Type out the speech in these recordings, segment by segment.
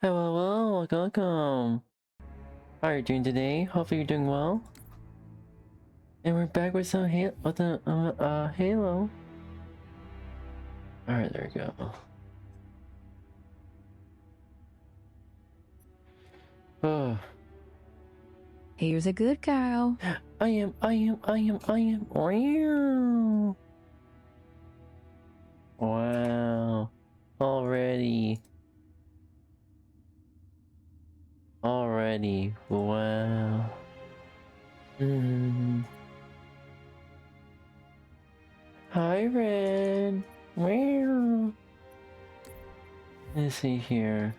Hello, welcome. How are you doing today? Hopefully you're doing well. And we're back with some Halo. Alright, there we go. Oh. Here's a good cow. I am. Wow. Already. Wow. Hi, Red. Wow. Let's see here.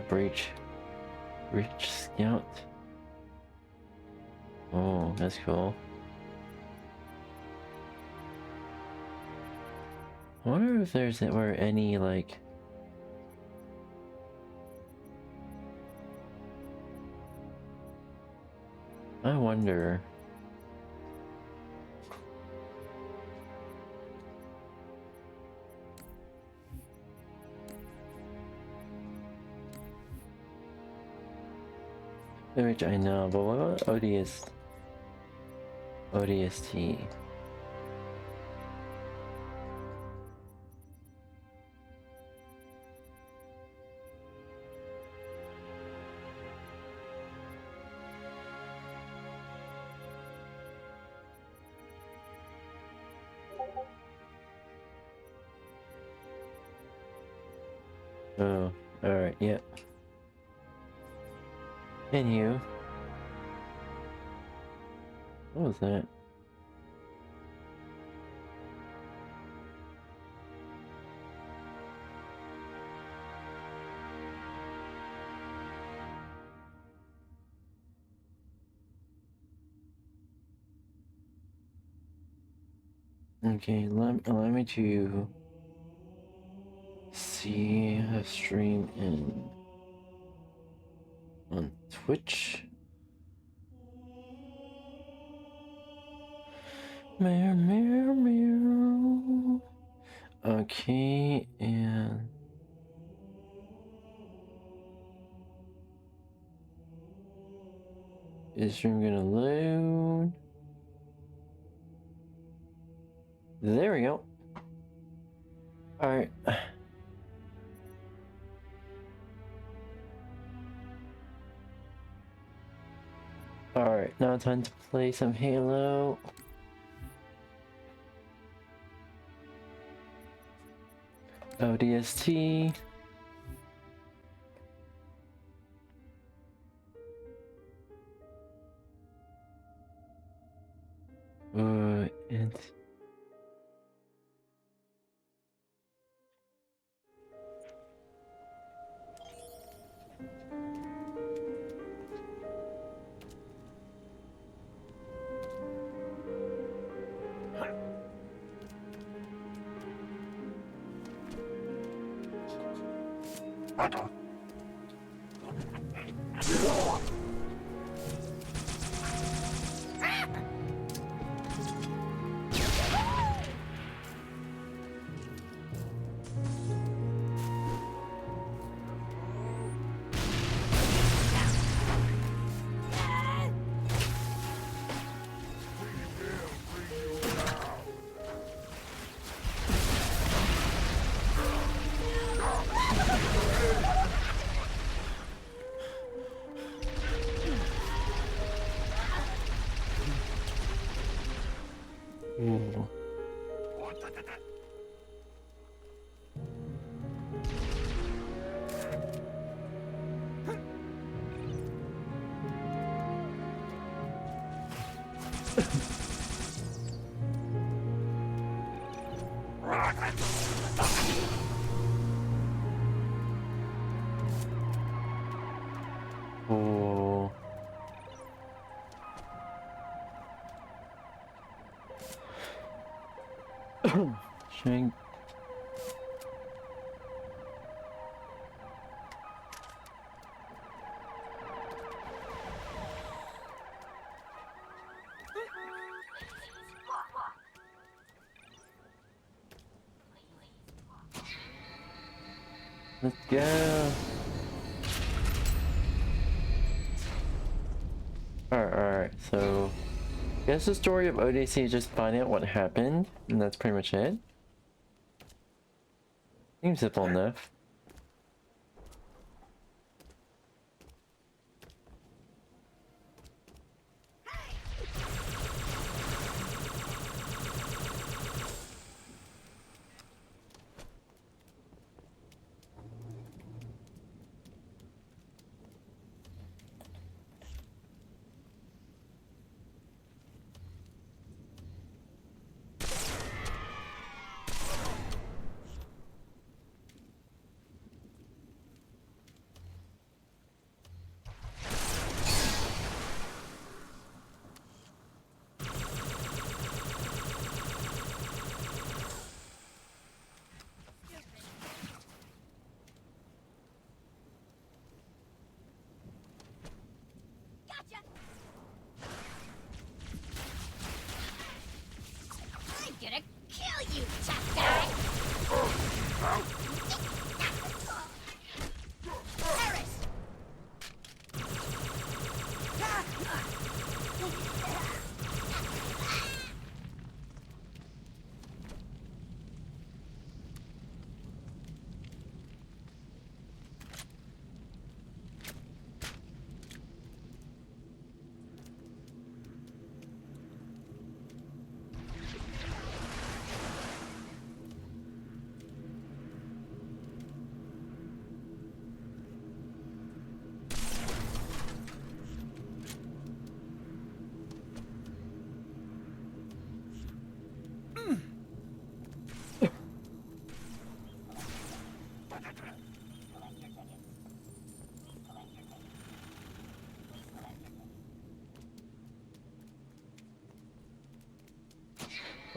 Breach scout. Oh, that's cool. I wonder if were any like. I wonder. Which I know, but what about ODST? Oh, alright, yep. And you? What was that? Okay, allow me to see a stream on Twitch. Meow. Okay, and is stream gonna load? There we go. Alright. Alright, now time to play some Halo. ODST. And ooh. Ooh. Shank. Let's go. Alright, so I guess the story of ODST is just finding out what happened, and that's pretty much it. Seems simple enough.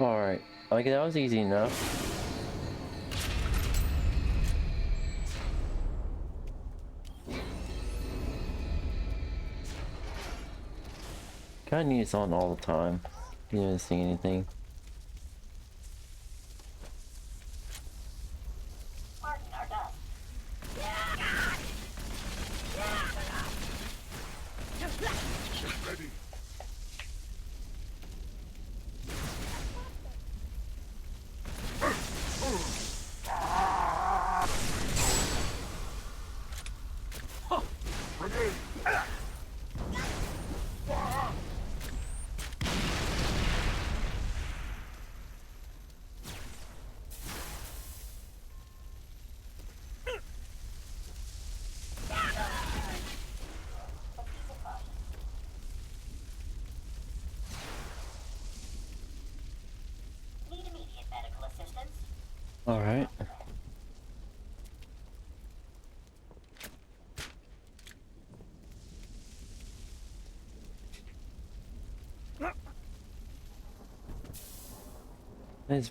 Alright, like that was easy enough. Kinda need this on all the time. You didn't see anything. Alright.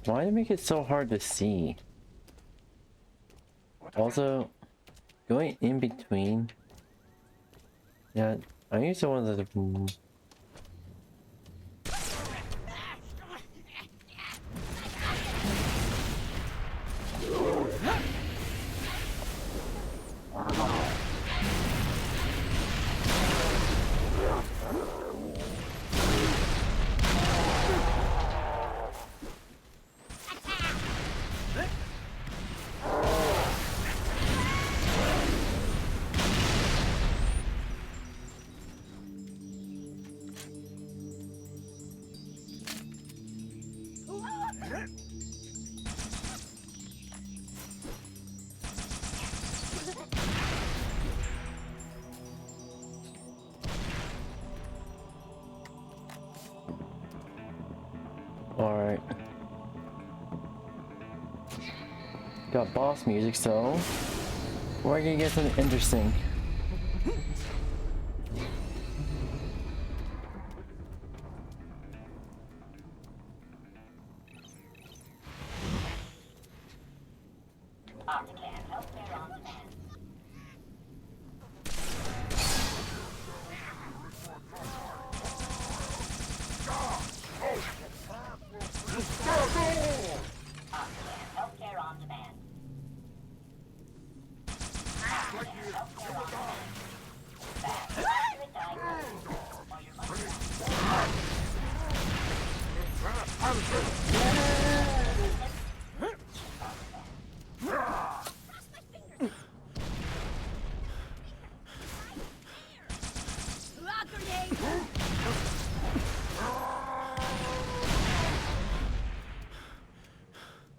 Why do they make it so hard to see? Also, going in between. Yeah, I used to want to. Alright. Got boss music, so we're gonna get something interesting.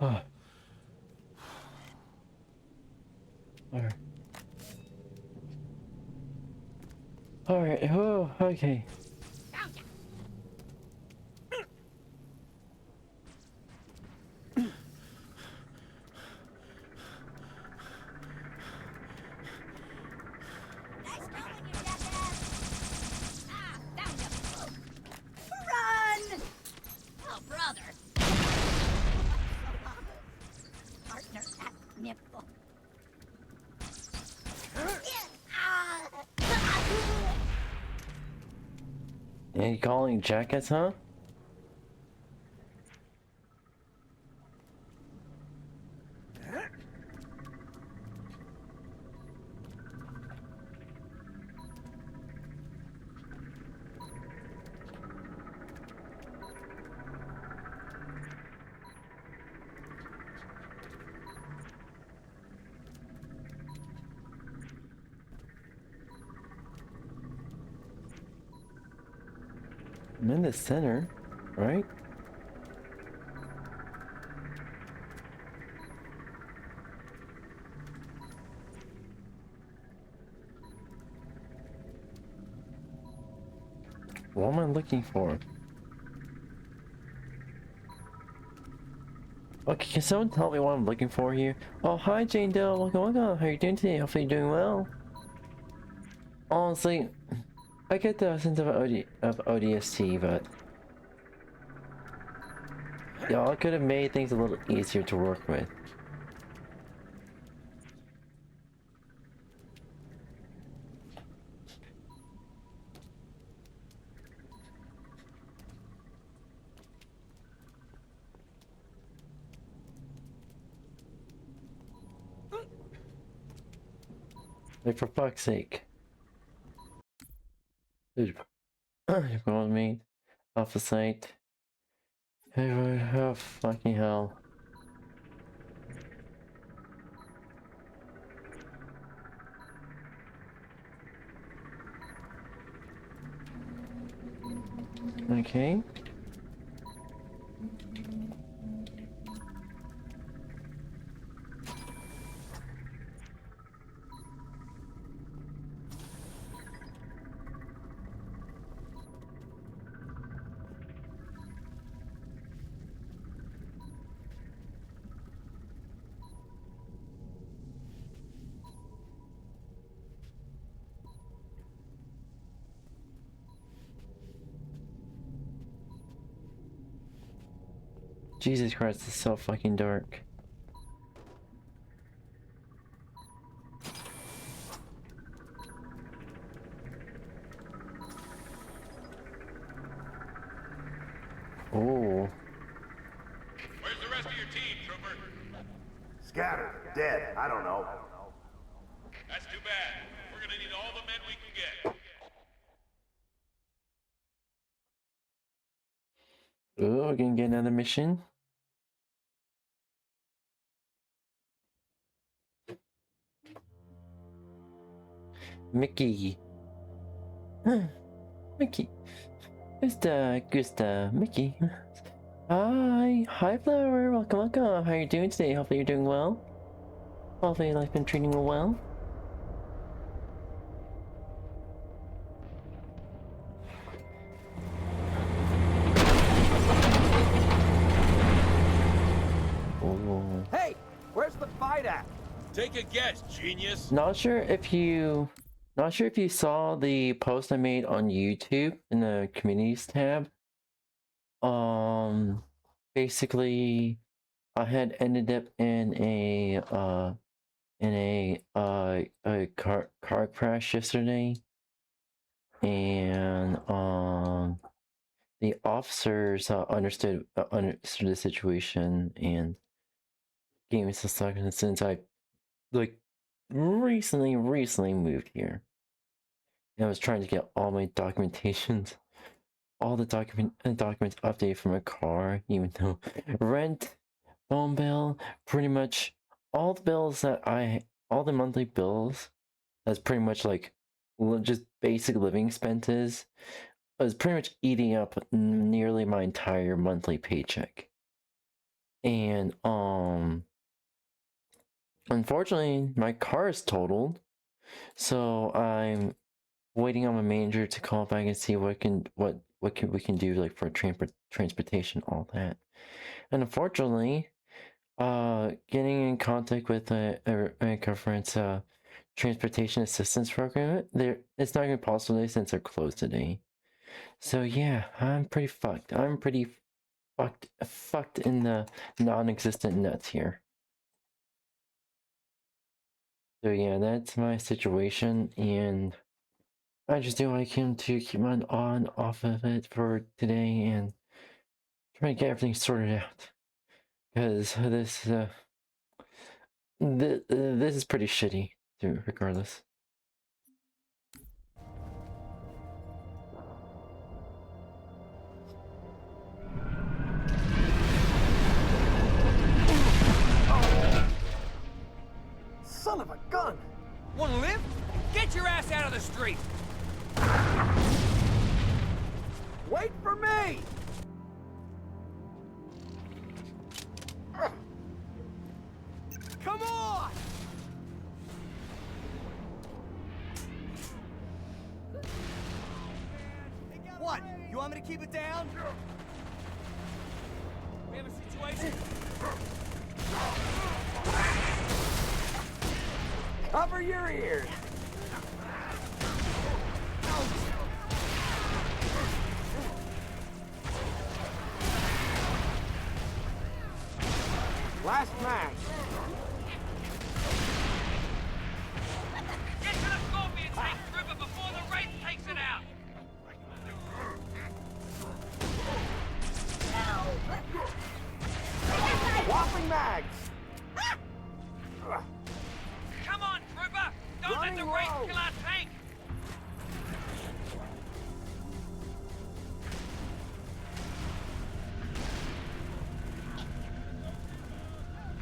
Oh. Alright. Alright, oh, okay. Run! Oh, brother. Partner at nipple. And you calling jackets, huh? I'm in the center, right? What am I looking for? Okay, can someone tell me what I'm looking for here? Oh, hi Jane Doe, welcome. How are you doing today? Hopefully you're doing well. Honestly, I get the sense of ODST, but y'all could have made things a little easier to work with. Like, for fuck's sake. Dude, you're going with me off the site. Oh, fucking hell. Okay. Jesus Christ, it's so fucking dark. Oh. Where's the rest of your team, Trooper? Scattered, dead, I don't know. That's too bad. We're gonna need all the men we can get. Oh, we're gonna get another mission. Mickey. Mickey. Gusta, Mickey. Hi Flower, welcome. How are you doing today? Hopefully you're doing well. Hopefully life been treating you well. Oh. Hey, where's the fight at? Take a guess, genius. Not sure if you saw the post I made on YouTube in the communities tab. Basically I had ended up in a car crash yesterday, and the officers understood the situation and gave me some stuff since I like recently moved here. And I was trying to get all my documentations, all the documents updated for my car, even though rent, phone bill, pretty much all the bills all the monthly bills, that's pretty much like just basic living expenses, was pretty much eating up nearly my entire monthly paycheck. and unfortunately my car is totaled, so I'm waiting on my manager to call back and see we can do like for transportation, all that. And unfortunately, getting in contact with a conference transportation assistance program, it's not gonna be possible today since they're closed today. So yeah, I'm pretty fucked. I'm pretty fucked in the non-existent nuts here. So yeah, that's my situation, and I just do what I can to keep my on off of it for today and try to get everything sorted out. Because this is pretty shitty, too, regardless. Son of a gun! Want to live? Get your ass out of the street! Wait for me! Come on! What? You want me to keep it down? We have a situation? Cover your ears! Last mag. Get to the Scorpion tank river before the Wraith takes it out! Whopping mags! Come on, Trooper! Don't let the Running Wraith low. kill our tank!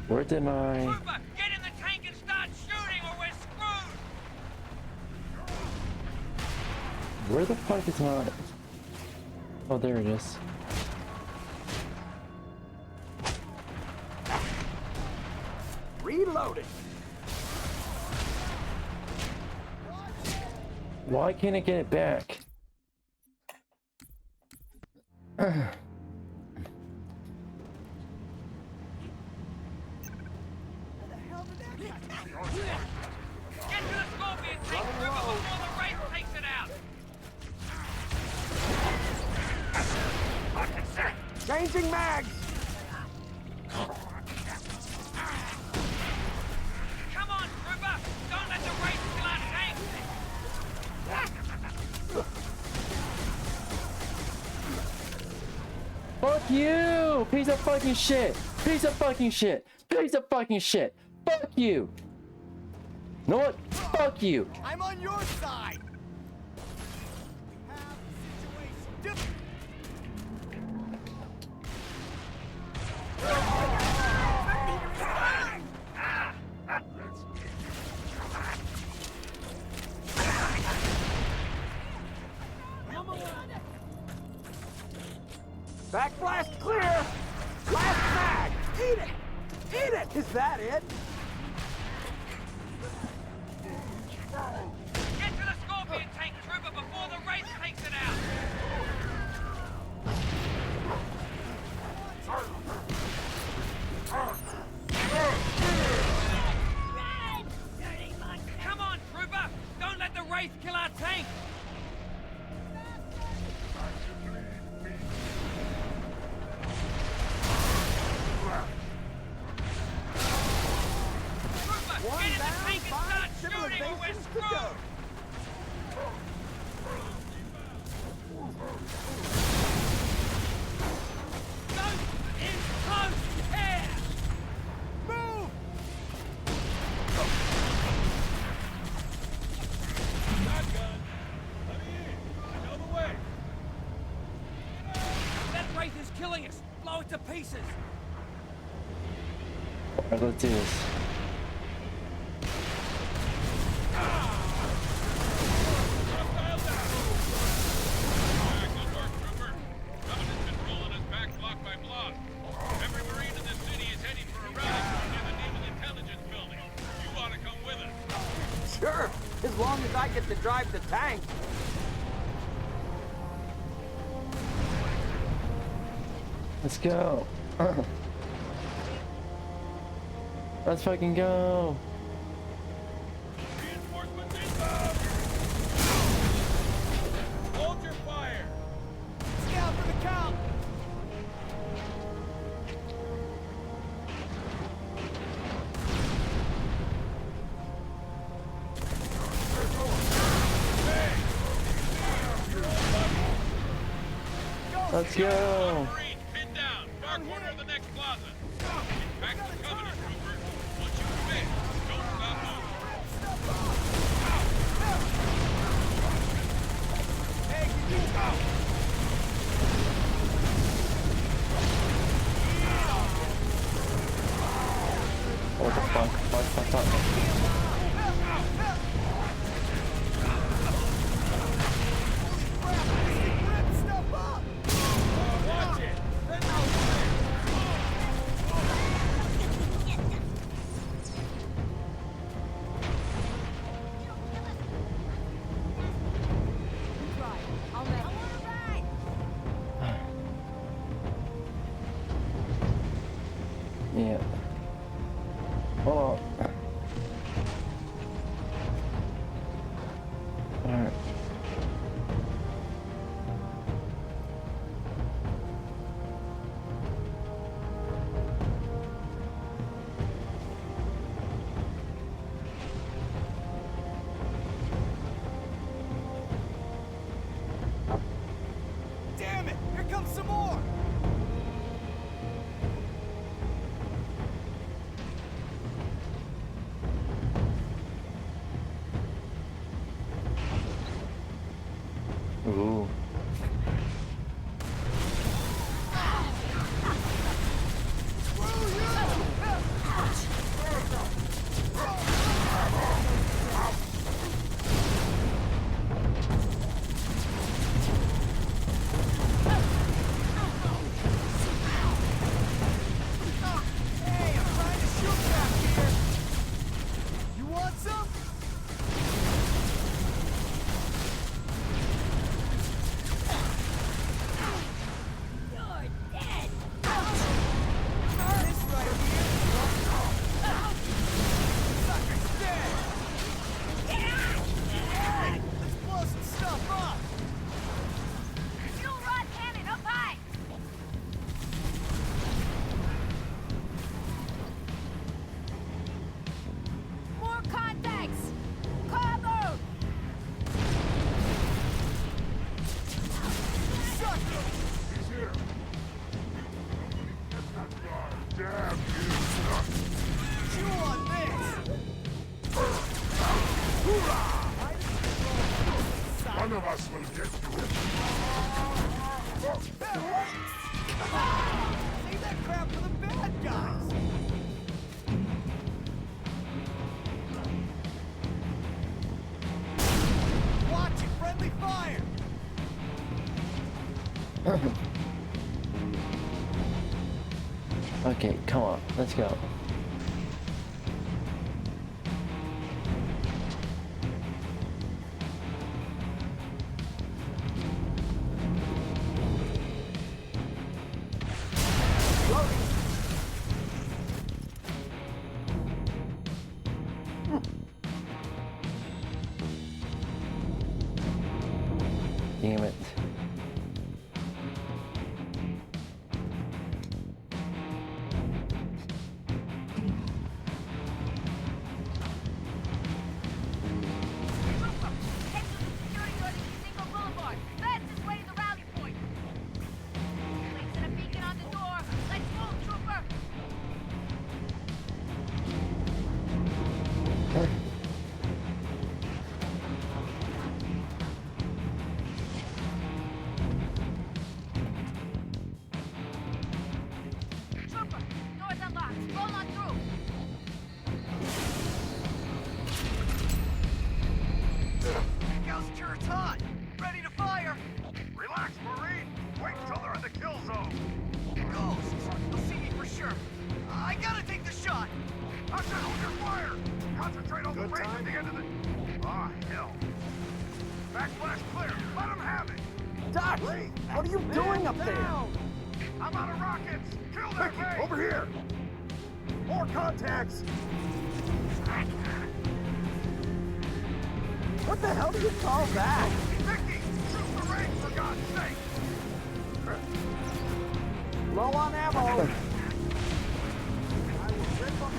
Where did my... Trooper, get in the tank and start shooting or we're screwed! Where the fuck is my... Oh, there it is. Reloading! Why can't I get it back? Get to the Scorpion tank river before the Wraith takes it out! Changing mags! Come on, Trooper! Don't let the Wraith kill our tank! Fuck you! Piece of fucking shit! Piece of fucking shit! Piece of fucking shit! Fuck you! You know what? Fuck you! I'm on your side! We have a situation. Back blast clear! Last mag! Eat it! Eat it! Is that it? Get to the Scorpion tank, Trooper, before the Wraith takes it out! Come on, Trooper! Don't let the Wraith kill our tank! Trooper, One get in the down, tank and start five shooting or we're civilizations to screwed! go. Ghost is close! Here! Move! Shotgun. Let me in. I know the way. That Wraith is killing us! Blow it to pieces! Alright, let's do this. Hostile down. Good work, Trooper. Covenant's controlling us back block by block. Every Marine in this city get to drive the tank. Let's go. Let's fucking go. Reinforcements inbound! Hold your fire! Scout for the count. Let's go. Marine, pin down! Far corner of the next plaza! Get back to cover, trooper! Once you commit, don't stop moving! Hey, can you go? What the fuck? Fuck. Rip stuff up. Watch it! Then no I'll let I wanna ride. Yeah. Hold on. Alright. Damn it! Here comes some more. Ooh. Hey, I'm trying to shoot back here. You want some? You're dead. This right here. Sucker's dead. Hey, let's blow some stuff up. Fuel rod cannon up high. More contacts. Cover. Sucker. He's here. Damn Chew on this. One of us will get to it. Save that crap for the bad guys. Watch it, friendly fire. Okay, come on. Let's go. Damn it. Head to the security yard at Single Boulevard. Fastest way to the rally point. Placing a beacon on the door. Let's move, trooper. Trooper, door's unlocked. Roll on through. Ghost turret's hot. Ready to fire. Relax, Marine. Wait till they're in the kill zone. Ghosts. They'll see me for sure. I gotta take the shot. Hunter, hold your fire. Concentrate on the range at the end of the... Ah, hell. are you doing up there? I'm out of rockets! Kill that Mickey, Ray! over here! More contacts! What the hell do you call that? Mickey, shoot the Ray for God's sake! Low on ammo. I will rip up.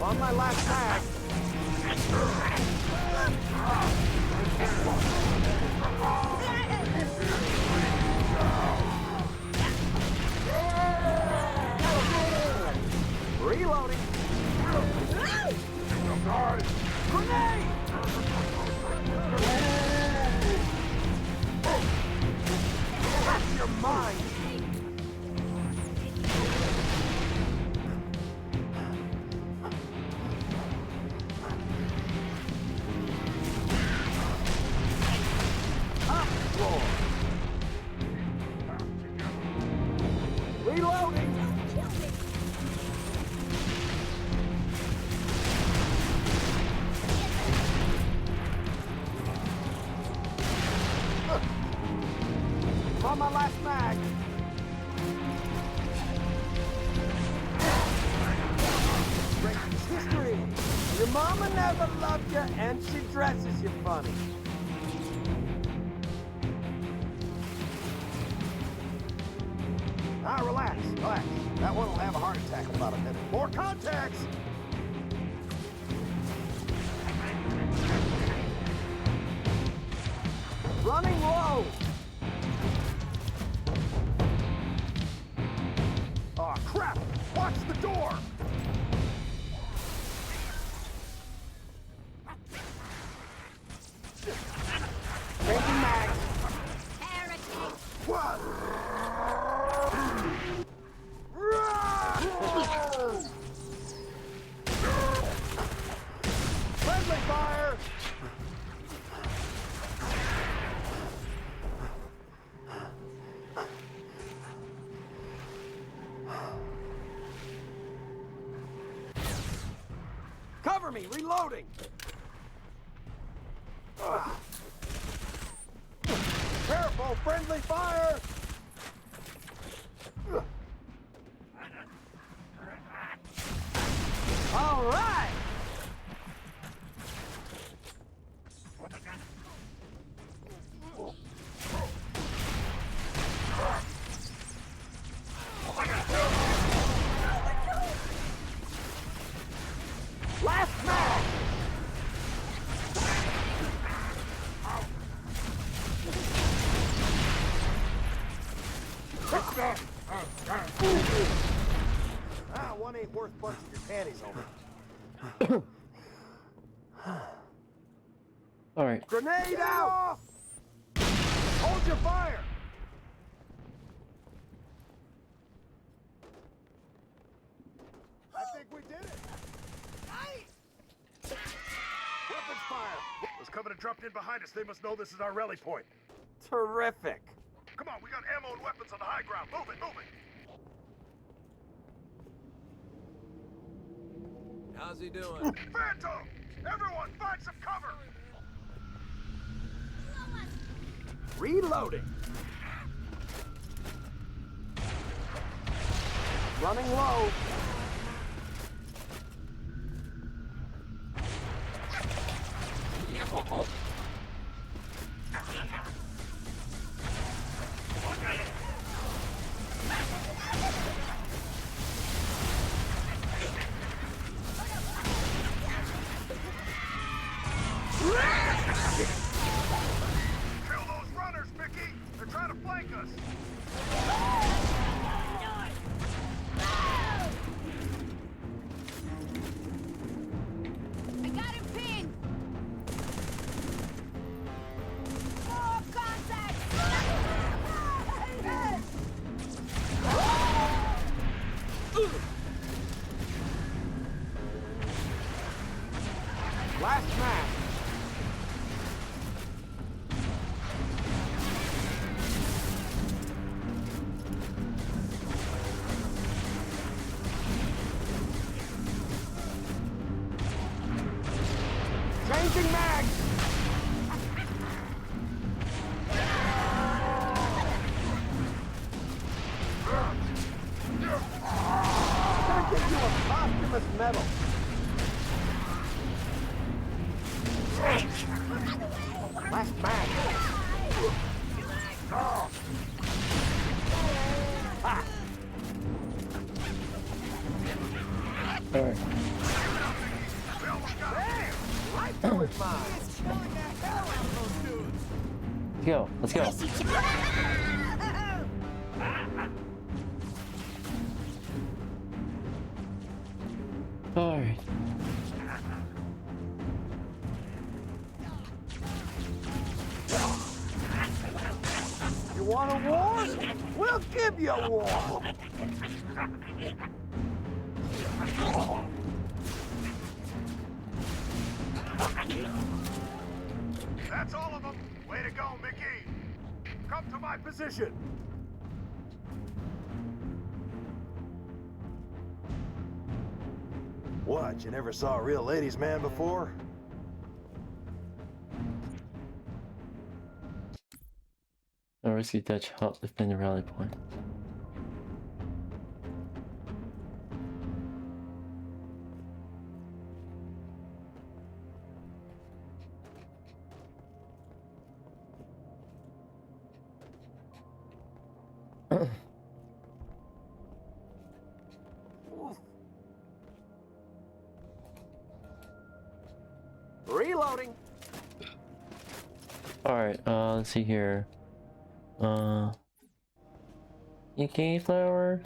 On my last tag. Reloading. Grenade! That's your mind. Up floor. Reloading. On my last mag. Racist history. Your mama never loved you, and she dresses you funny. Ah, relax, relax. That one will have a heart attack in about a minute. More contacts! Running low! Aw, crap! Watch the door! Changing mags. Heretic! What? Friendly fire! Cover me, reloading! Careful, friendly fire! All right! Last match! Ah, one ain't worth bunching your panties over. All right. Grenade out! Hold your fire! I think we did it! Weapons fire! Those Covenant dropped in behind us. They must know this is our rally point. Terrific! Come on, we got ammo and weapons on the high ground. Move it, move it! How's he doing? Phantom! Everyone, find some cover! Reloading! Running low. Kill those runners, Mickey! They're trying to flank us! I got him pinned! More contact! Last match. Changing mags! I'm gonna give you a posthumous medal. Last mag. Ah. Alright. Hey, life was mine. It's killing the hell out of those dudes. Let's go. Let's go. Alright. You want a war? We'll give you a war. That's all of them. Way to go, Mickey. Come to my position. What, you never saw a real ladies' man before? A risky touch help defend the rally point. Reloading. Alright, let's see here. UK flower?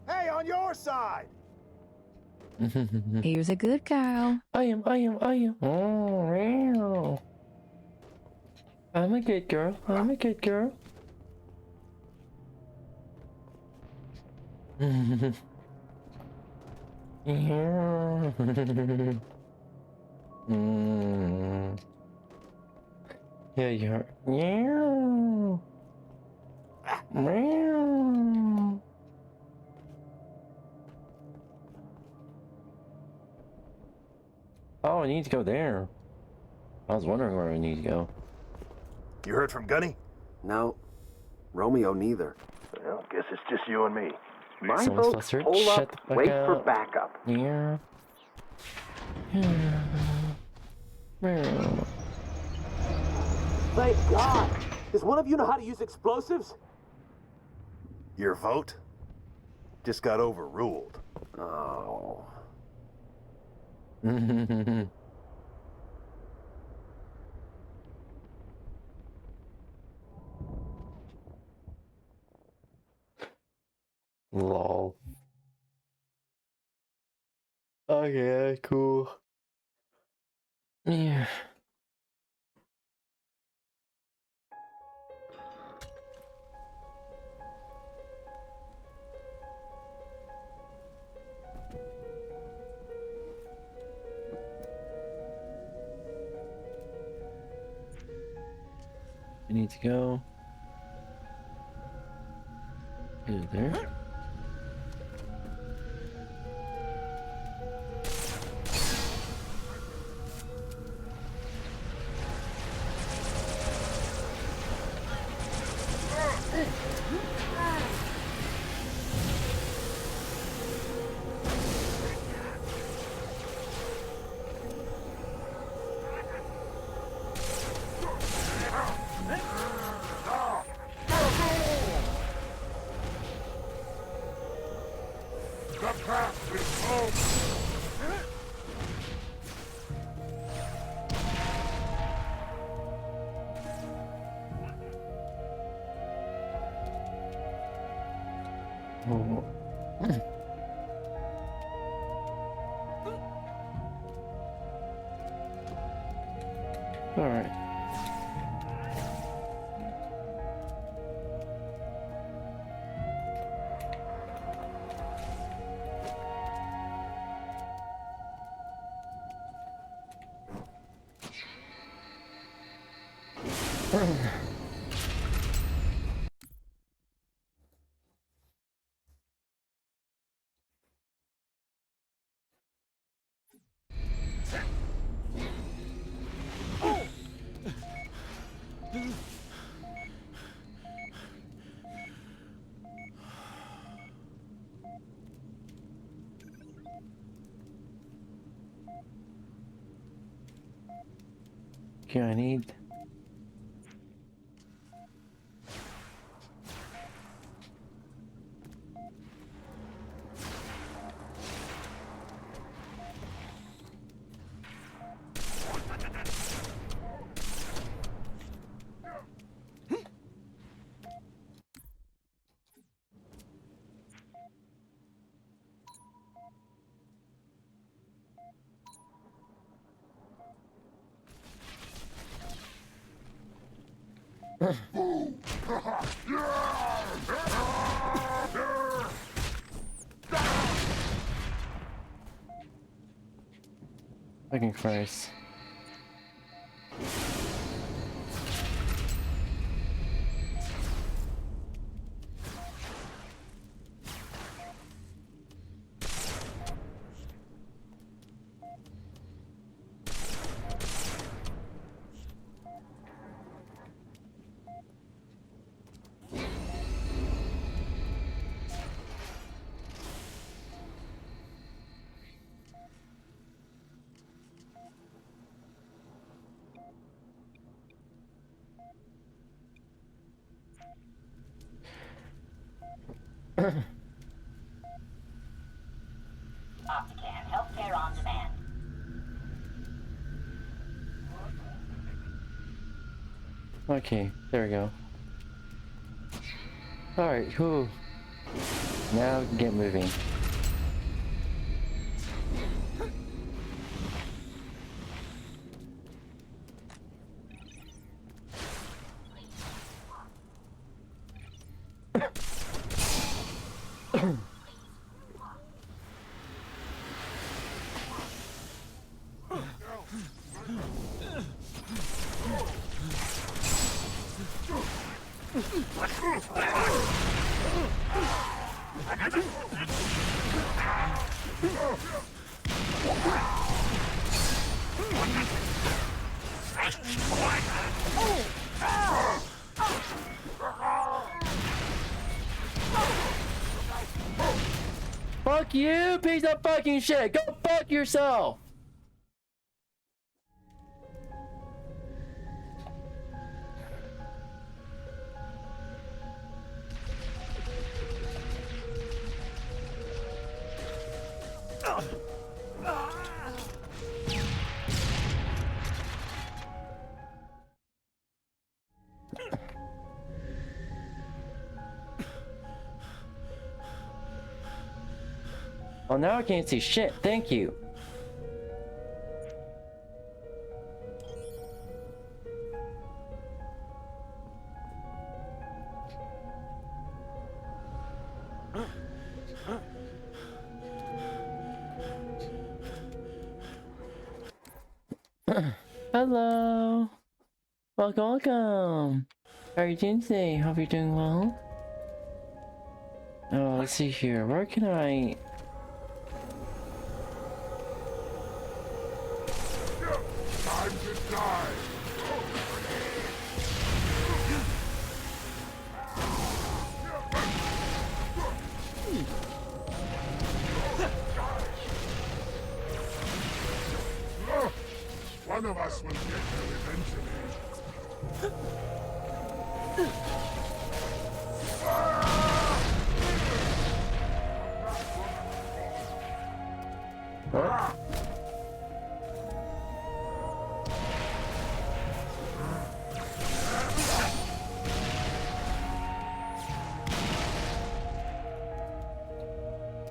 Hey, on your side. Here's a good girl. I am. Oh, wow. I'm a good girl. I'm a good girl. Yeah. Yeah, you are. Yeah. Meow. Oh, I need to go there. I was wondering where I need to go. You heard from Gunny? No, Romeo neither. Well, guess it's just you and me. My Someone's folks, flustered. hold Shut up, the fuck wait for up. backup. Yeah. Meow. Thank God. Does one of you know how to use explosives? Your vote just got overruled. Oh. Lol. Okay, cool. Yeah. I need to go. Is it there? Oh. All right. Okay, I need. Fucking Christ. Optican, healthcare on demand. Okay, there we go. Alright, whew. Now get moving. Fuck you, piece of fucking shit! Go fuck yourself! Well, now I can't see shit, thank you. Hello. Welcome. How are you doing today? Hope you're doing well. Oh, let's see here. Where can I... Time to die! One of us will get you eventually. What?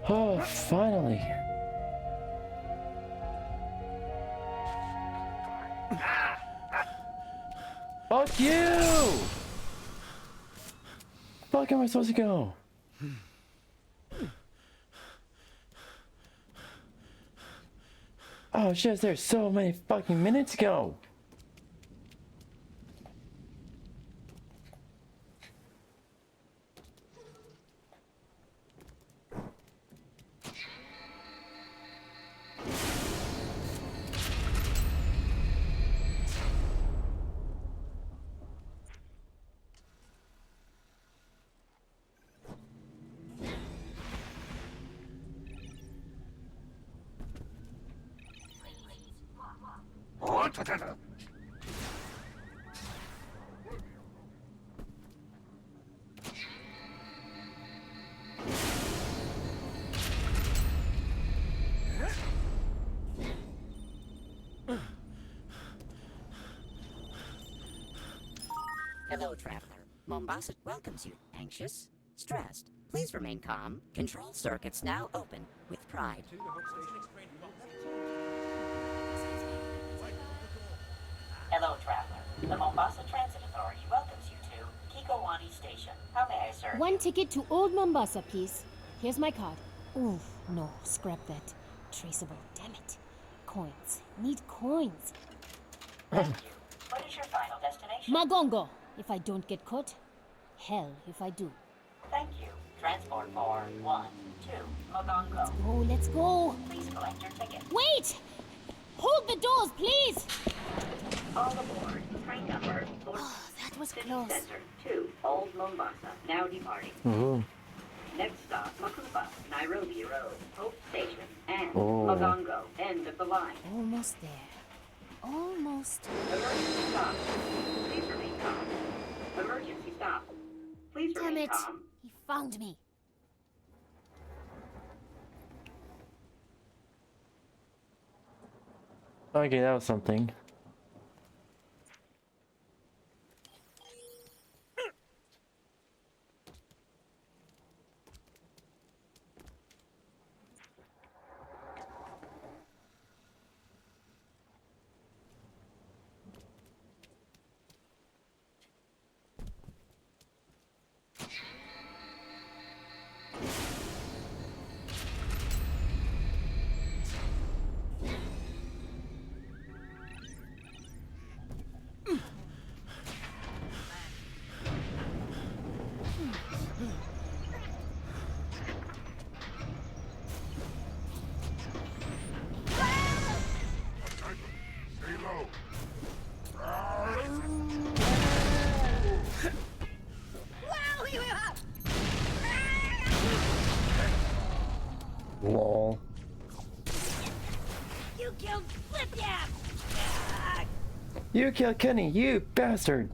Oh, finally. Fuck you! Fuck am I supposed to go? Oh shit, there's so many fucking minutes ago. Hello, traveler. Mombasa welcomes you. Anxious? Stressed? Please remain calm. Control circuits now open with pride. Hello, traveler. The Mombasa Transit Authority welcomes you to 𝙂𝙚 Station. How may I serve? One ticket to Old Mombasa, please. Here's my card. Ooh, no, scrap that. Traceable, damn it. Coins. Need coins. Thank you. What is your final destination? Magongo, if I don't get caught. Hell, if I do. Thank you. Transport for 1, 2, Mogongo. Oh, let's go. Please collect your ticket. Wait! Hold the doors, please! All aboard. Train number 4. Oh, that was City close. Center 2, Old Mombasa. Now departing. Ooh. Next stop, Makupa, Nairobi Road, Hope Station, and Oh. Mogongo, end of the line. Almost there. Almost. Emergency stop. Please remain calm. Emergency stop. Please Damn remain it. calm. He found me. Okay, that was something. Stay low. Lol. You killed Flip-Yap! You killed Kenny, you bastard!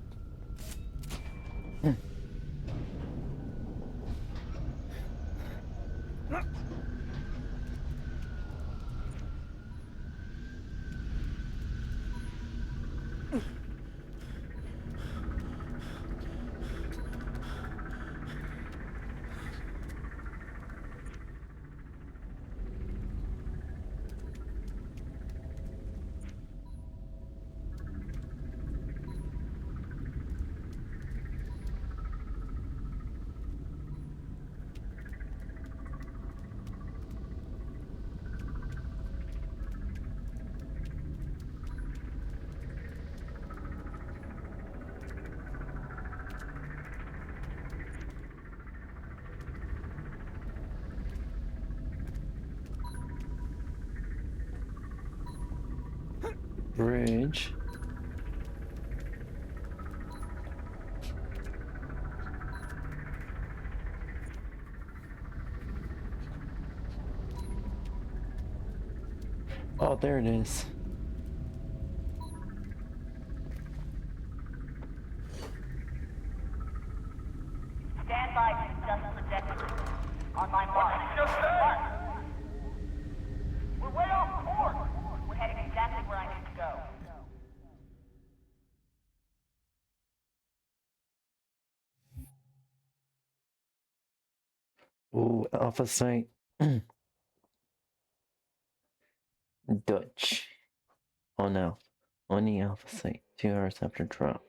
Bridge. Oh, there it is. Stand by to adjust the trajectory. On my mark. We're way off course. We're heading exactly where I need to go. Ooh, alpha site. Dutch. Oh no. Only alpha site. 2 hours after drop.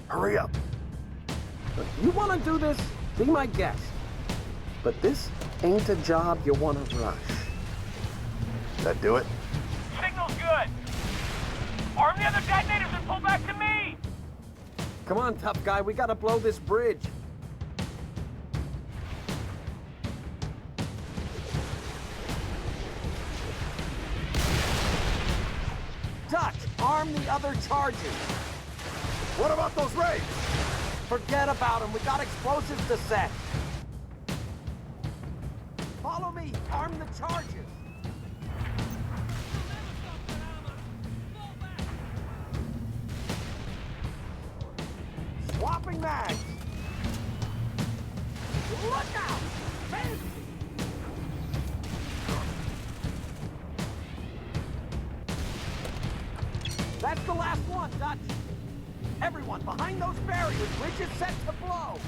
Hurry up. Look, you want to do this? Be my guest. But this ain't a job you want to rush. That do it? Signal's good. Arm the other detonators and pull back to me. Come on, tough guy. We got to blow this bridge. Dutch, arm the other charges. What about those raids? Forget about them. We got explosives to set. Follow me. Lee, arm the charges. Swapping mags. Look out! Fancy! That's the last one, Dutch. Everyone, behind those barriers, bridge is set to blow.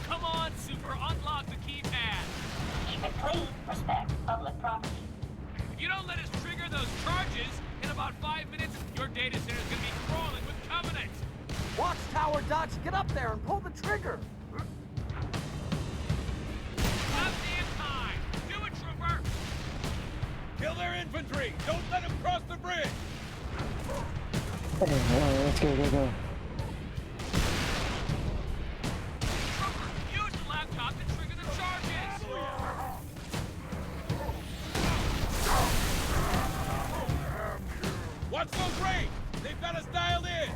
Come on, Super, unlock the keypad. Keep it clean. Respect public property. If you don't let us trigger those charges, in about 5 minutes, your data center's gonna be crawling with Covenant. Watchtower, Dutch, get up there and pull the trigger. Goddamn time! Do it, Trooper! Kill their infantry! Don't let them cross the bridge! Alright, let's go, go, go. Use the laptop to trigger the charges! Watch those rays! They've got us dialed in!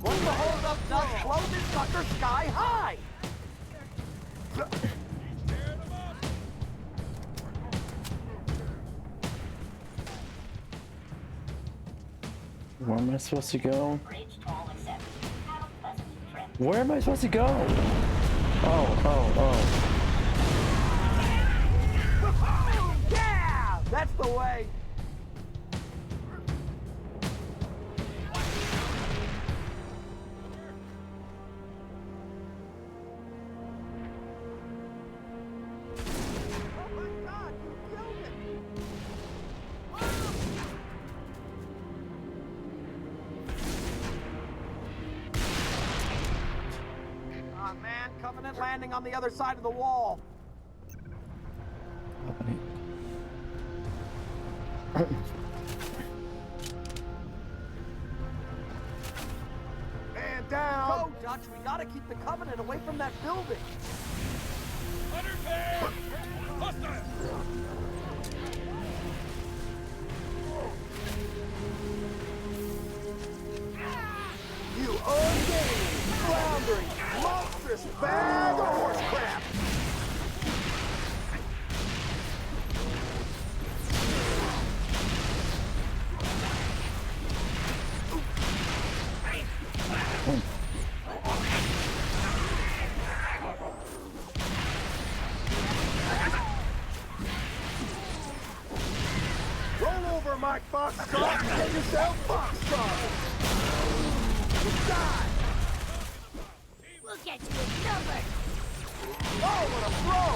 What's the hold up, Dutch? Blow this sucker sky high! Tearing them up! Where am I supposed to go? Bridge 12 and 7. Have a pleasant trip. Where am I supposed to go? Oh. Yeah! That's the way! Oh my God, you killed it! Ah, man, Covenant landing on the other side of the wall. Man down! Go, Dutch, we gotta keep the Covenant away from that building. Underpay! Hostile! You ungainly, floundering, monstrous bag of horse crap! Roll over, Mike Foxtrot, and get yourself Foxtrot! Die! We'll get you in numbers. Oh, what a throw!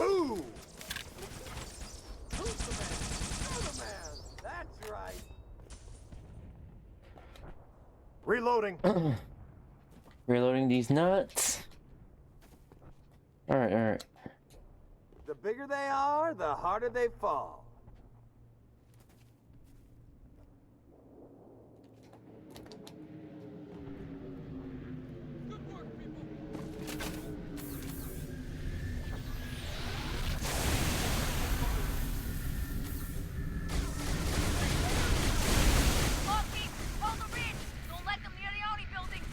Boom! Who's the man? That's right. Reloading. Reloading these nuts. Alright. The bigger they are, the harder they fall. Good work, people! Bucky, hold the ridge. Don't let them near the Audi building.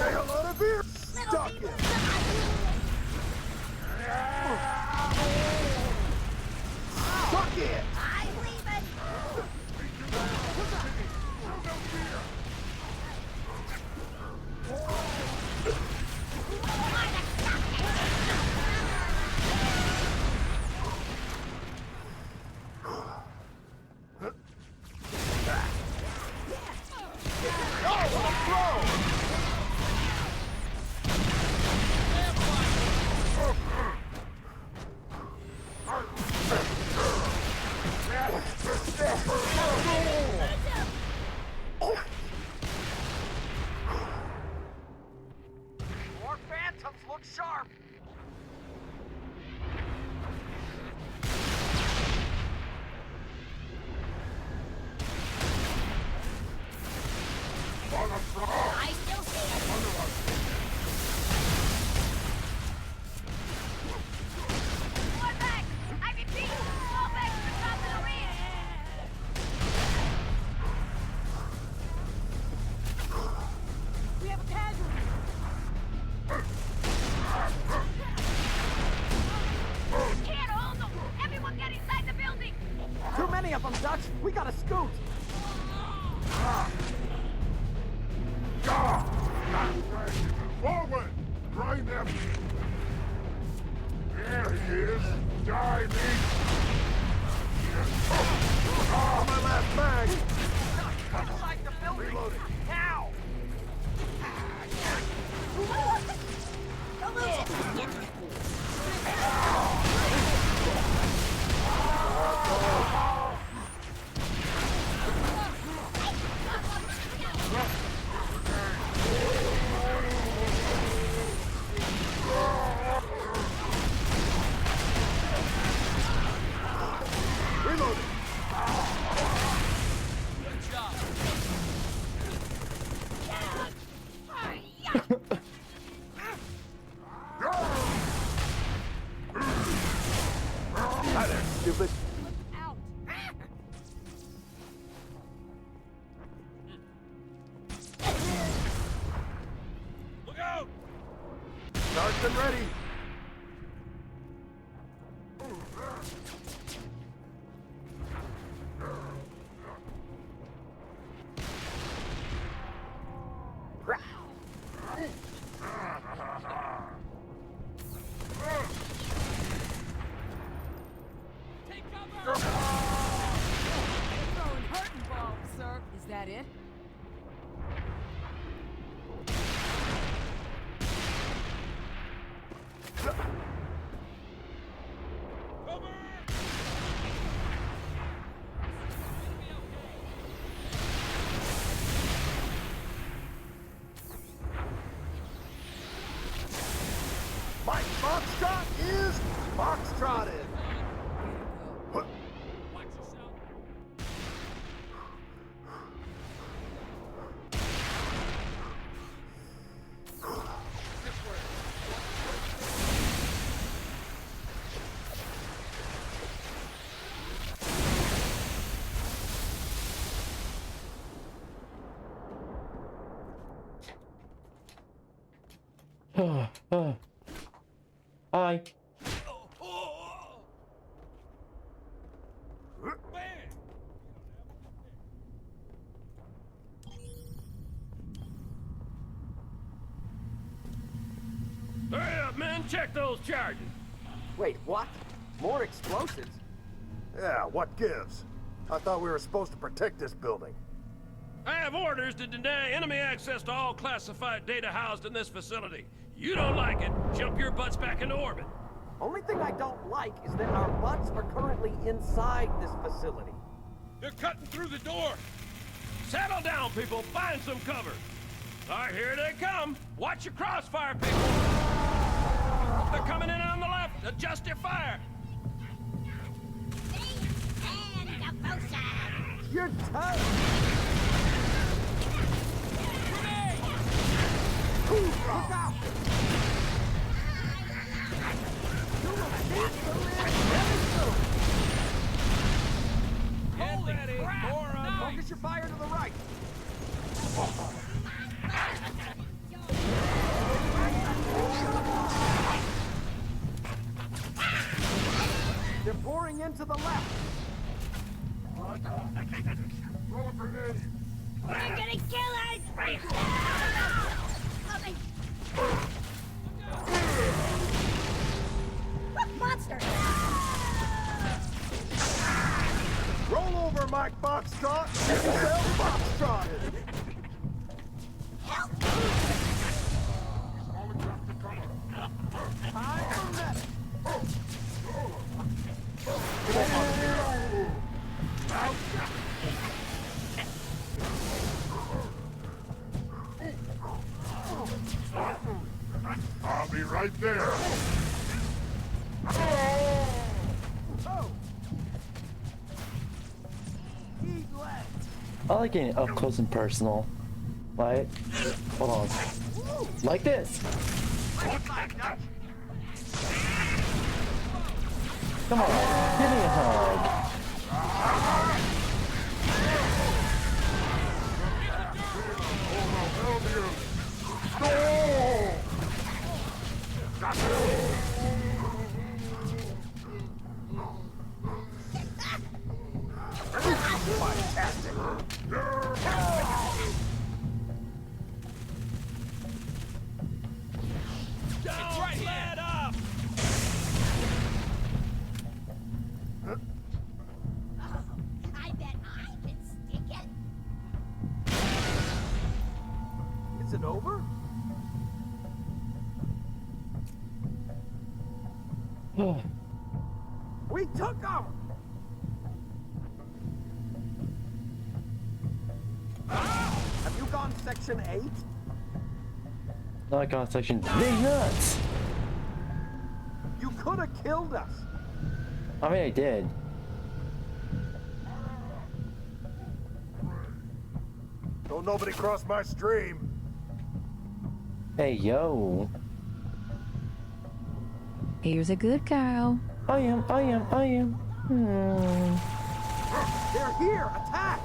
Say hello to beer. Stuck it. Suck it. I'm leaving. More phantoms look sharp. Reloading. Now! Don't lose it! Reloading. Good job. Hi there, stupid. Out. Look out! Charged and ready. Take cover! Throwing hurting balls, sir. Is that it? Cover! Mike Foxtrot is Foxtrotted. Watch yourself. Hi. Hurry up, men! Check those charges! Wait, what? More explosives? Yeah, what gives? I thought we were supposed to protect this building. I have orders to deny enemy access to all classified data housed in this facility. You don't like it, jump your butts back into orbit. Only thing I don't like is that our butts are currently inside this facility. They're cutting through the door! Settle down, people. Find some cover. All right, here they come. Watch your crossfire, people. They're coming in on the left. Adjust your fire. And devotion! You're tough! Look out! Get ready. More of them. Focus your fire to the right. They're pouring into the left. Roll a grenade. We're gonna kill us! Coming! Monster! Roll over, Mike Foxtrot. Get yourself Foxtrotted. Help! Time for medic. I'll be right there. I like getting up close and personal. Like, hold on. Like this. Come on, give me a hug. Fantastic. Don't let up! it over? We took him! Have you gone Section 8? Not gone section. Big nuts! You could have killed us! I mean, I did. Don't nobody cross my stream. Hey, yo. Here's a good cow. I am. They're here! Attack!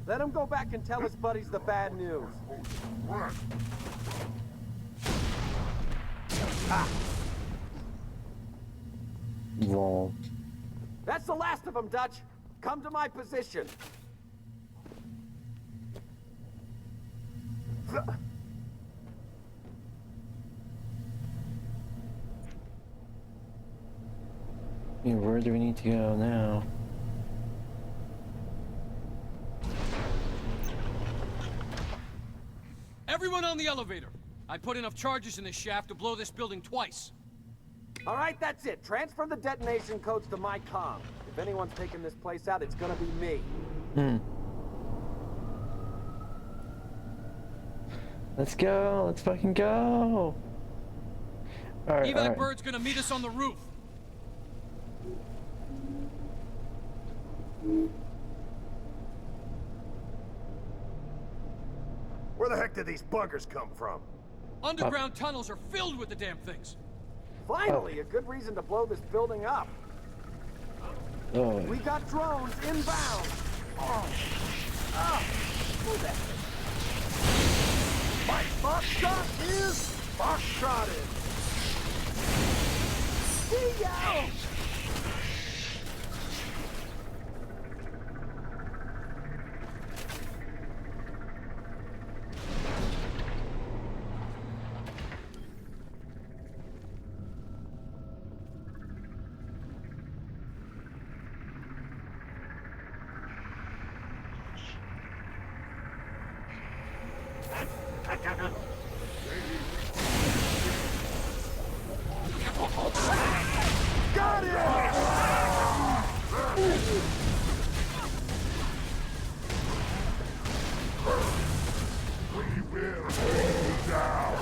Let him go back and tell his buddies the bad news. Ah, Lol. that's the last of them, Dutch. Come to my position. Where do we need to go now? Everyone on the elevator. I put enough charges in this shaft to blow this building twice. All right, that's it. Transfer the detonation codes to my comm. If anyone's taking this place out, it's gonna be me. Let's go. Let's fucking go. All right. Even Bird's gonna meet us on the roof. Where the heck did these buggers come from? Underground tunnels are filled with the damn things. Finally, a good reason to blow this building up. Oh. We got drones inbound. Move that thing. My foxtrot is foxtrotted. See ya! Got it! We will take you down.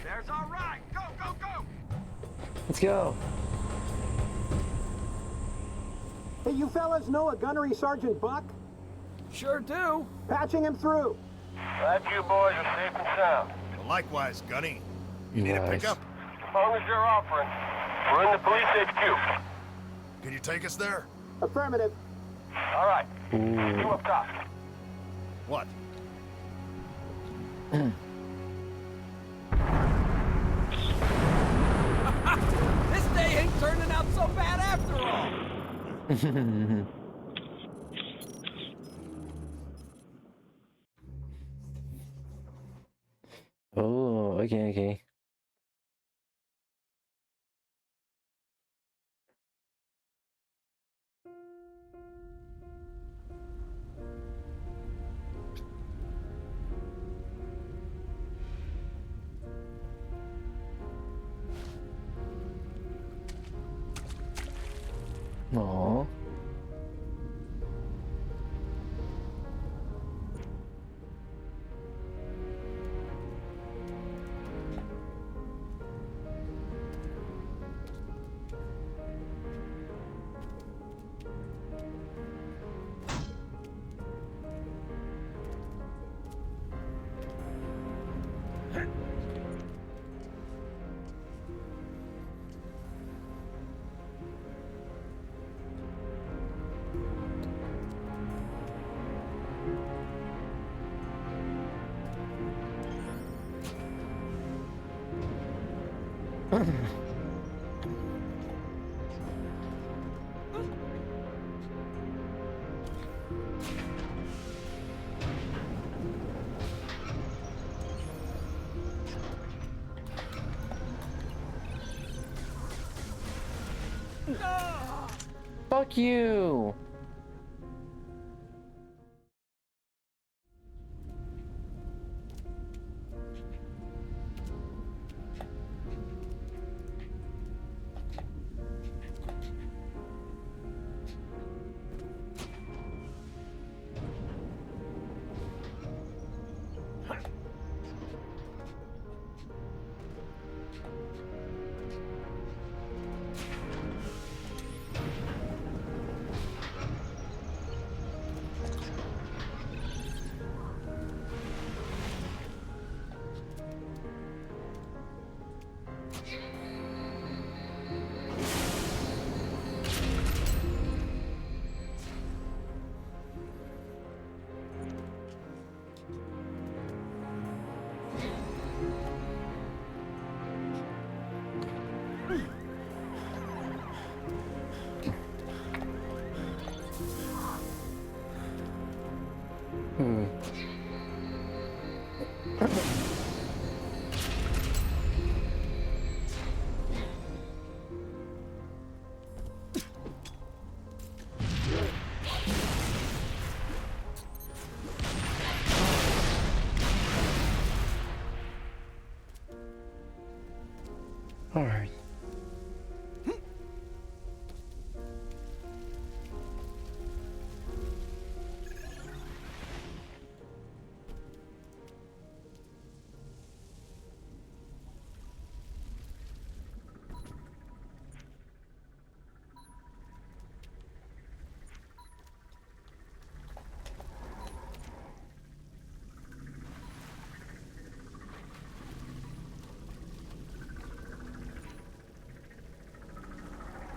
There's our ride. Go, go, go! Let's go. Hey, you fellas know a gunnery Sergeant Buck? Sure do. Patching him through. Glad you boys are safe and sound. Well, likewise, Gunny. You need a Nice. pickup? As long as you're offering. We're in the police HQ. Can you take us there? Affirmative. All right. You up top. What? This day ain't turning out so bad after all. Oh, okay. Aww. Fuck you! Alright.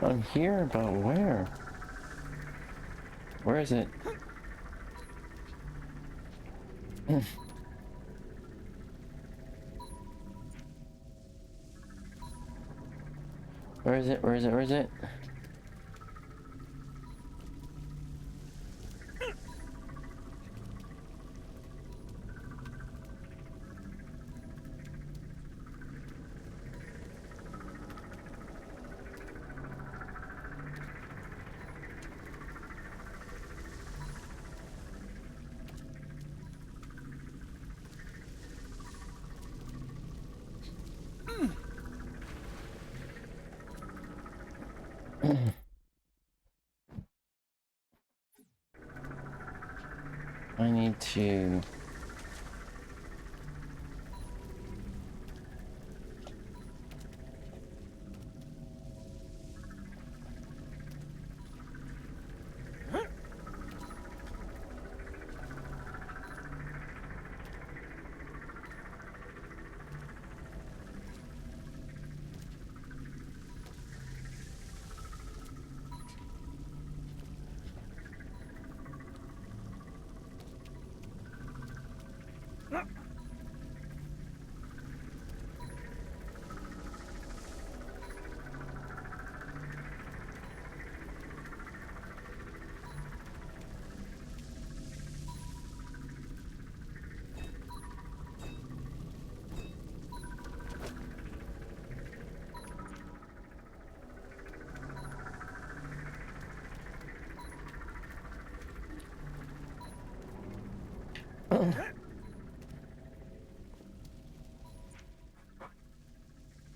I'm here, but where? Where is it? Where is it? Where is it? Where is it? I need to...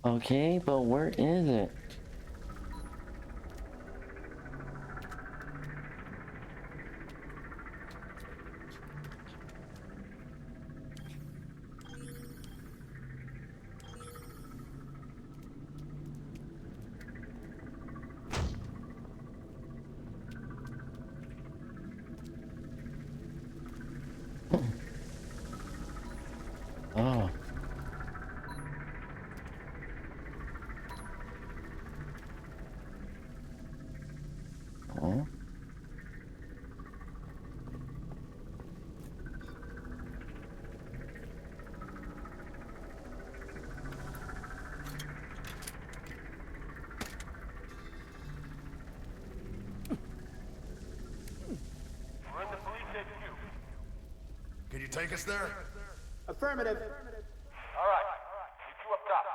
Okay, but where is it? Oh. take us there? Affirmative. All right. You two up top.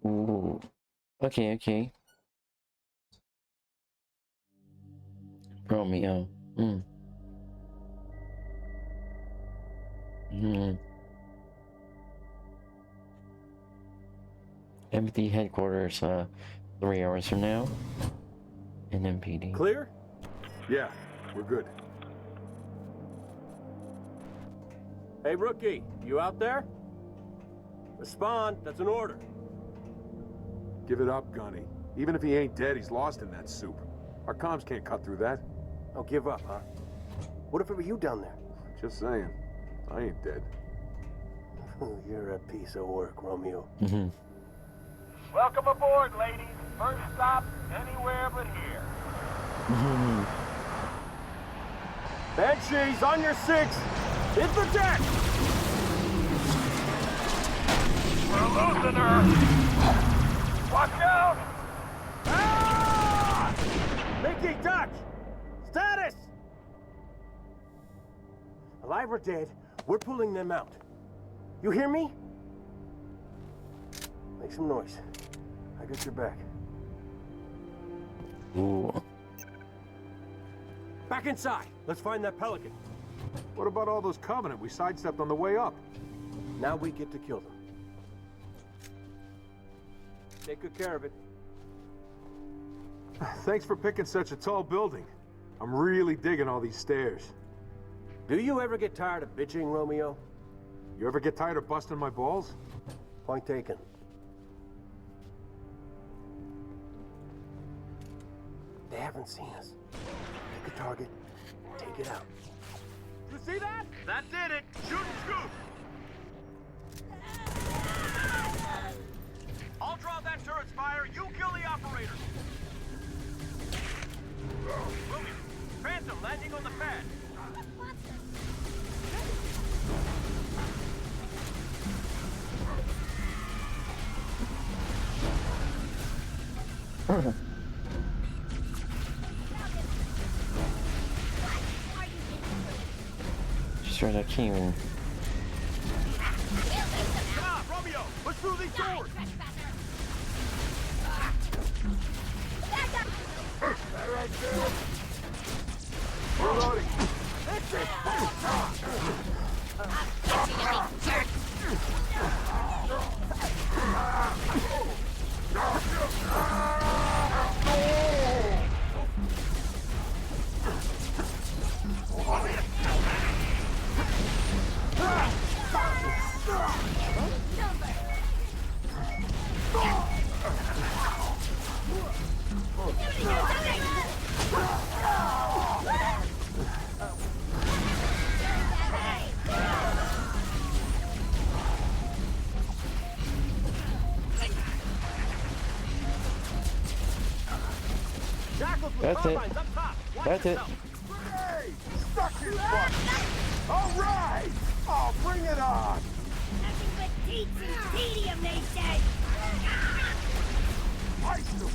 Ooh. Okay, okay. Romeo. Empathy headquarters, 3 hours from now. And MPD. Clear? Yeah, we're good. Hey, rookie, you out there? Respond, that's an order. Give it up, Gunny. Even if he ain't dead, he's lost in that soup. Our comms can't cut through that. Oh, give up, huh? What if it were you down there? Just saying. I ain't dead. You're a piece of work, Romeo. Welcome aboard, ladies. First stop, anywhere but here. Banshees, on your 6! Hit the deck! We're losing her. Watch out! Ah! Mickey, Dutch! Status! Alive or dead, we're pulling them out. You hear me? Make some noise. I got your back. Ooh. Back inside. Let's find that pelican. What about all those Covenant we sidestepped on the way up? Now we get to kill them. Take good care of it. Thanks for picking such a tall building. I'm really digging all these stairs. Do you ever get tired of bitching, Romeo? You ever get tired of busting my balls? Point taken. They haven't seen us. Pick a target, take it out. You see that? That did it. Shoot and scoot. I'll draw that turret's fire. You kill the operator. Romeo, Phantom landing on the pad. Just right, I can't even. Come on, Romeo. Push through these doors. Reloading. That's it. That's it. Hey! Stuck his butt! All right! Oh, bring it on! Nothing but teats and tedium, they say. I still...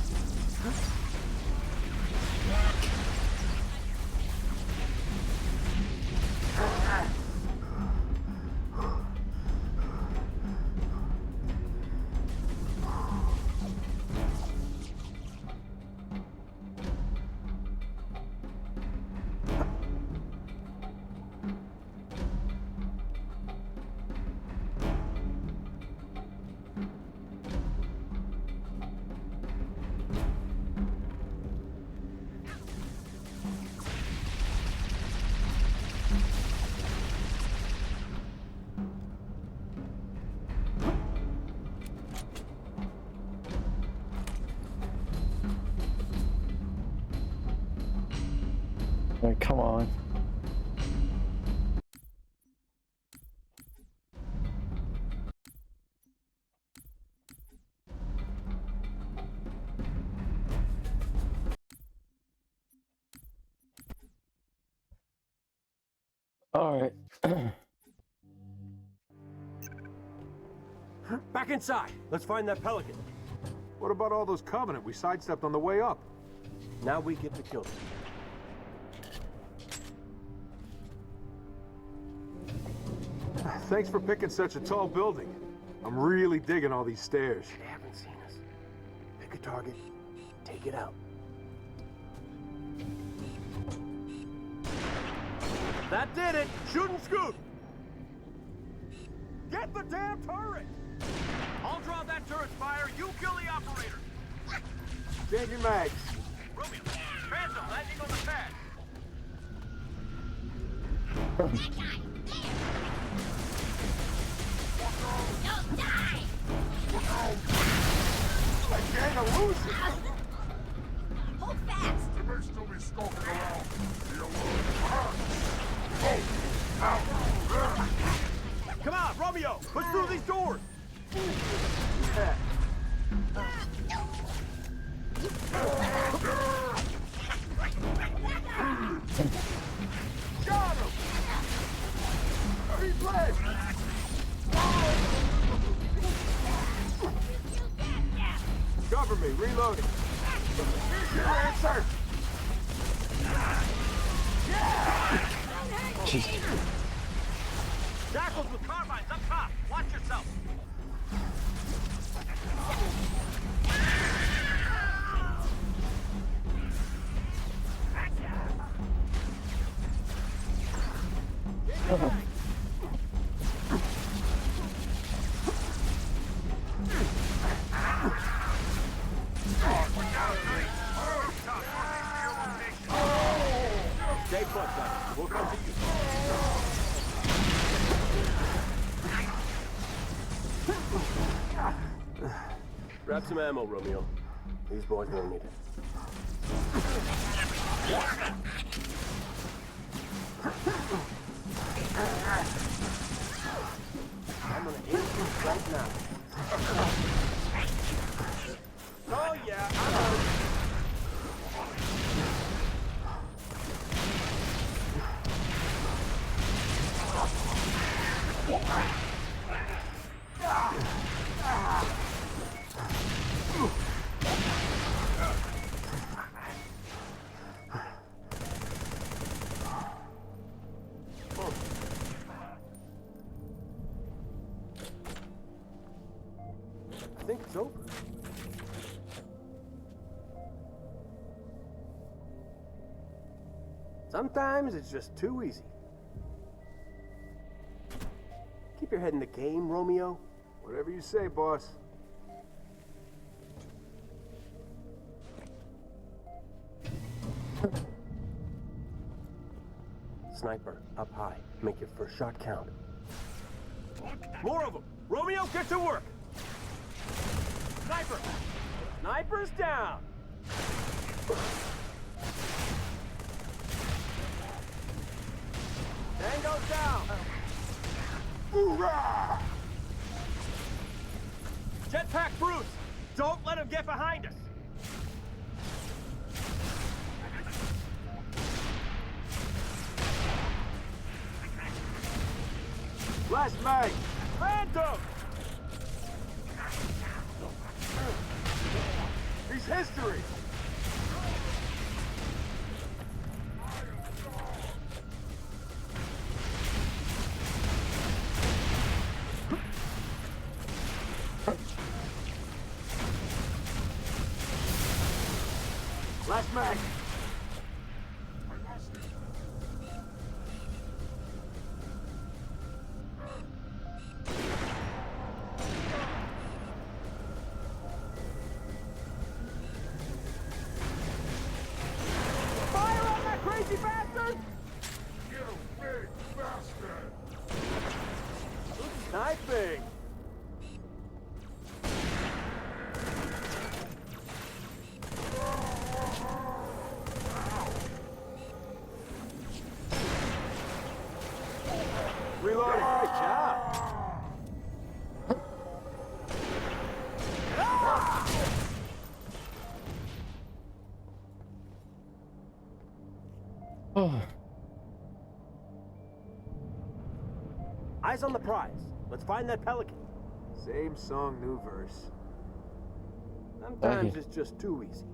Like, come on. All right. Back inside. Let's find that pelican. What about all those Covenant we sidestepped on the way up? Now we get to kill them. Thanks for picking such a tall building. I'm really digging all these stairs. They haven't seen us. Pick a target, take it out. That did it! Shoot and scoot! Get the damn turret! I'll draw that turret's fire, you kill the operator. Changing mags. Romeo, Phantom landing on the pad. Don't die! I can't lose it! Hold fast! They may still be skulking around. Be alert. Come on, Romeo, push through these doors. Got him! He's led! Cover me, reloading. Here's your answer! Jackals with carbines up top. Watch yourself. Stay put, guys. We'll come to you. Grab some ammo, Romeo. These boys won't need it. I'm gonna aim you right now. Oh yeah, I'm on it. I think it's over. Sometimes it's just too easy. Keep your head in the game, Romeo. Whatever you say, boss. Sniper, up high. Make your first shot count. More of them. Romeo, get to work. Sniper. Sniper's down! Tango's down! Hoorah! Jetpack Bruce. Don't let him get behind us. Last mag! Phantom. He's history! Last mag! Fire on that crazy bastard! You big bastard! Sniping. Reloading! Great job. Oh, Eyes on the prize. Let's find that pelican. Same song, new verse. Sometimes Okay. it's just too easy.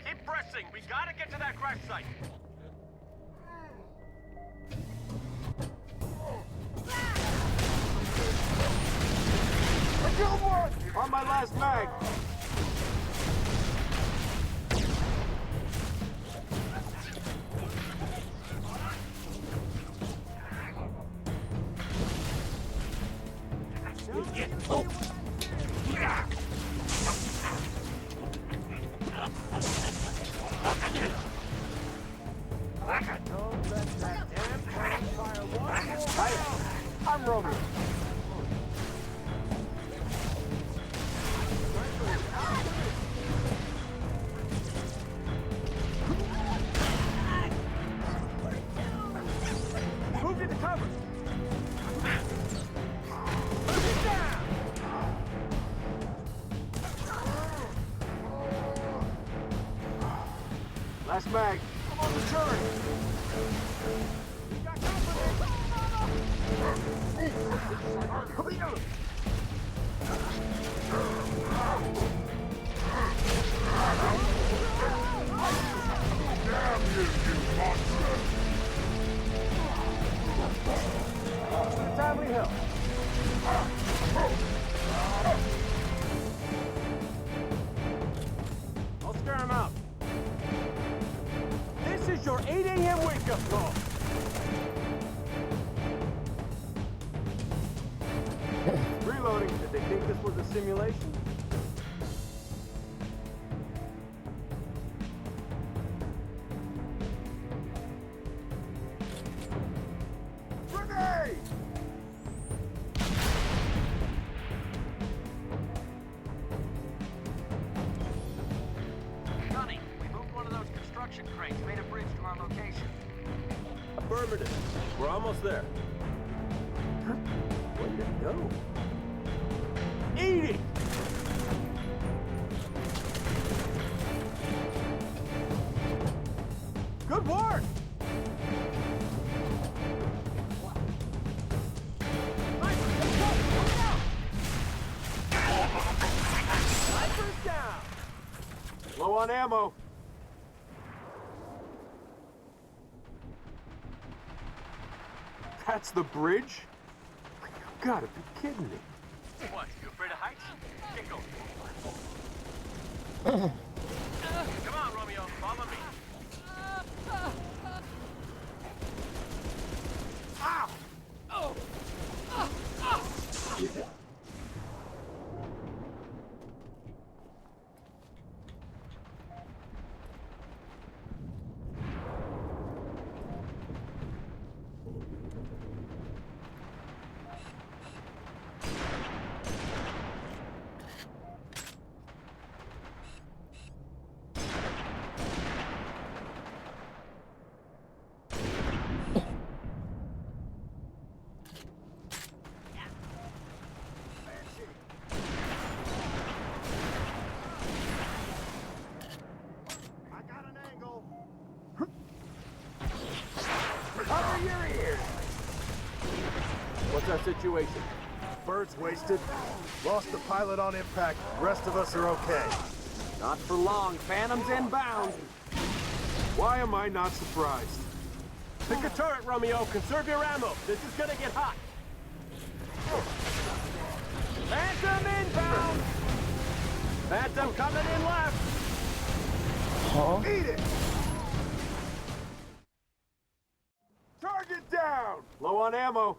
Keep pressing. We gotta get to that crash site. Killed one! On my last mag! I'm Romeo. Move into cover. Move it down. Last mag. I'm on the turret. We got company. Damn you, you monster! Timely help. I'll scare him out. This is your 8 a.m. wake-up call. Reloading. Did they think this was a simulation? Grenade! Gunny, we moved one of those construction crates, made a bridge to our location. Affirmative. We're almost there. Way to go. Eat it! Good work! Sniper's down! Low on ammo. That's the bridge? You gotta be kidding me. What, you afraid of heights? Get going. Come on, Romeo, follow me. Ow! Oh! Cover your ears. What's our situation? Bird's wasted. Lost the pilot on impact. Rest of us are okay. Not for long. Phantom's inbound. Why am I not surprised? Pick a turret, Romeo. Conserve your ammo. This is gonna get hot. Phantom inbound! Phantom coming in left! Huh? Eat it! Target down! Low on ammo.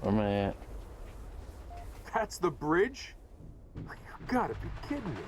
Where am I at? That's the bridge? You gotta be kidding me.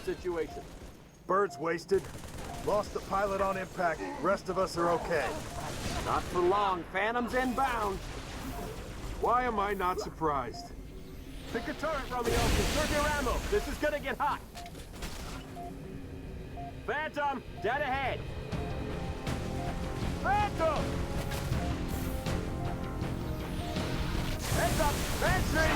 situation? Bird's wasted. Lost the pilot on impact. Rest of us are okay. Not for long. Phantom's inbound. Why am I not surprised? Pick a turret, Romeo. Conserve your ammo. This is gonna get hot. Phantom, dead ahead. Phantom! Heads up! Sentry!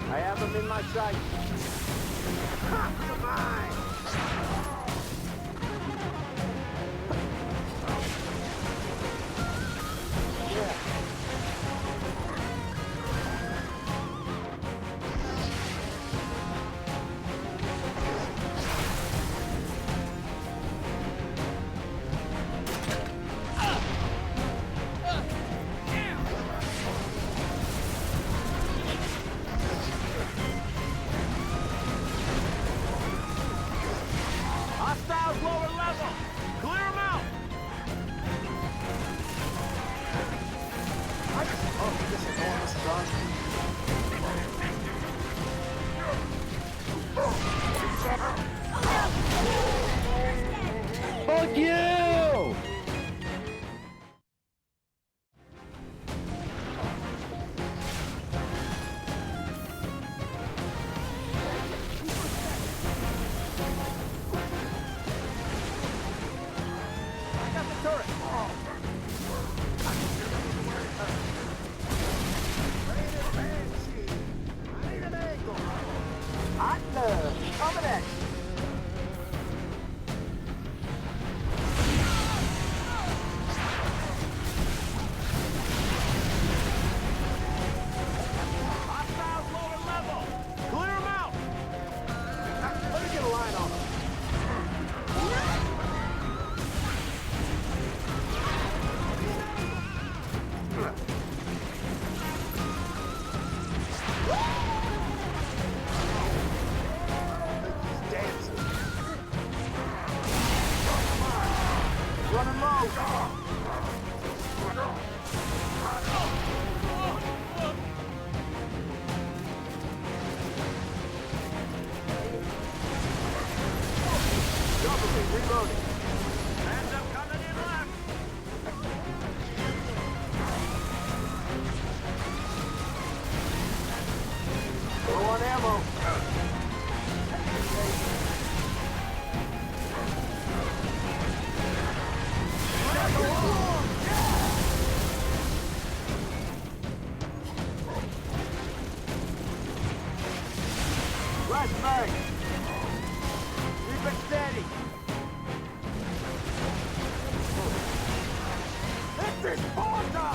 I have them in my sight. Come on! Hostiles lower level! Clear them out! I just love this enormous gun. Fuck you! I got the turret! Hot love! Coming at you! Hostiles lower level! Clear them out! Let me get a line on them. Running low! Doubling, reloading. Hands up, coming in left. Low on ammo. Flashbang! Keep it steady! Hit this porta!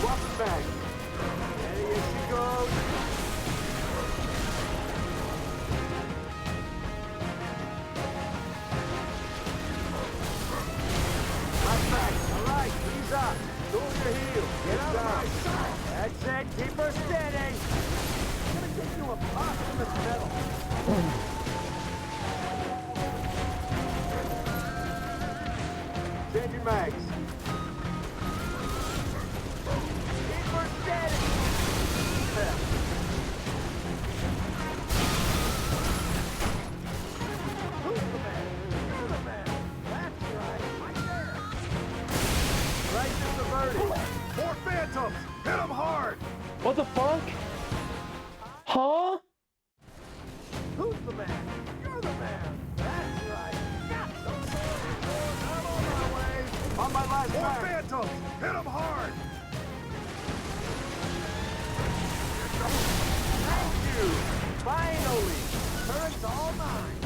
Weapon bag! There she goes! Alright, ease up. Go to your heel. Get out of my sight. That's it. Keep her steady. I'm gonna get you a posthumous medal. Change your mags. Keep her steady. Yeah. Who's the man? You're the man. That's right. Right there. Crisis averted. More phantoms! Hit them hard! What the fuck? Huh? Who's the man? You're the man. That's right. Got some sword. I'm on my way. On my last More mag. phantoms! Hit them hard! Thank you. Finally. Turret's all mine.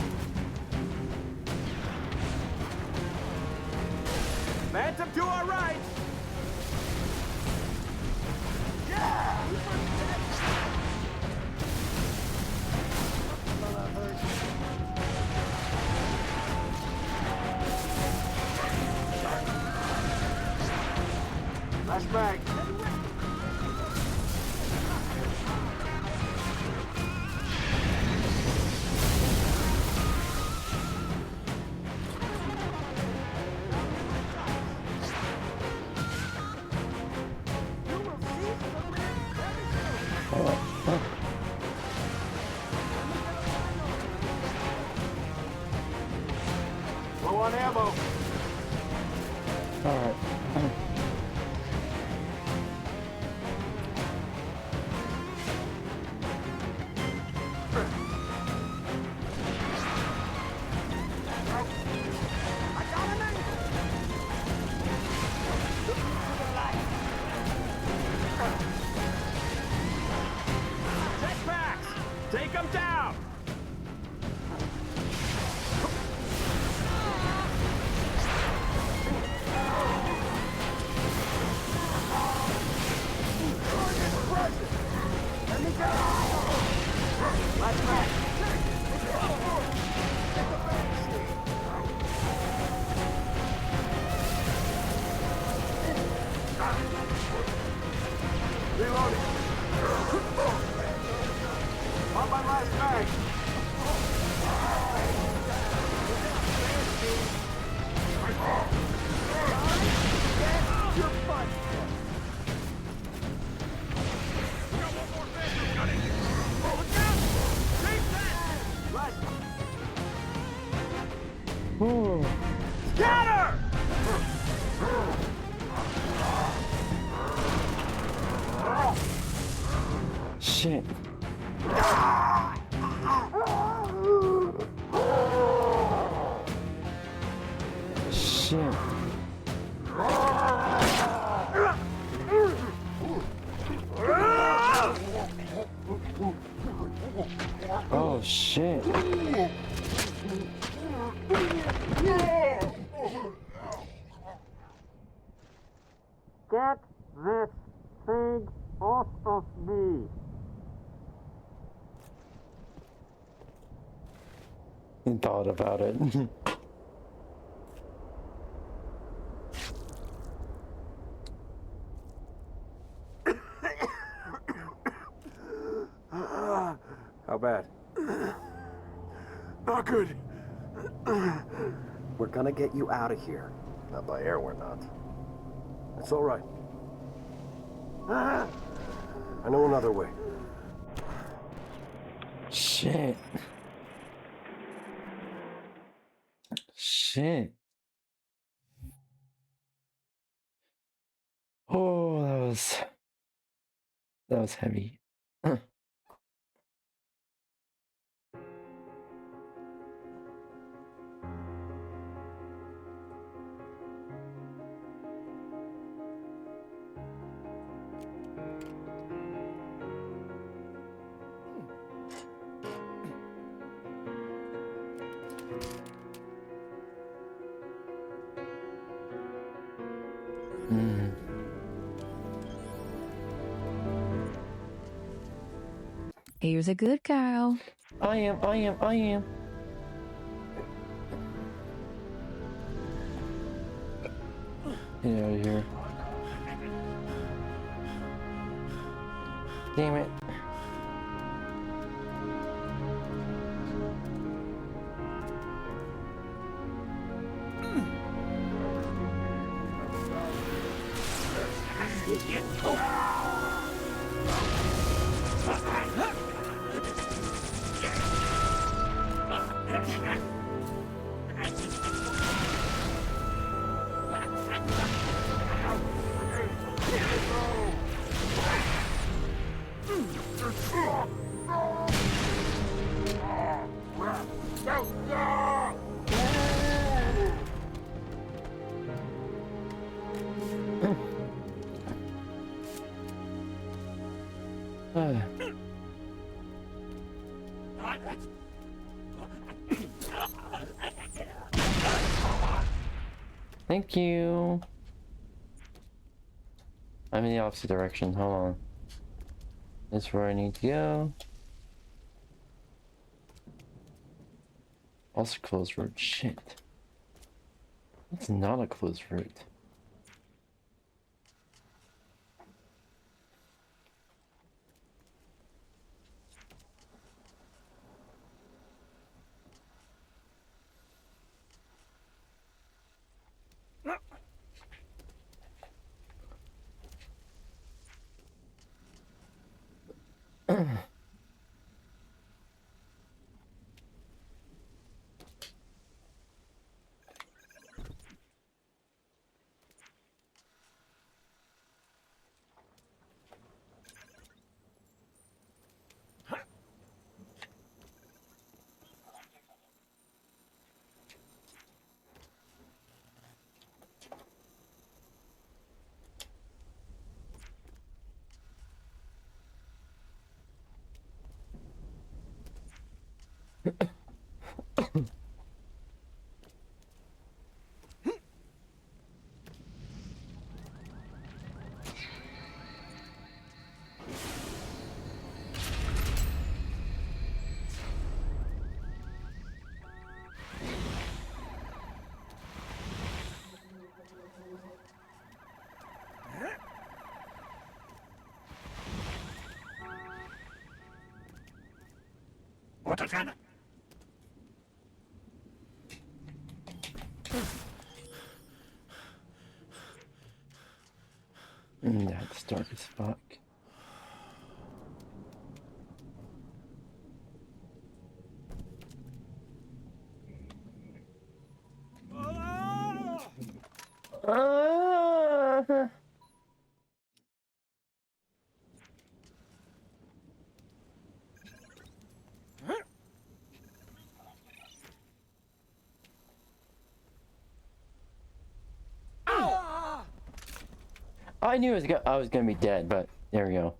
Phantom to our right. Yeah. mag. Low on ammo. Alright. Jetpacks! Take them down! Reloading. On my last mag. You're fun. Ooh. Scatter! Shit. Shit. Oh shit. Get this thing off of me. He thought about it. How bad? Not good. We're gonna get you out of here. Not by air, we're not. It's all right. I know another way. Shit. Shit. Oh, that was heavy. Here's a good cow. I am. Get out of here. Damn it. Thank you. I'm in the opposite direction. Hold on. That's where I need to go. Also closed route. Shit. That's not a closed route. That's dark as fuck. I knew I was gonna be dead, but there we go.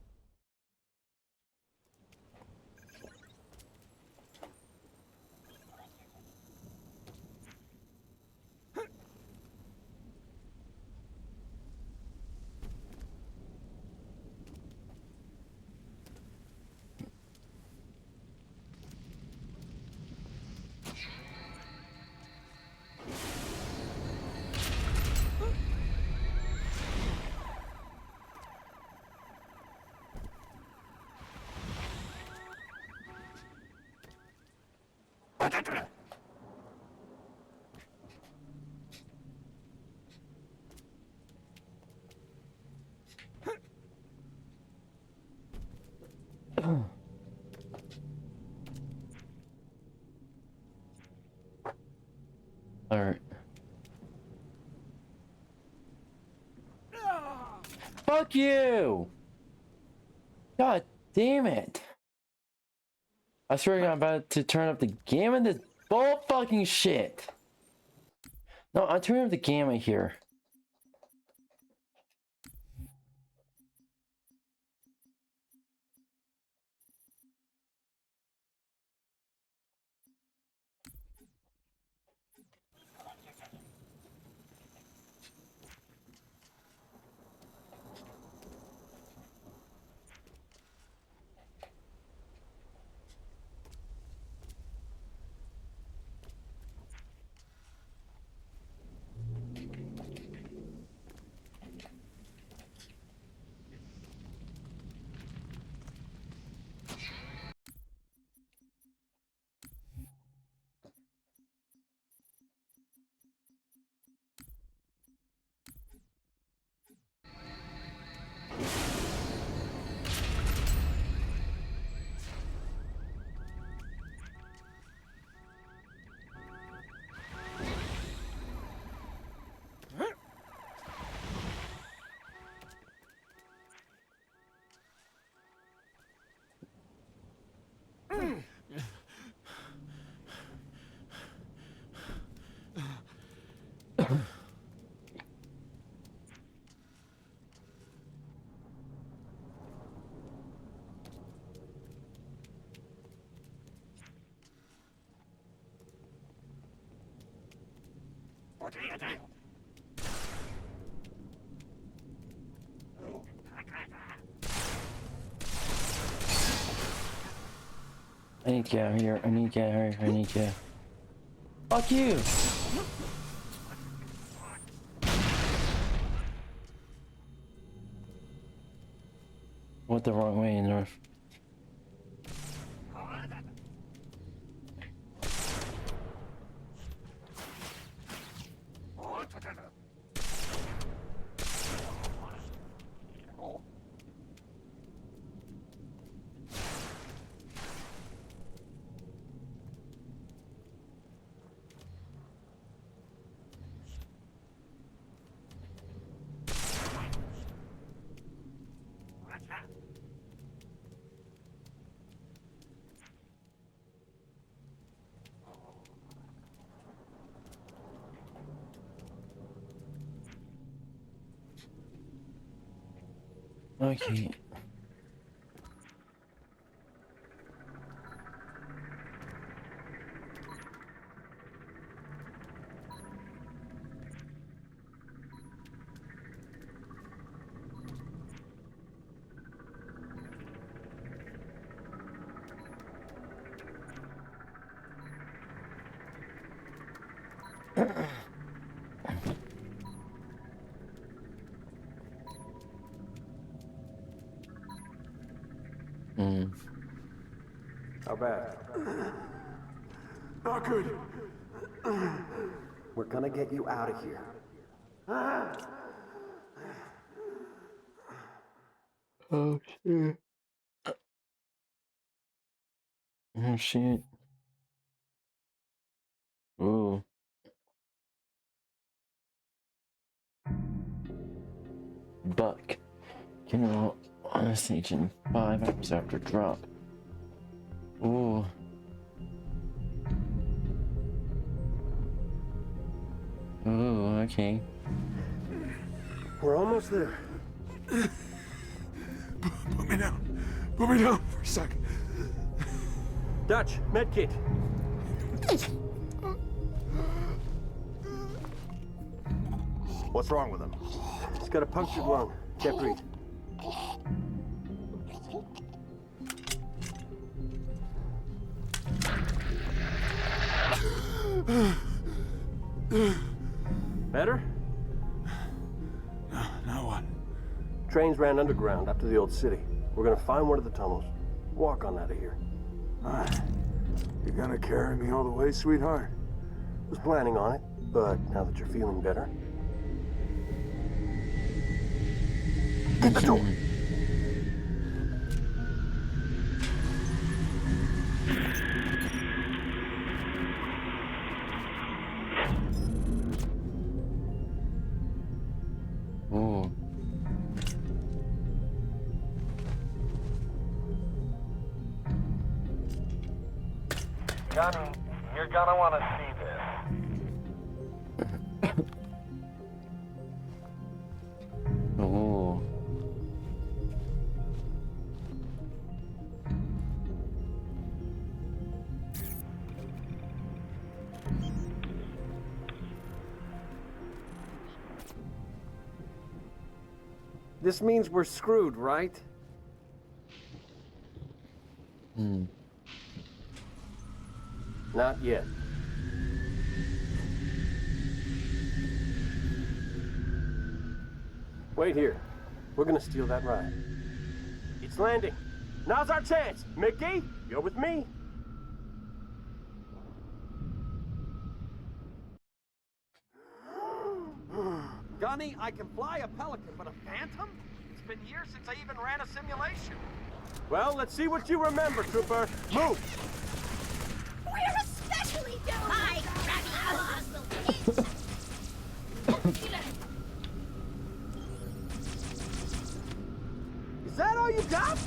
Alright. Fuck you! God damn it! I swear to God, I'm about to turn up the gamma this bull fucking shit! No, I'm turning up the gamma here. I need to get out of here. I need to get out of here. I need to. Fuck you! Went the wrong way, North. Okay. How bad? Not good. We're gonna get you out of here. Oh shit. Oh shit. Ooh. Buck. General on a station 5 hours after drop. Ooh. Ooh, okay. We're almost there. Put me down. Put me down for a second. Dutch, medkit. What's wrong with him? He's got a punctured lung. Can't breathe. Better? Now what? Trains ran underground up to the old city. We're gonna find one of the tunnels. Walk on out of here. You gonna carry me all the way, sweetheart? Was planning on it, but now that you're feeling better. Get the door! Ooh. Johnny, you're gonna want to see this. Ooh. This means we're screwed, right? Not yet. Wait here. We're gonna steal that ride. It's landing. Now's our chance. Mickey, you're with me. Gunny, I can fly a Pelican, but a Phantom? It's been years since I even ran a simulation. Well, let's see what you remember, Trooper. Move! We're especially doing Hi, Is that all you got?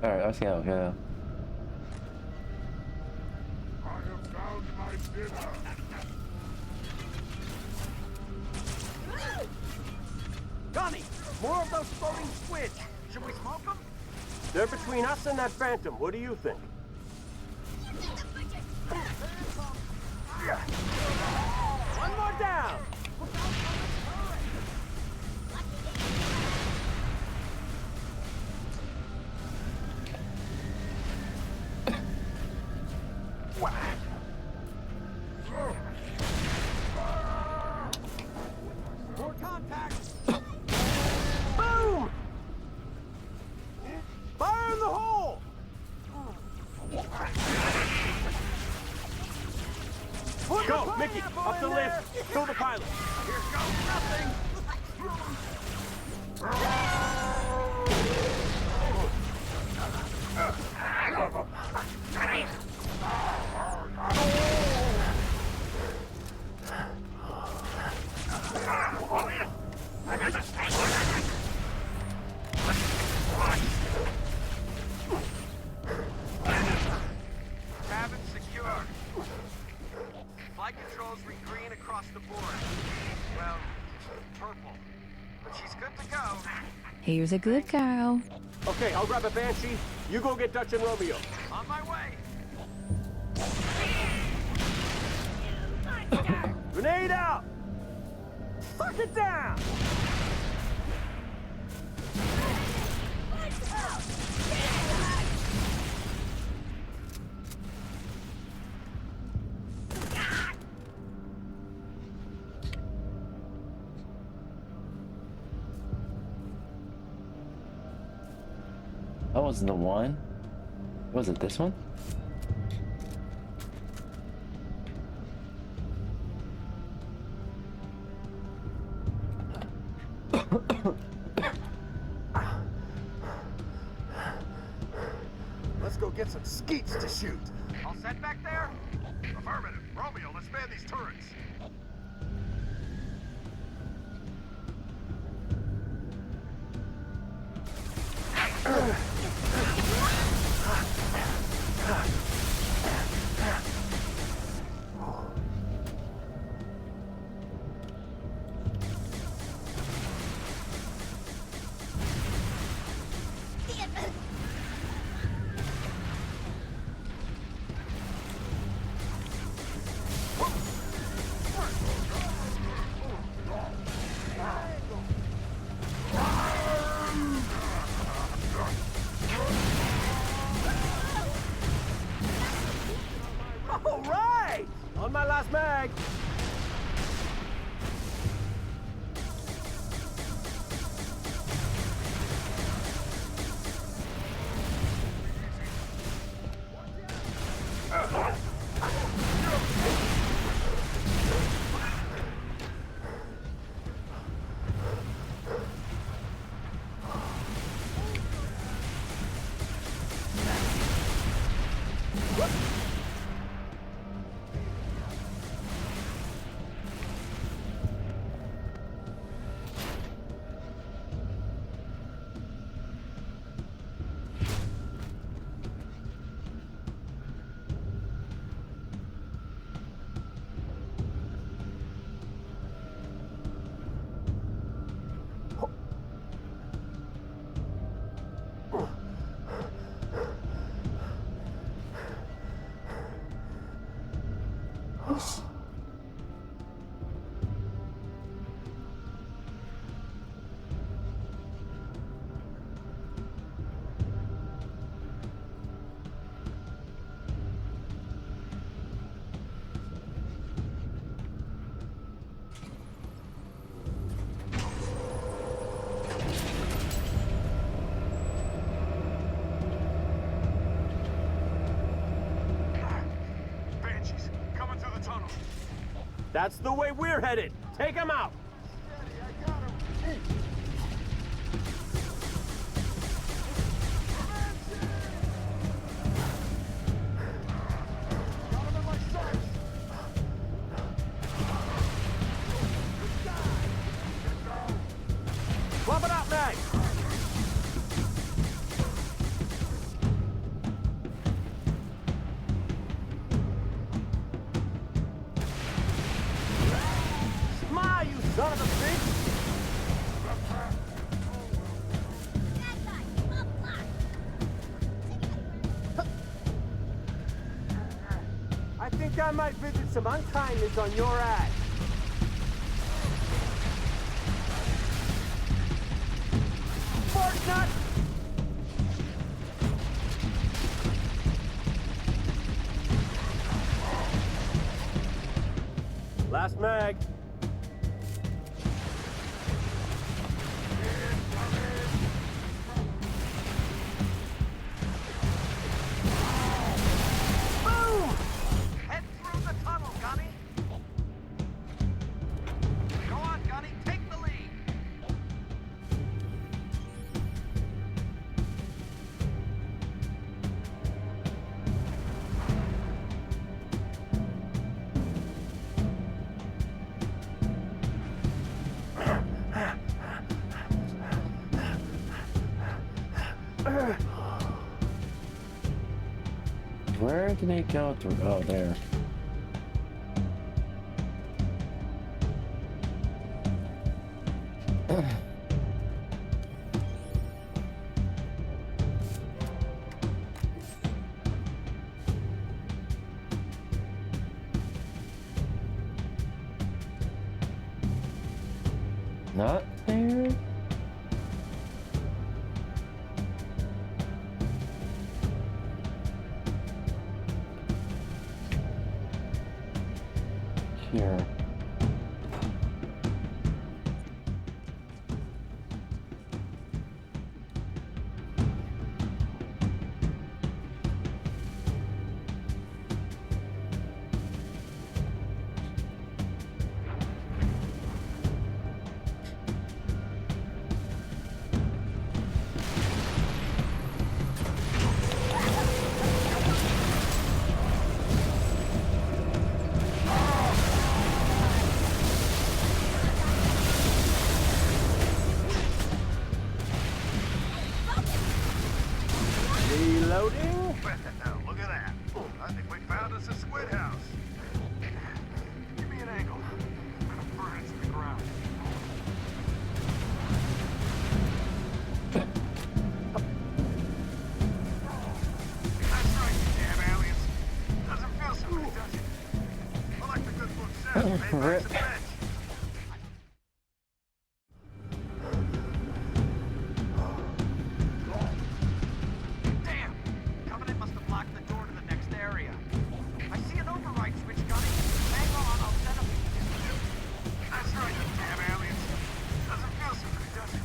Alright, let's go, yeah. I have found my dinner. Gunny, more of those floating squids. Should we smoke them? They're between us and that Phantom. What do you think? One more down! More contact. Boom! Fire in the hole! Go, Mickey, up the lift. Kill the pilot. Here goes nothing. Cabin secured. Flight controls read green across the board. to go. Here's a good cow. Okay, I'll grab a Banshee. You go get Dutch and Romeo. On my way. Grenade out! Fuck it down! That wasn't the one. Was it this one? Let's go get some skeets to shoot. All set back there? Affirmative. Romeo, let's man these turrets. All right! On my last mag. Banshees, coming through the tunnel. That's the way we're headed. Take him out. Flop it out, Meg. Smile, you son of a bitch! I think I might visit some unkindness on your ass. Fart nut! Last mag. Boom! Head through the tunnel, Gunny. Go on, Gunny. Take the lead. Where did they go through? Oh, there. not there? Here. Reloading. Look at that. I think we found us a squid house. Give me an angle. Burn it to the ground. That's right, you damn aliens. Doesn't feel so good, does it? Well, like the good book says, paybacks a bitch. Damn! Covenant must have blocked the door to the next area. I see an override switch, Gunny. Hang on, I'll set up. That's right, you damn aliens. Doesn't feel so good, does it?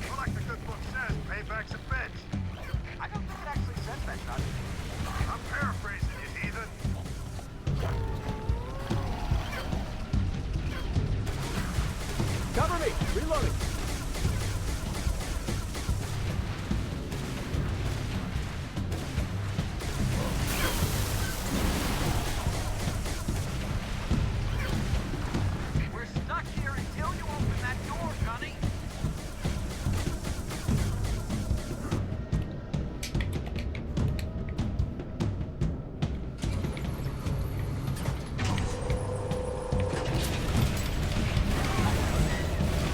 Well, like the good book says, payback's a bitch. I don't think it actually says that, Gunny. I'm paraphrasing you, heathen. Cover me. Reloading. We're stuck here until you open that door, Gunny.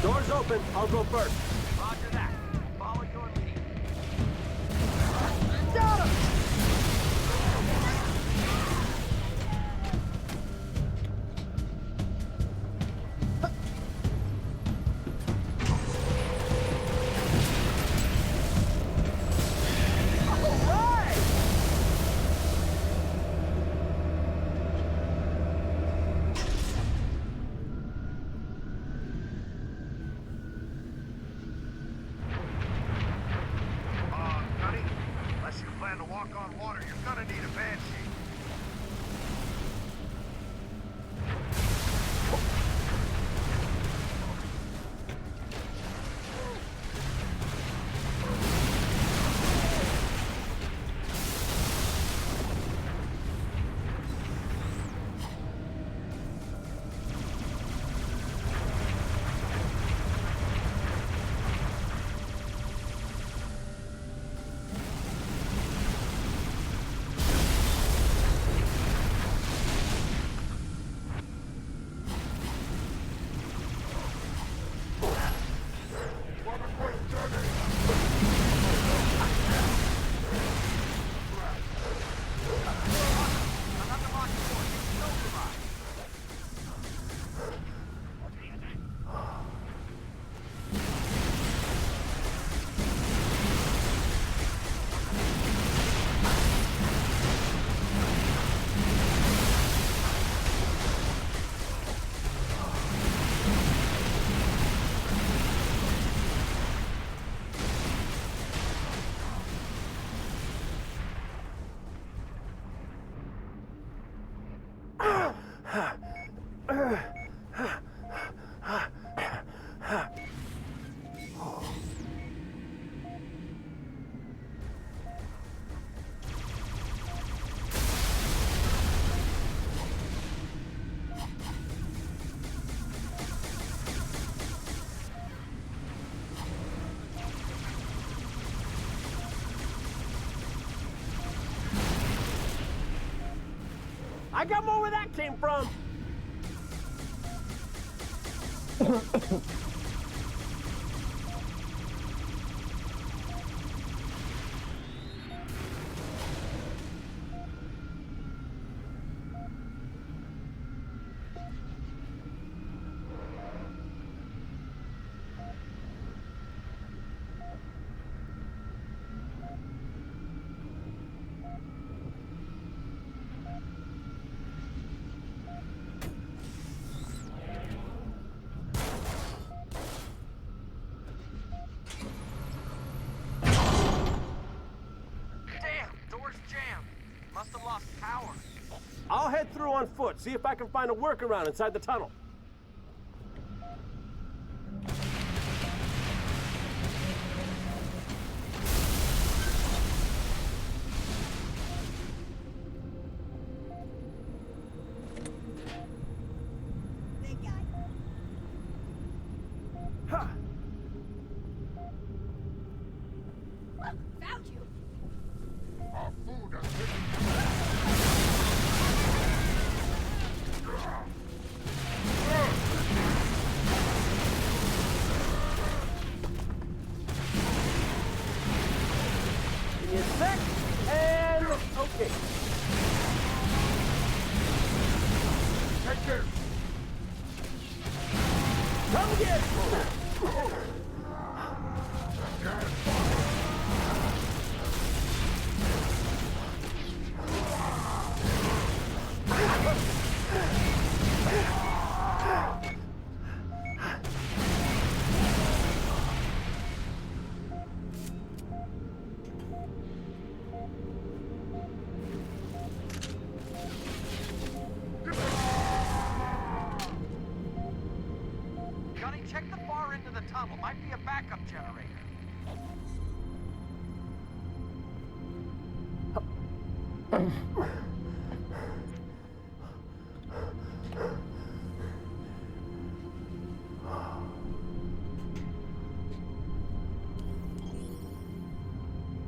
Door's open. I'll go first. Roger that. Follow your lead. Got him! Gunny, unless you plan to walk on water, you're gonna need a banshee. I got more where that came from. lost power. I'll head through on foot, see if I can find a workaround inside the tunnel. Found you. Our food has been... Give me a sec, and okay. Take care. Come get! Gunny, check the far end of the tunnel. Might be a backup generator.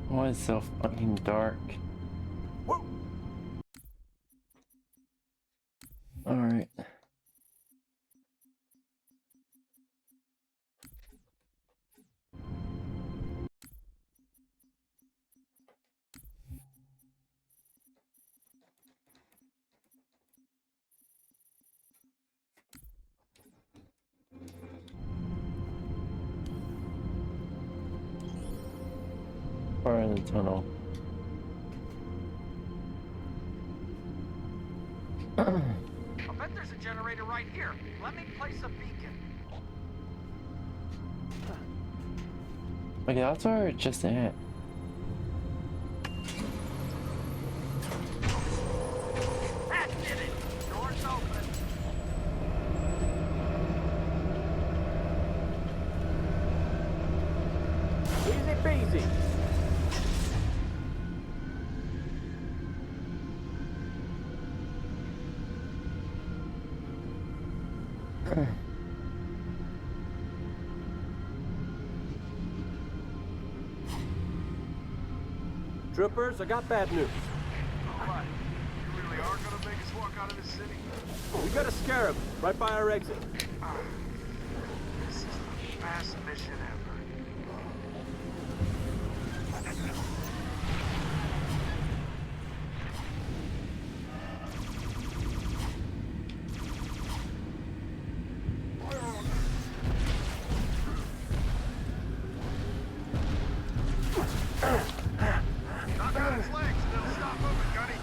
Why is it so fucking dark? Alright. Far in the tunnel. I bet there's a generator right here. Let me place a beacon. Okay, that's where it's just at. That did it! Door's open. Easy peasy. Troopers, I got bad news. What? You really are gonna make us walk out of this city? We got a scarab right by our exit. This is the best mission ever. Knock out its legs and it'll stop moving, Gunny.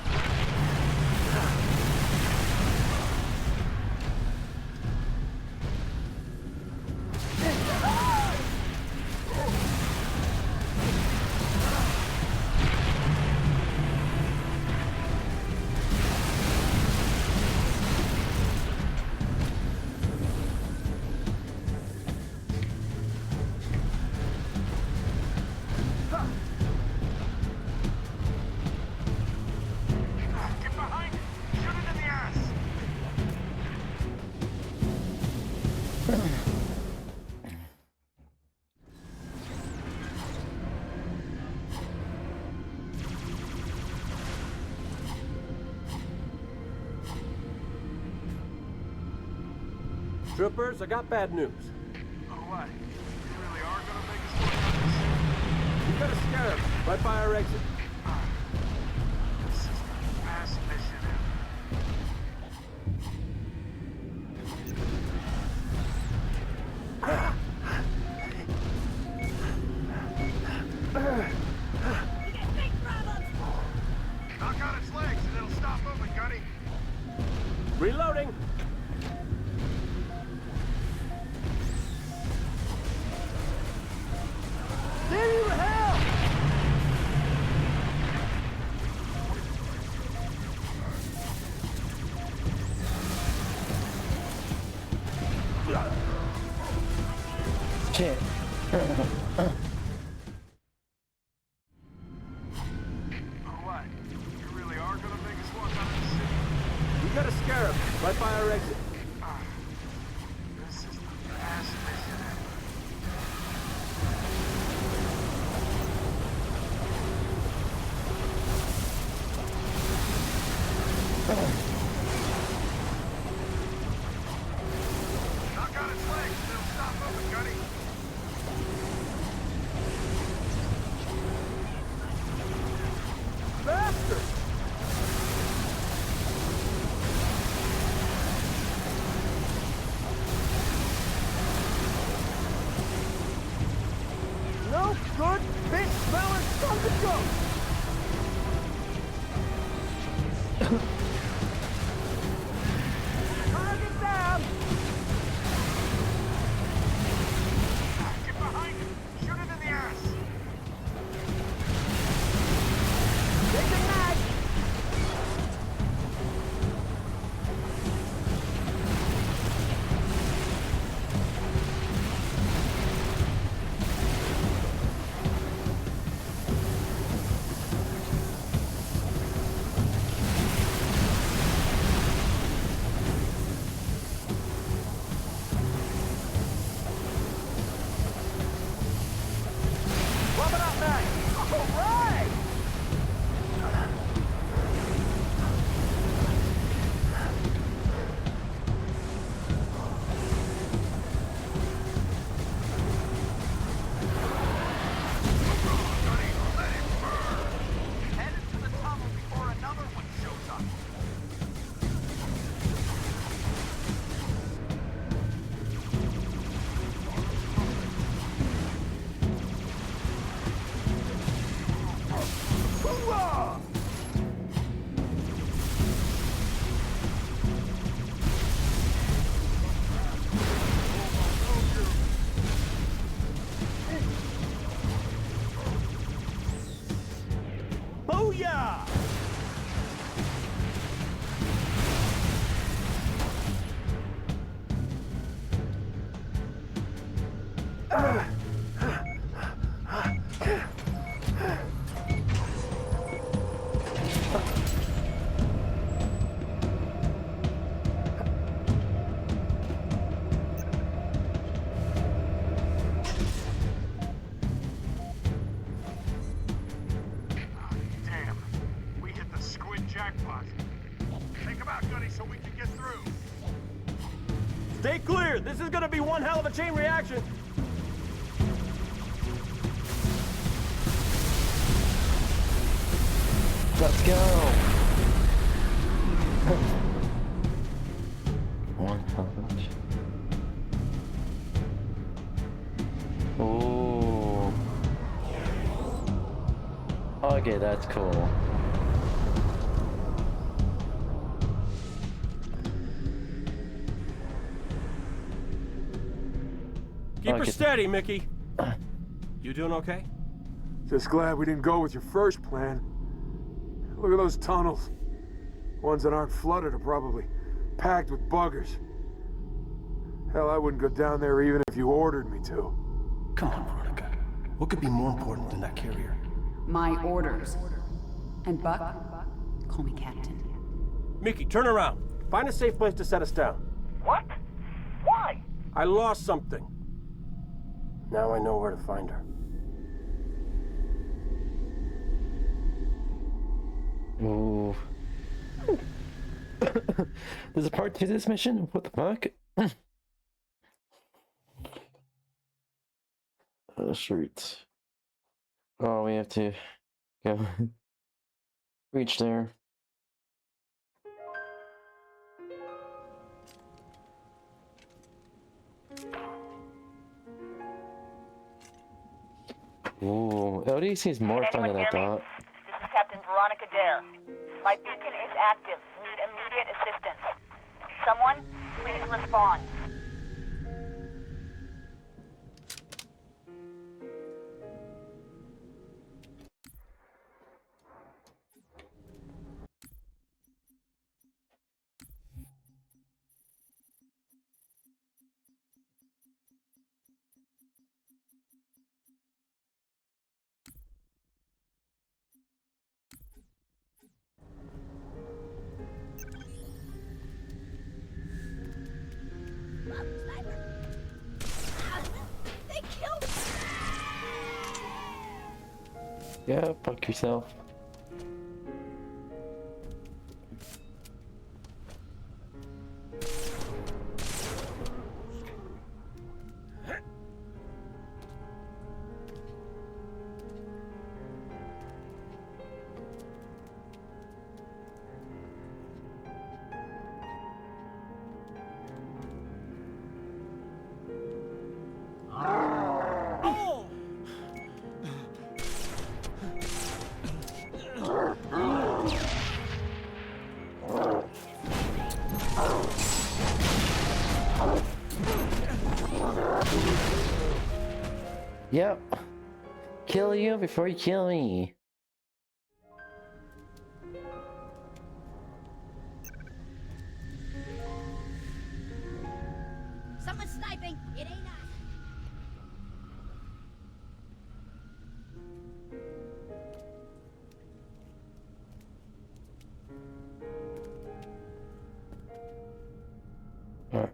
Get behind it! Shoot it in the ass! Troopers, I got bad news. Oh, what? You really are gonna make us walk out of this city? We got a scarab right by our exit. This is the best mission ever. Knock out its legs and it'll stop moving, Gunny. Reloading. Give you hell! Right by our exit. This is the best mission ever. Knock on its legs, it'll stop moving, Gunny. Bastard! No good fish smelling sons of ghosts! Target down! Get behind it. Shoot it in the ass. Taking mag! Pump it up, Mac! All right! Head into the tunnel before another one shows up. Hoorah! Booyah! Damn. We hit the squid jackpot. Take him out, Gunny, so we can get through. Stay clear! This is gonna be one hell of a chain reaction! Let's go! One punch. Oh. Okay, that's cool. Keep her Okay. steady, Mickey. You doing okay? Just glad we didn't go with your first plan. Look at those tunnels. Ones that aren't flooded are probably packed with buggers. Hell, I wouldn't go down there even if you ordered me to. Come on, Veronica. What could be more important than that carrier? My orders. And Buck, call me Captain. Mickey, turn around. Find a safe place to set us down. What? Why? I lost something. Now I know where to find her. Ooh. There's a part to this mission? What the fuck? Oh, shoot. Oh, we have to go reach there. Ooh, ODC is more fun than I thought. This is Captain Veronica Dare. My beacon is active. Need immediate assistance. Someone, please respond. Yeah, fuck yourself. Yep. Kill you before you kill me. Someone's sniping! It ain't us! Alright.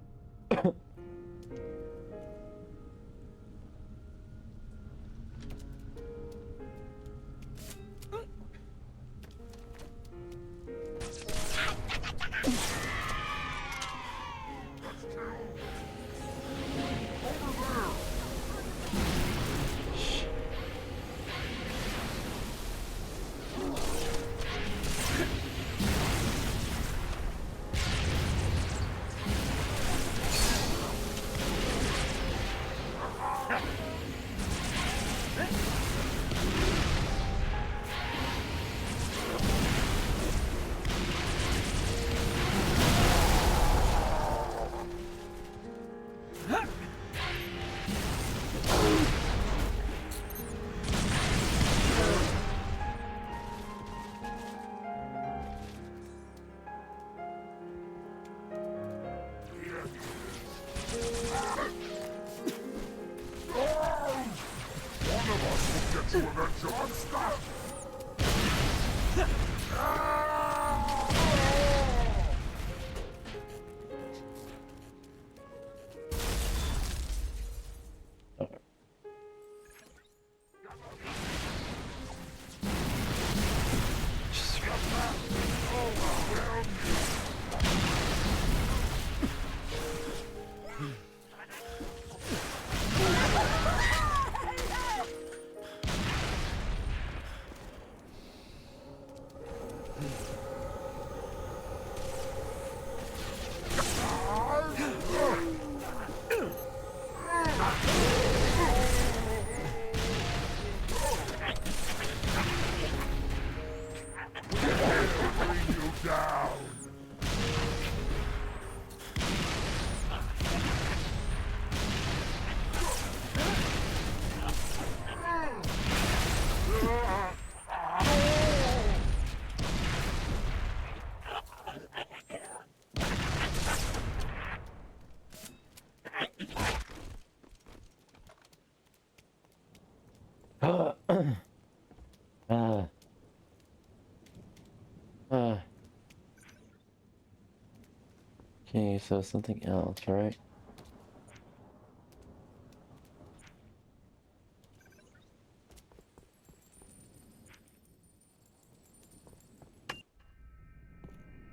Okay, so something else, right?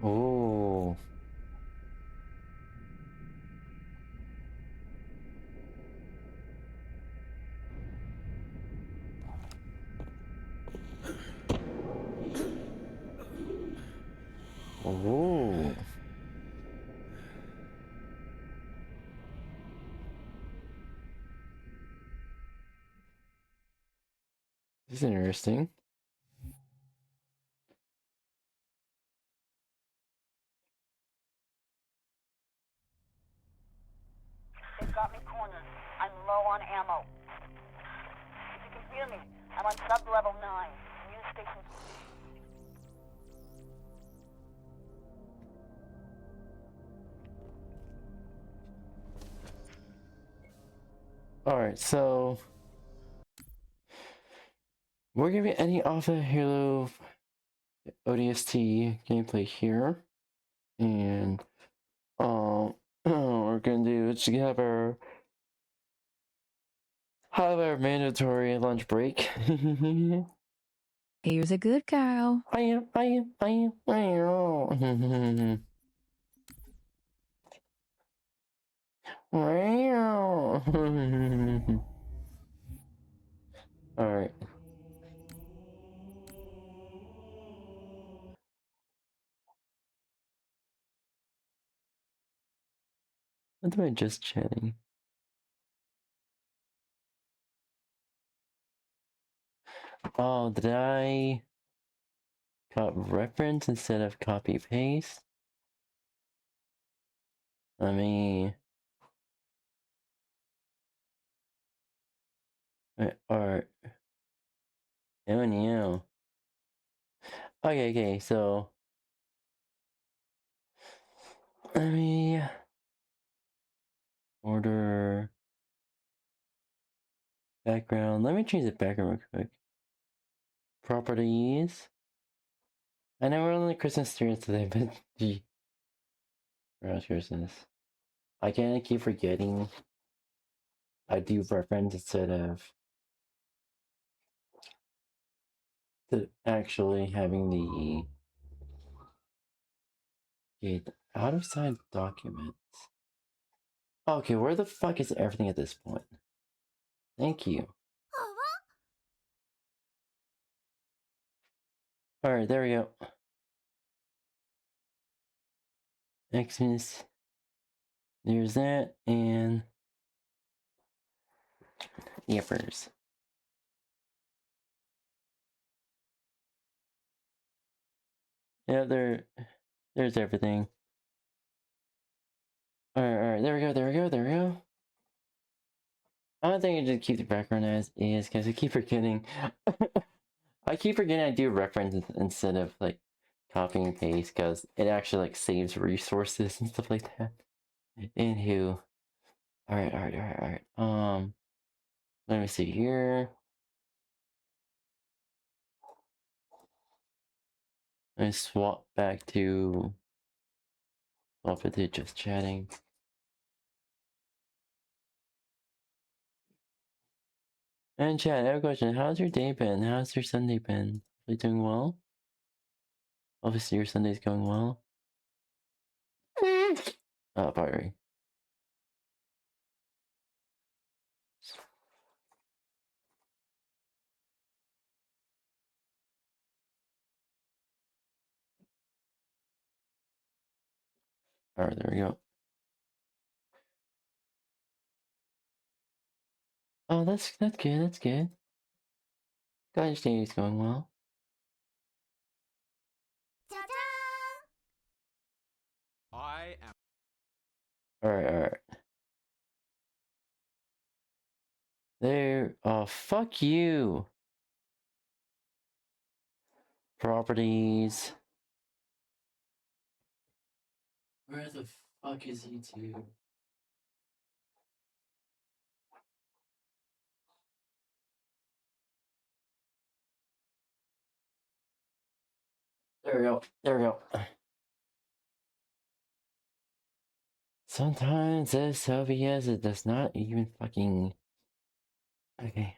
Oh. Oh. This is interesting. They've got me cornered. I'm low on ammo. If you can hear me, I'm on sub-level 9. Communication station. Alright, so we're gonna be ending off the Halo ODST gameplay here. And we're gonna do is have our mandatory lunch break. Here's a good cow. I am. Alright. What am I just chatting? Oh, did I cut reference instead of copy paste? Let me. Art. Oh no. Okay, so let me order background. Let me change the background real quick. Properties. I know we're on the Christmas spirit today, but gee. Where's Christmas? I can't keep forgetting I do reference instead of actually having the out of sight documents. Okay, where the fuck is everything at this point? Thank you. Alright, there we go. Xmas. There's that, and yippers. Yeah, there's everything. Alright, there we go. I don't think I just keep the background as is, because I keep forgetting. I keep forgetting I do references instead of, like, copy and paste, because it actually, like, saves resources and stuff like that. Anywho. Alright. Let me see here. Let me swap back to just chatting. And chat, I have a question. How's your day been? How's your Sunday been? Are you doing well? Obviously your Sunday's going well. Oh, sorry. Alright, there we go. Oh, that's good. Glad your day is going well. I am. Alright. There. Oh, fuck you. Properties. Where the fuck is YouTube? There we go. Sometimes this OBS, it does not even fucking... Okay.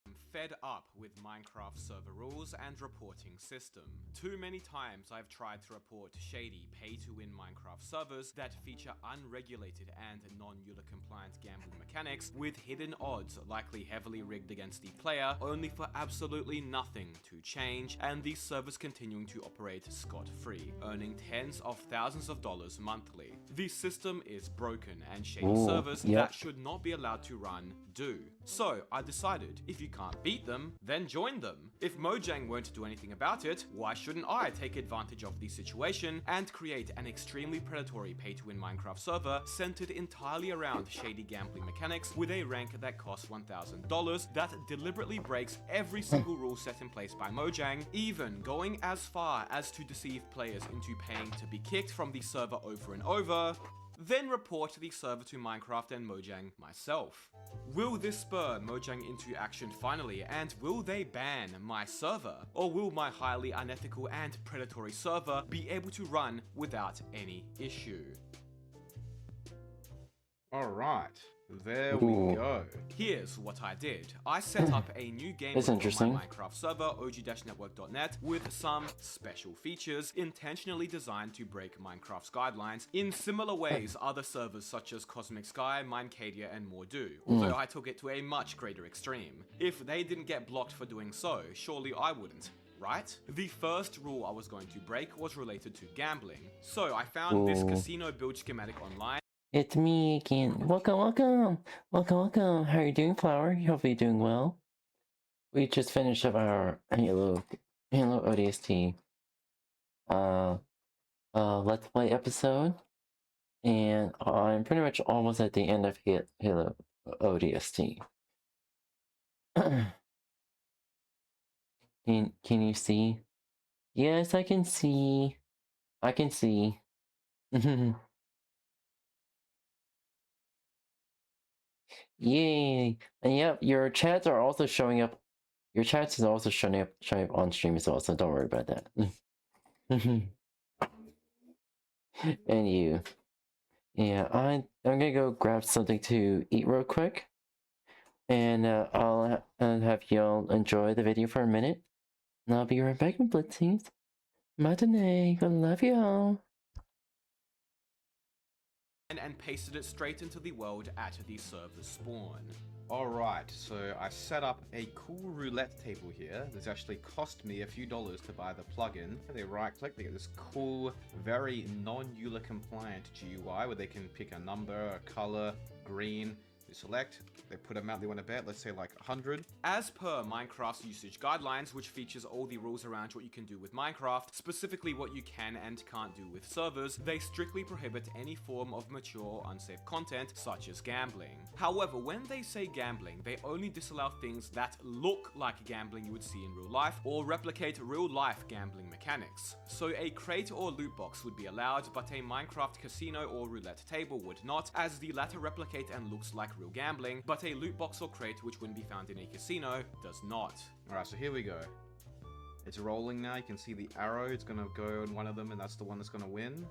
I'm fed up with Minecraft server rules and reporting system. Too many times I've tried to report shady pay-to-win Minecraft servers that feature unregulated and non-EULA compliant gambling mechanics with hidden odds likely heavily rigged against the player, only for absolutely nothing to change, and these servers continuing to operate scot-free, earning tens of thousands of dollars monthly. The system is broken, and shady servers that should not be allowed to run do. So I decided, if you can't beat them, then join them. If Mojang won't do anything about it, why shouldn't I take advantage of the situation and create an extremely predatory pay-to-win Minecraft server centered entirely around shady gambling mechanics with a rank that costs $1,000 that deliberately breaks every single rule set in place by Mojang, even going as far as to deceive players into paying to be kicked from the server over and over, then report the server to Minecraft and Mojang myself. Will this spur Mojang into action finally, and will they ban my server? Or will my highly unethical and predatory server be able to run without any issue? Alright, There we go. Here's what I did. I set up a new game That's on interesting. my Minecraft server, 𝙂𝙤network.net, with some special features intentionally designed to break Minecraft's guidelines in similar ways other servers such as Cosmic Sky, Minecadia, and more do, although I took it to a much greater extreme. If they didn't get blocked for doing so, surely I wouldn't. Right? The first rule I was going to break was related to gambling. So I found this casino build schematic online. It's me again. Welcome. How are you doing, Flower? Hopefully you're doing well. We just finished up our Halo ODST Let's Play episode, and I'm pretty much almost at the end of Halo ODST. Can you see? Yes, I can see. I can see. Yay! And yep, your chats are also showing up. Your chats is also showing up on stream as well, so don't worry about that. And you. Yeah, I'm gonna go grab something to eat real quick. And I'll have y'all enjoy the video for a minute. And I'll be right back with Blitzies. Matinee, I love y'all. And pasted it straight into the world at the server's spawn. Alright, so I set up a cool roulette table here. This actually cost me a few dollars to buy the plugin. They right click, they get this cool, very non-EULA compliant GUI where they can pick a number, a color, green. They select, they put a amount they want to bet, let's say like 100. As per Minecraft's usage guidelines, which features all the rules around what you can do with Minecraft, specifically what you can and can't do with servers, they strictly prohibit any form of mature or unsafe content, such as gambling. However, when they say gambling, they only disallow things that look like gambling you would see in real life, or replicate real-life gambling mechanics. So a crate or loot box would be allowed, but a Minecraft casino or roulette table would not, as the latter replicate and looks like real gambling, but a loot box or crate which wouldn't be found in a casino does not. Alright, so here we go. It's rolling now, you can see the arrow, it's gonna go on one of them and that's the one that's gonna win.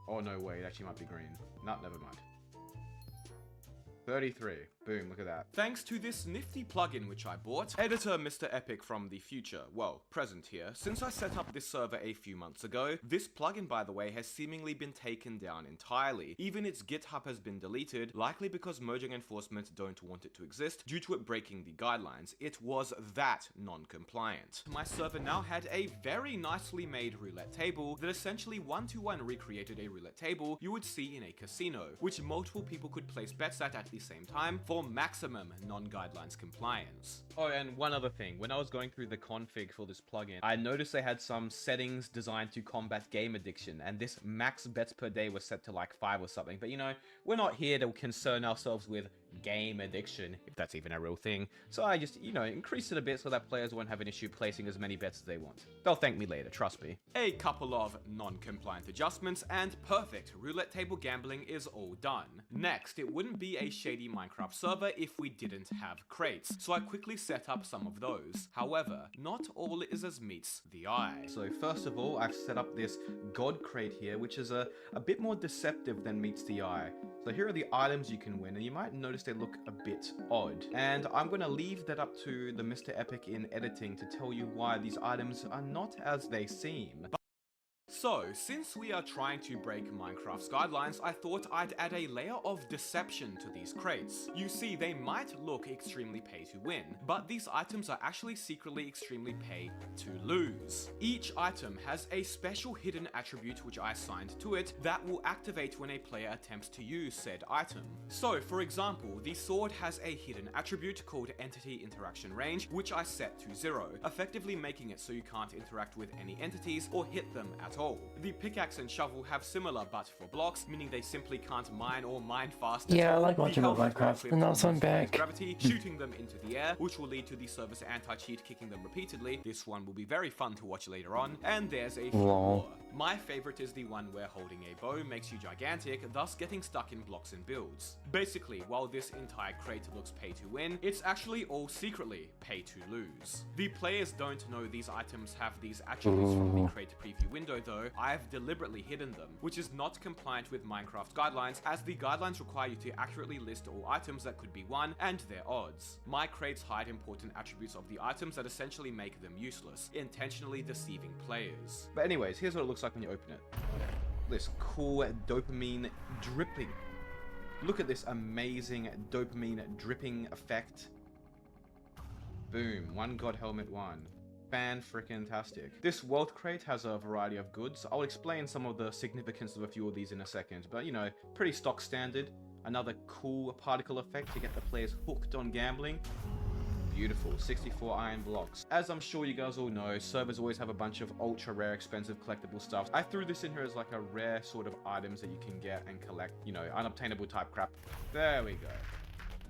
Oh no, wait, it actually might be green. No, never mind. 33. Boom, look at that. Thanks to this nifty plugin which I bought, editor Mr. Epic from the future, well, present here, since I set up this server a few months ago, this plugin, by the way, has seemingly been taken down entirely. Even its GitHub has been deleted, likely because merging enforcement don't want it to exist due to it breaking the guidelines. It was that non-compliant. My server now had a very nicely made roulette table that essentially one-to-one recreated a roulette table you would see in a casino, which multiple people could place bets at the same time for maximum non-guidelines compliance. Oh, and one other thing, when I was going through the config for this plugin, I noticed they had some settings designed to combat game addiction, and this max bets per day was set to like 5 or something, but you know, we're not here to concern ourselves with game addiction, if that's even a real thing, so I just, you know, increased it a bit so that players won't have an issue placing as many bets as they want. They'll thank me later, trust me. A couple of non-compliant adjustments, and perfect, roulette table gambling is all done. Next, it wouldn't be a shady Minecraft server if we didn't have crates, so I quickly set up some of those. However, not all is as meets the eye. So first of all, I've set up this God crate here, which is a bit more deceptive than meets the eye. So here are the items you can win, and you might notice they look a bit odd. And I'm going to leave that up to the Mr. Epic in editing to tell you why these items are not as they seem. So, since we are trying to break Minecraft's guidelines, I thought I'd add a layer of deception to these crates. You see, they might look extremely pay to win, but these items are actually secretly extremely pay to lose. Each item has a special hidden attribute which I assigned to it that will activate when a player attempts to use said item. So, for example, the sword has a hidden attribute called Entity Interaction Range, which I set to 0, effectively making it so you can't interact with any entities or hit them at all. The pickaxe and shovel have similar but for blocks, meaning they simply can't mine or mine fast. Yeah, I like watching about Minecraft, and also I'm back. Gravity, shooting them into the air, which will lead to the server's anti-cheat kicking them repeatedly. This one will be very fun to watch later on. And there's a few more. My favorite is the one where holding a bow makes you gigantic, thus getting stuck in blocks and builds. Basically, while this entire crate looks pay to win, it's actually all secretly pay to lose. The players don't know these items have these attributes from the crate preview window though, I've deliberately hidden them, which is not compliant with Minecraft guidelines, as the guidelines require you to accurately list all items that could be won and their odds. My crates hide important attributes of the items that essentially make them useless, intentionally deceiving players. But anyways, here's what it looks like when you open it. This cool dopamine dripping. Look at this amazing dopamine dripping effect. Boom, one God Helmet 1. Fan-frickin-tastic. This wealth crate has a variety of goods. I'll explain some of the significance of a few of these in a second, but you know, pretty stock standard. Another cool particle effect to get the players hooked on gambling. Beautiful, 64 iron blocks. As I'm sure you guys all know, servers always have a bunch of ultra rare, expensive collectible stuff. I threw this in here as like a rare sort of items that you can get and collect, you know, unobtainable type crap. There we go.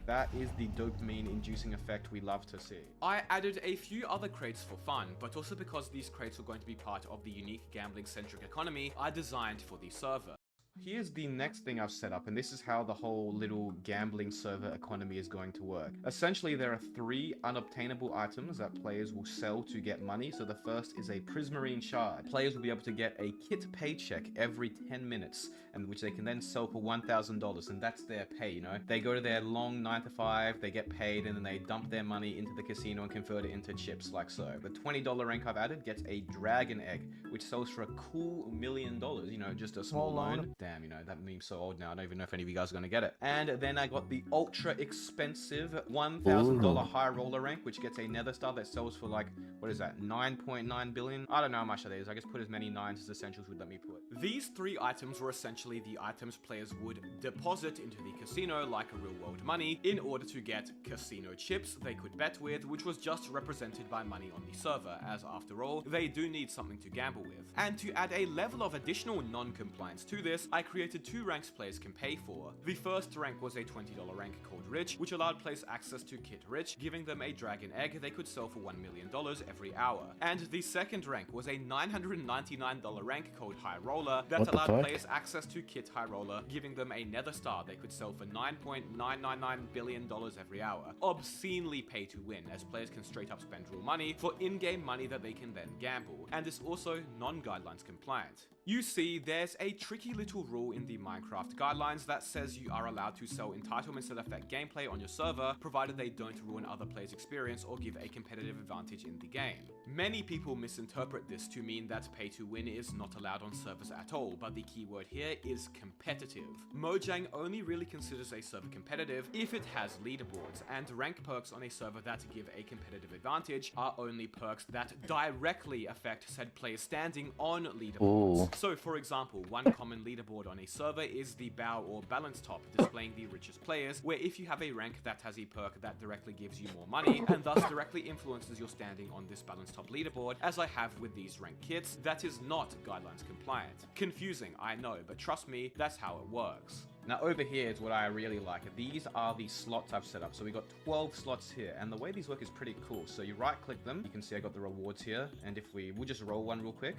That is the dopamine-inducing effect we love to see. I added a few other crates for fun, but also because these crates were going to be part of the unique gambling-centric economy I designed for the server. Here's the next thing I've set up, and this is how the whole little gambling server economy is going to work. Essentially, there are 3 unobtainable items that players will sell to get money. So the first is a prismarine shard. Players will be able to get a kit paycheck every 10 minutes, and which they can then sell for $1,000, and that's their pay, you know? They go to their long 9 to 5, they get paid, and then they dump their money into the casino and convert it into chips, like so. The $20 rank I've added gets a dragon egg, which sells for a cool $1 million, you know, just a small loan. Damn, you know, that meme's so old now, I don't even know if any of you guys are gonna get it. And then I got the ultra expensive $1,000 high roller rank, which gets a nether star that sells for like, what is that, 9.9 billion? I don't know how much that is. I guess put as many 9s as Essentials would let me put. These 3 items were essentially the items players would deposit into the casino like a real world money in order to get casino chips they could bet with, which was just represented by money on the server, as after all, they do need something to gamble with. And to add a level of additional non-compliance to this, I created 2 ranks players can pay for. The first rank was a $20 rank called Rich, which allowed players access to Kit Rich, giving them a dragon egg they could sell for $1 million every hour. And the second rank was a $999 rank called High Roller that allowed players access to Kit High Roller, giving them a nether star they could sell for $9.999 billion every hour. Obscenely pay to win, as players can straight up spend real money for in-game money that they can then gamble, and is also non-guidelines compliant. You see, there's a tricky little rule in the Minecraft guidelines that says you are allowed to sell entitlements that affect gameplay on your server, provided they don't ruin other players' experience or give a competitive advantage in the game. Many people misinterpret this to mean that pay to win is not allowed on servers at all, but the key word here is competitive. Mojang only really considers a server competitive if it has leaderboards, and rank perks on a server that give a competitive advantage are only perks that directly affect said player's standing on leaderboards. Ooh. So for example, one common leaderboard on a server is the bow or balance top, displaying the richest players, where if you have a rank that has a perk that directly gives you more money, and thus directly influences your standing on this balance top leaderboard, as I have with these rank kits, that is not guidelines compliant. Confusing, I know, but trust me, that's how it works. Now over here is what I really like. These are the slots I've set up. So we got 12 slots here, and the way these work is pretty cool. So you right click them, you can see I got the rewards here, and if we'll just roll one real quick.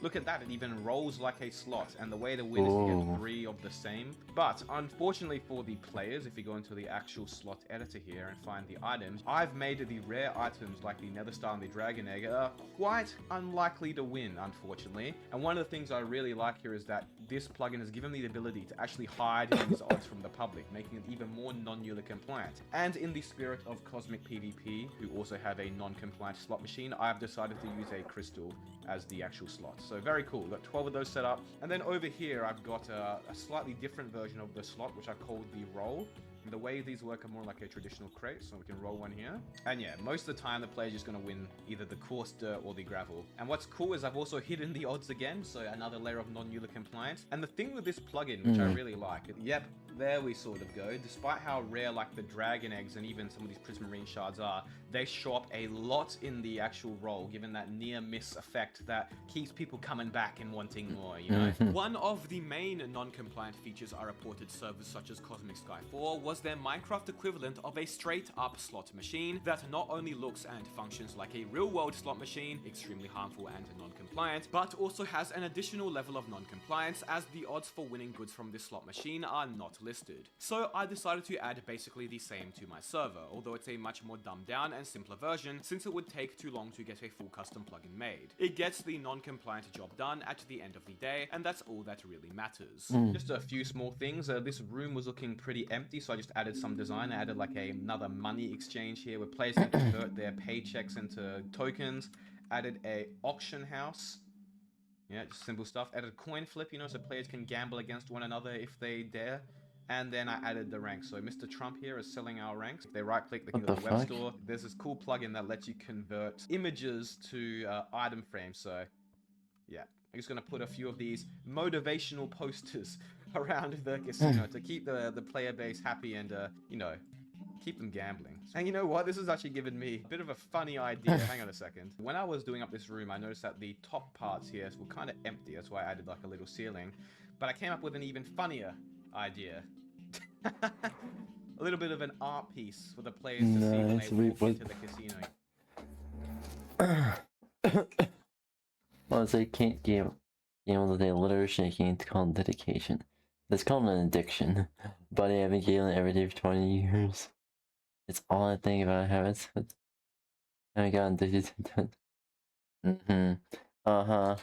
Look at that, it even rolls like a slot, and the way to win is to get 3 of the same. But unfortunately for the players, if you go into the actual slot editor here and find the items, I've made the rare items like the Nether Star and the Dragon Egg quite unlikely to win, unfortunately. And one of the things I really like here is that this plugin has given me the ability to actually hide these odds from the public, making it even more non-Euler compliant. And in the spirit of Cosmic PvP, who also have a non-compliant slot machine, I've decided to use a crystal as the actual slot. So very cool. We've got 12 of those set up. And then over here, I've got a slightly different version of the slot, which I called the roll. And the way these work are more like a traditional crate, so we can roll one here. And yeah, most of the time the player's just going to win either the coarse dirt or the gravel. And what's cool is I've also hidden the odds again, so another layer of non-Euler compliance. And the thing with this plugin, which I really like, yep, there we sort of go. Despite how rare like the dragon eggs and even some of these prismarine shards are, they show up a lot in the actual roll, given that near miss effect that keeps people coming back and wanting more, you know? One of the main non-compliant features I reported servers such as Cosmic Sky 4 was their Minecraft equivalent of a straight-up slot machine that not only looks and functions like a real-world slot machine, extremely harmful and non-compliant, but also has an additional level of non-compliance, as the odds for winning goods from this slot machine are not not listed. So I decided to add basically the same to my server, although it's a much more dumbed down and simpler version since it would take too long to get a full custom plugin made. It gets the non-compliant job done at the end of the day, and that's all that really matters. Just a few small things. This room was looking pretty empty, so I just added some design. I added like another money exchange here where players can convert their paychecks into tokens. Added a auction house. Yeah, just simple stuff. Added coin flip, you know, so players can gamble against one another if they dare. And then I added the ranks. So Mr. Trump here is selling our ranks. If they right click, they can go to the web store. There's this cool plugin that lets you convert images to item frames. So yeah, I'm just gonna put a few of these motivational posters around the casino to keep the player base happy and you know, keep them gambling. And you know what? This has actually given me a bit of a funny idea. Hang on a second. When I was doing up this room, I noticed that the top parts here were kind of empty. That's why I added like a little ceiling. But I came up with an even funnier idea. A little bit of an art piece for the players to see when they walk into the casino. Well, they can't gamble all day. Literacy can't call it dedication. It's called an addiction. But I haven't gambled every day for 20 years. It's all I think about habits. I haven't gotten addicted to it. Uh-huh.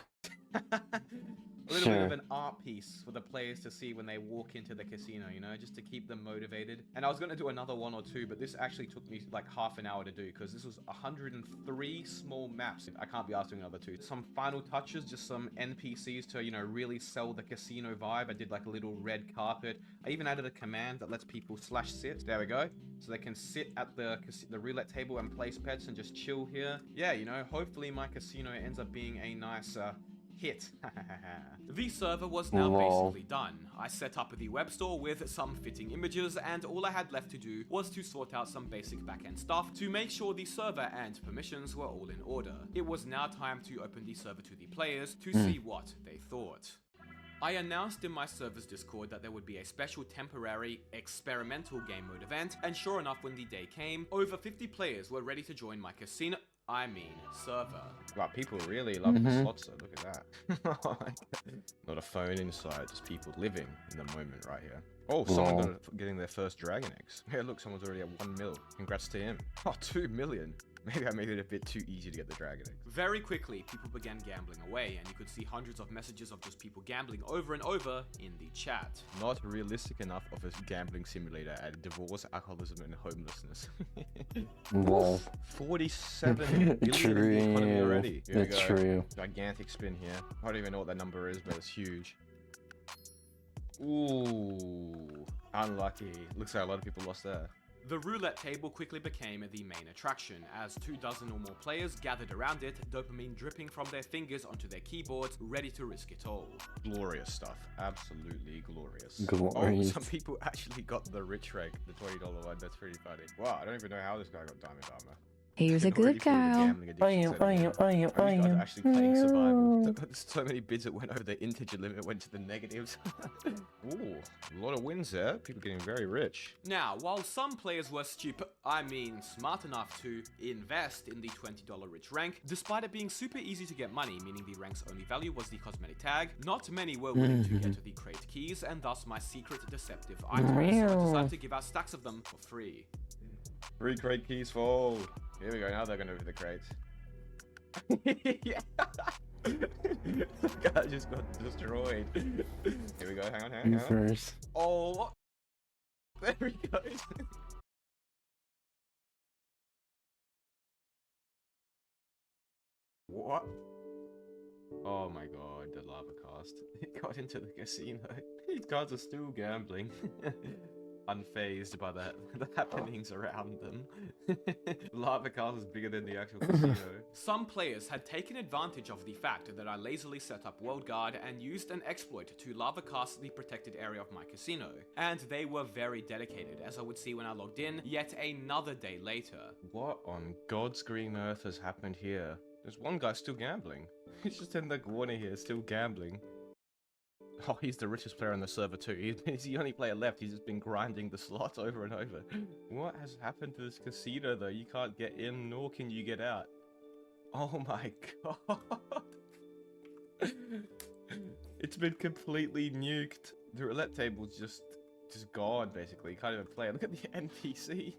A little bit of an art piece for the players to see when they walk into the casino, you know, just to keep them motivated. And I was going to do another one or two, but this actually took me like half an hour to do because this was 103 small maps. I can't be asked doing another two. Some final touches, just some NPCs to, you know, really sell the casino vibe. I did like a little red carpet. I even added a command that lets people /sit. There we go. So they can sit at the roulette table and place bets and just chill here. Yeah, you know, hopefully my casino ends up being a nice hit. The server was now basically done. I set up the web store with some fitting images, and all I had left to do was to sort out some basic backend stuff to make sure the server and permissions were all in order. It was now time to open the server to the players to see what they thought. I announced in my server's Discord that there would be a special temporary experimental game mode event, and sure enough, when the day came, over 50 players were ready to join my casino. I mean, server. Wow, people really love the slots, so look at that. Not a phone inside, just people living in the moment right here. Oh, someone getting their first dragon eggs. Yeah, look, someone's already at 1 mil. Congrats to him. Oh, 2 million. Maybe I made it a bit too easy to get the dragon eggs. Very quickly, people began gambling away, and you could see hundreds of messages of just people gambling over and over in the chat. Not realistic enough of a gambling simulator at divorce, alcoholism, and homelessness. Whoa. 47 billion in the economy already. Here That's true. Gigantic spin here. I don't even know what that number is, but it's huge. Ooh, unlucky. Looks like a lot of people lost there. The roulette table quickly became the main attraction, as 24 or more players gathered around it, dopamine dripping from their fingers onto their keyboards, ready to risk it all. Glorious stuff. Absolutely glorious. Glorious. Oh, some people actually got the rich rank, the $20 one. That's pretty funny. Wow, I don't even know how this guy got diamond armor. Here's a good cow. I am. Actually playing survival. So many bids that went over the integer limit went to the negatives. Ooh, a lot of wins there. People getting very rich. Now, while some players were smart enough to invest in the $20 rich rank, despite it being super easy to get money, meaning the rank's only value was the cosmetic tag, not many were willing to get the crate keys, and thus my secret deceptive items. So I decided to give out stacks of them for free. 3 crate keys fold. Here we go, now they're going over the crates. Yeah. The guy just got destroyed. Here we go, hang on. First. Oh, there he goes. What? Oh my god, the lava cast. It got into the casino. These guys are still gambling. Unfazed by the happenings around them. Lava cast is bigger than the actual casino. Some players had taken advantage of the fact that I lazily set up World Guard and used an exploit to lava cast the protected area of my casino. And they were very dedicated, as I would see when I logged in yet another day later. What on God's green earth has happened here? There's one guy still gambling. He's just in the corner here, still gambling. Oh, he's the richest player on the server too. He's the only player left. He's just been grinding the slots over and over. What has happened to this casino though? You can't get in, nor can you get out. Oh my god. It's been completely nuked. The roulette table's just just gone, basically. Can't even play. Look at the NPC.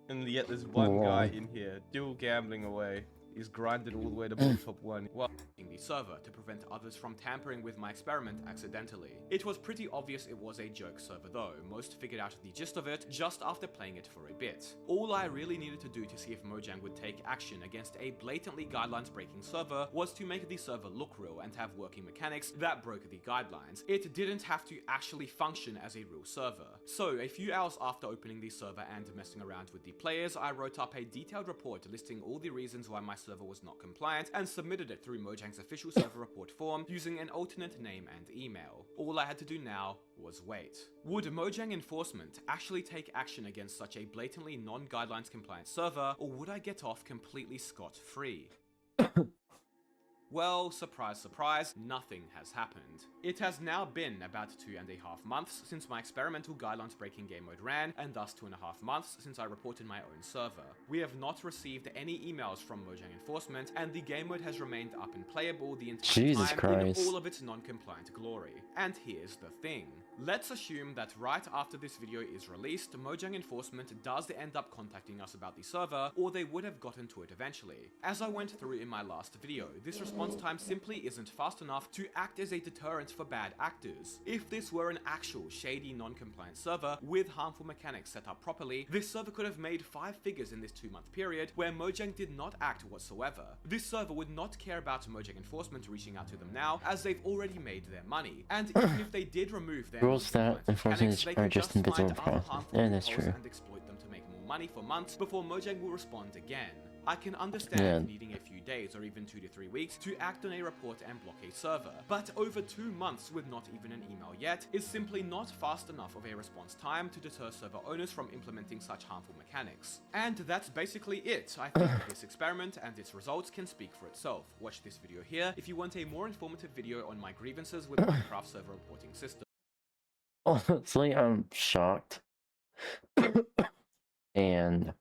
And yet there's one guy in here, dual gambling away. He's grinded all the way to top 1. Well, the server to prevent others from tampering with my experiment accidentally. It was pretty obvious it was a joke server though. Most figured out the gist of it just after playing it for a bit. All I really needed to do to see if Mojang would take action against a blatantly guidelines breaking server was to make the server look real and have working mechanics that broke the guidelines. It didn't have to actually function as a real server. So a few hours after opening the server and messing around with the players, I wrote up a detailed report listing all the reasons why my server was not compliant and submitted it through Mojang's official server report form using an alternate name and email. All I had to do now was wait. Would Mojang enforcement actually take action against such a blatantly non-guidelines compliant server, or would I get off completely scot-free? Well, surprise, surprise, nothing has happened. It has now been about 2.5 months since my experimental guidelines breaking game mode ran, and thus 2.5 months since I reported my own server. We have not received any emails from Mojang enforcement, and the game mode has remained up and playable the entire time in all of its non-compliant glory. And here's the thing. Let's assume that right after this video is released, Mojang enforcement does end up contacting us about the server, or they would have gotten to it eventually. As I went through in my last video, this response time simply isn't fast enough to act as a deterrent for bad actors. If this were an actual shady non-compliant server with harmful mechanics set up properly, this server could have made 5 figures in this 2-month period where Mojang did not act whatsoever. This server would not care about Mojang enforcement reaching out to them now, as they've already made their money. And even if they did remove their rules that enforcement are just invisible process. And that's true. And exploit them to make more money for months before Mojang will respond again. I can understand needing a few days or even 2 to 3 weeks to act on a report and block a server, but over 2 months with not even an email yet is simply not fast enough of a response time to deter server owners from implementing such harmful mechanics. And that's basically it. I think this experiment and its results can speak for itself. Watch this video here if you want a more informative video on my grievances with Minecraft server reporting system. Honestly, I'm shocked. And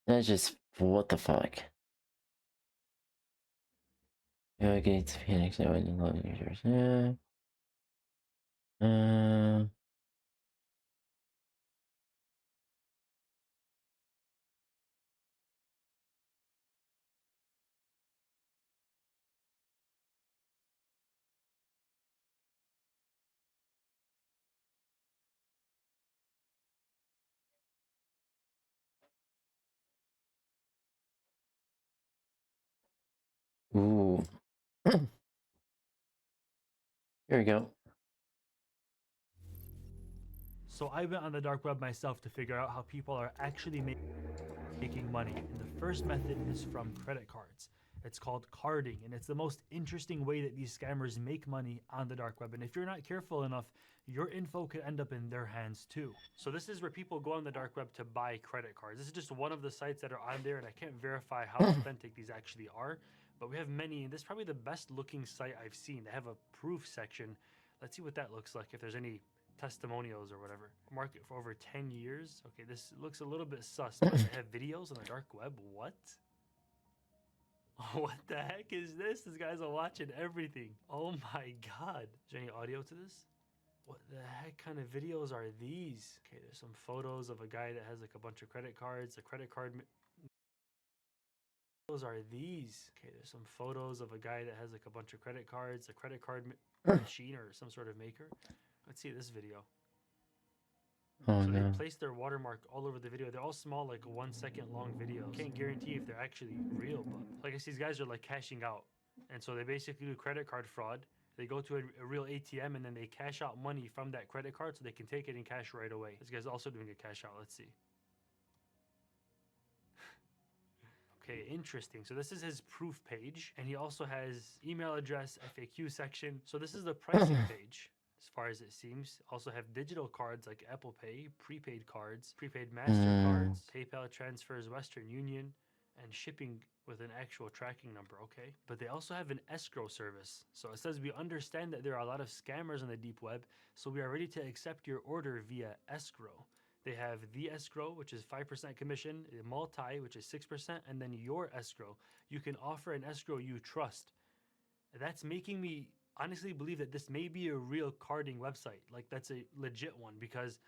that's just, what the fuck? Okay, it's Phoenix, I wouldn't love users. Ooh. Here we go. So I went on the dark web myself to figure out how people are actually making money. And the first method is from credit cards. It's called carding, and it's the most interesting way that these scammers make money on the dark web. And if you're not careful enough, your info could end up in their hands too. So this is where people go on the dark web to buy credit cards. This is just one of the sites that are on there, and I can't verify how authentic these actually are, but we have many, and this is probably the best looking site I've seen. They have a proof section. Let's see what that looks like, if there's any testimonials or whatever. Market for over 10 years. Okay, this looks a little bit sus, but they have videos on the dark web. What? What the heck is this? These guys are watching everything. Oh my god. Is there any audio to this? What the heck kind of videos are these? Okay, there's some photos of a guy that has like a bunch of credit cards. A credit card are these? Okay, there's some photos of a guy that has like a bunch of credit cards. A credit card machine or some sort of maker. Let's see this video. Oh, so no. they place their watermark all over the video. They're all small, like 1 second long videos. Can't guarantee if they're actually real, but like I guess these guys are like cashing out. And so they basically do credit card fraud. They go to a real ATM and then they cash out money from that credit card so they can take it in cash right away. This guy's also doing a cash out. Let's see. Okay, interesting. So this is his proof page, and he also has email address, FAQ section. So this is the pricing page. As far as it seems, also have digital cards like Apple Pay, prepaid cards, prepaid MasterCards, PayPal transfers, Western Union, and shipping with an actual tracking number, okay? But they also have an escrow service. So it says, we understand that there are a lot of scammers on the deep web, so we are ready to accept your order via escrow. They have the escrow, which is 5% commission, multi, which is 6%, and then your escrow. You can offer an escrow you trust. That's making me honestly believe that this may be a real carding website. Like, that's a legit one, because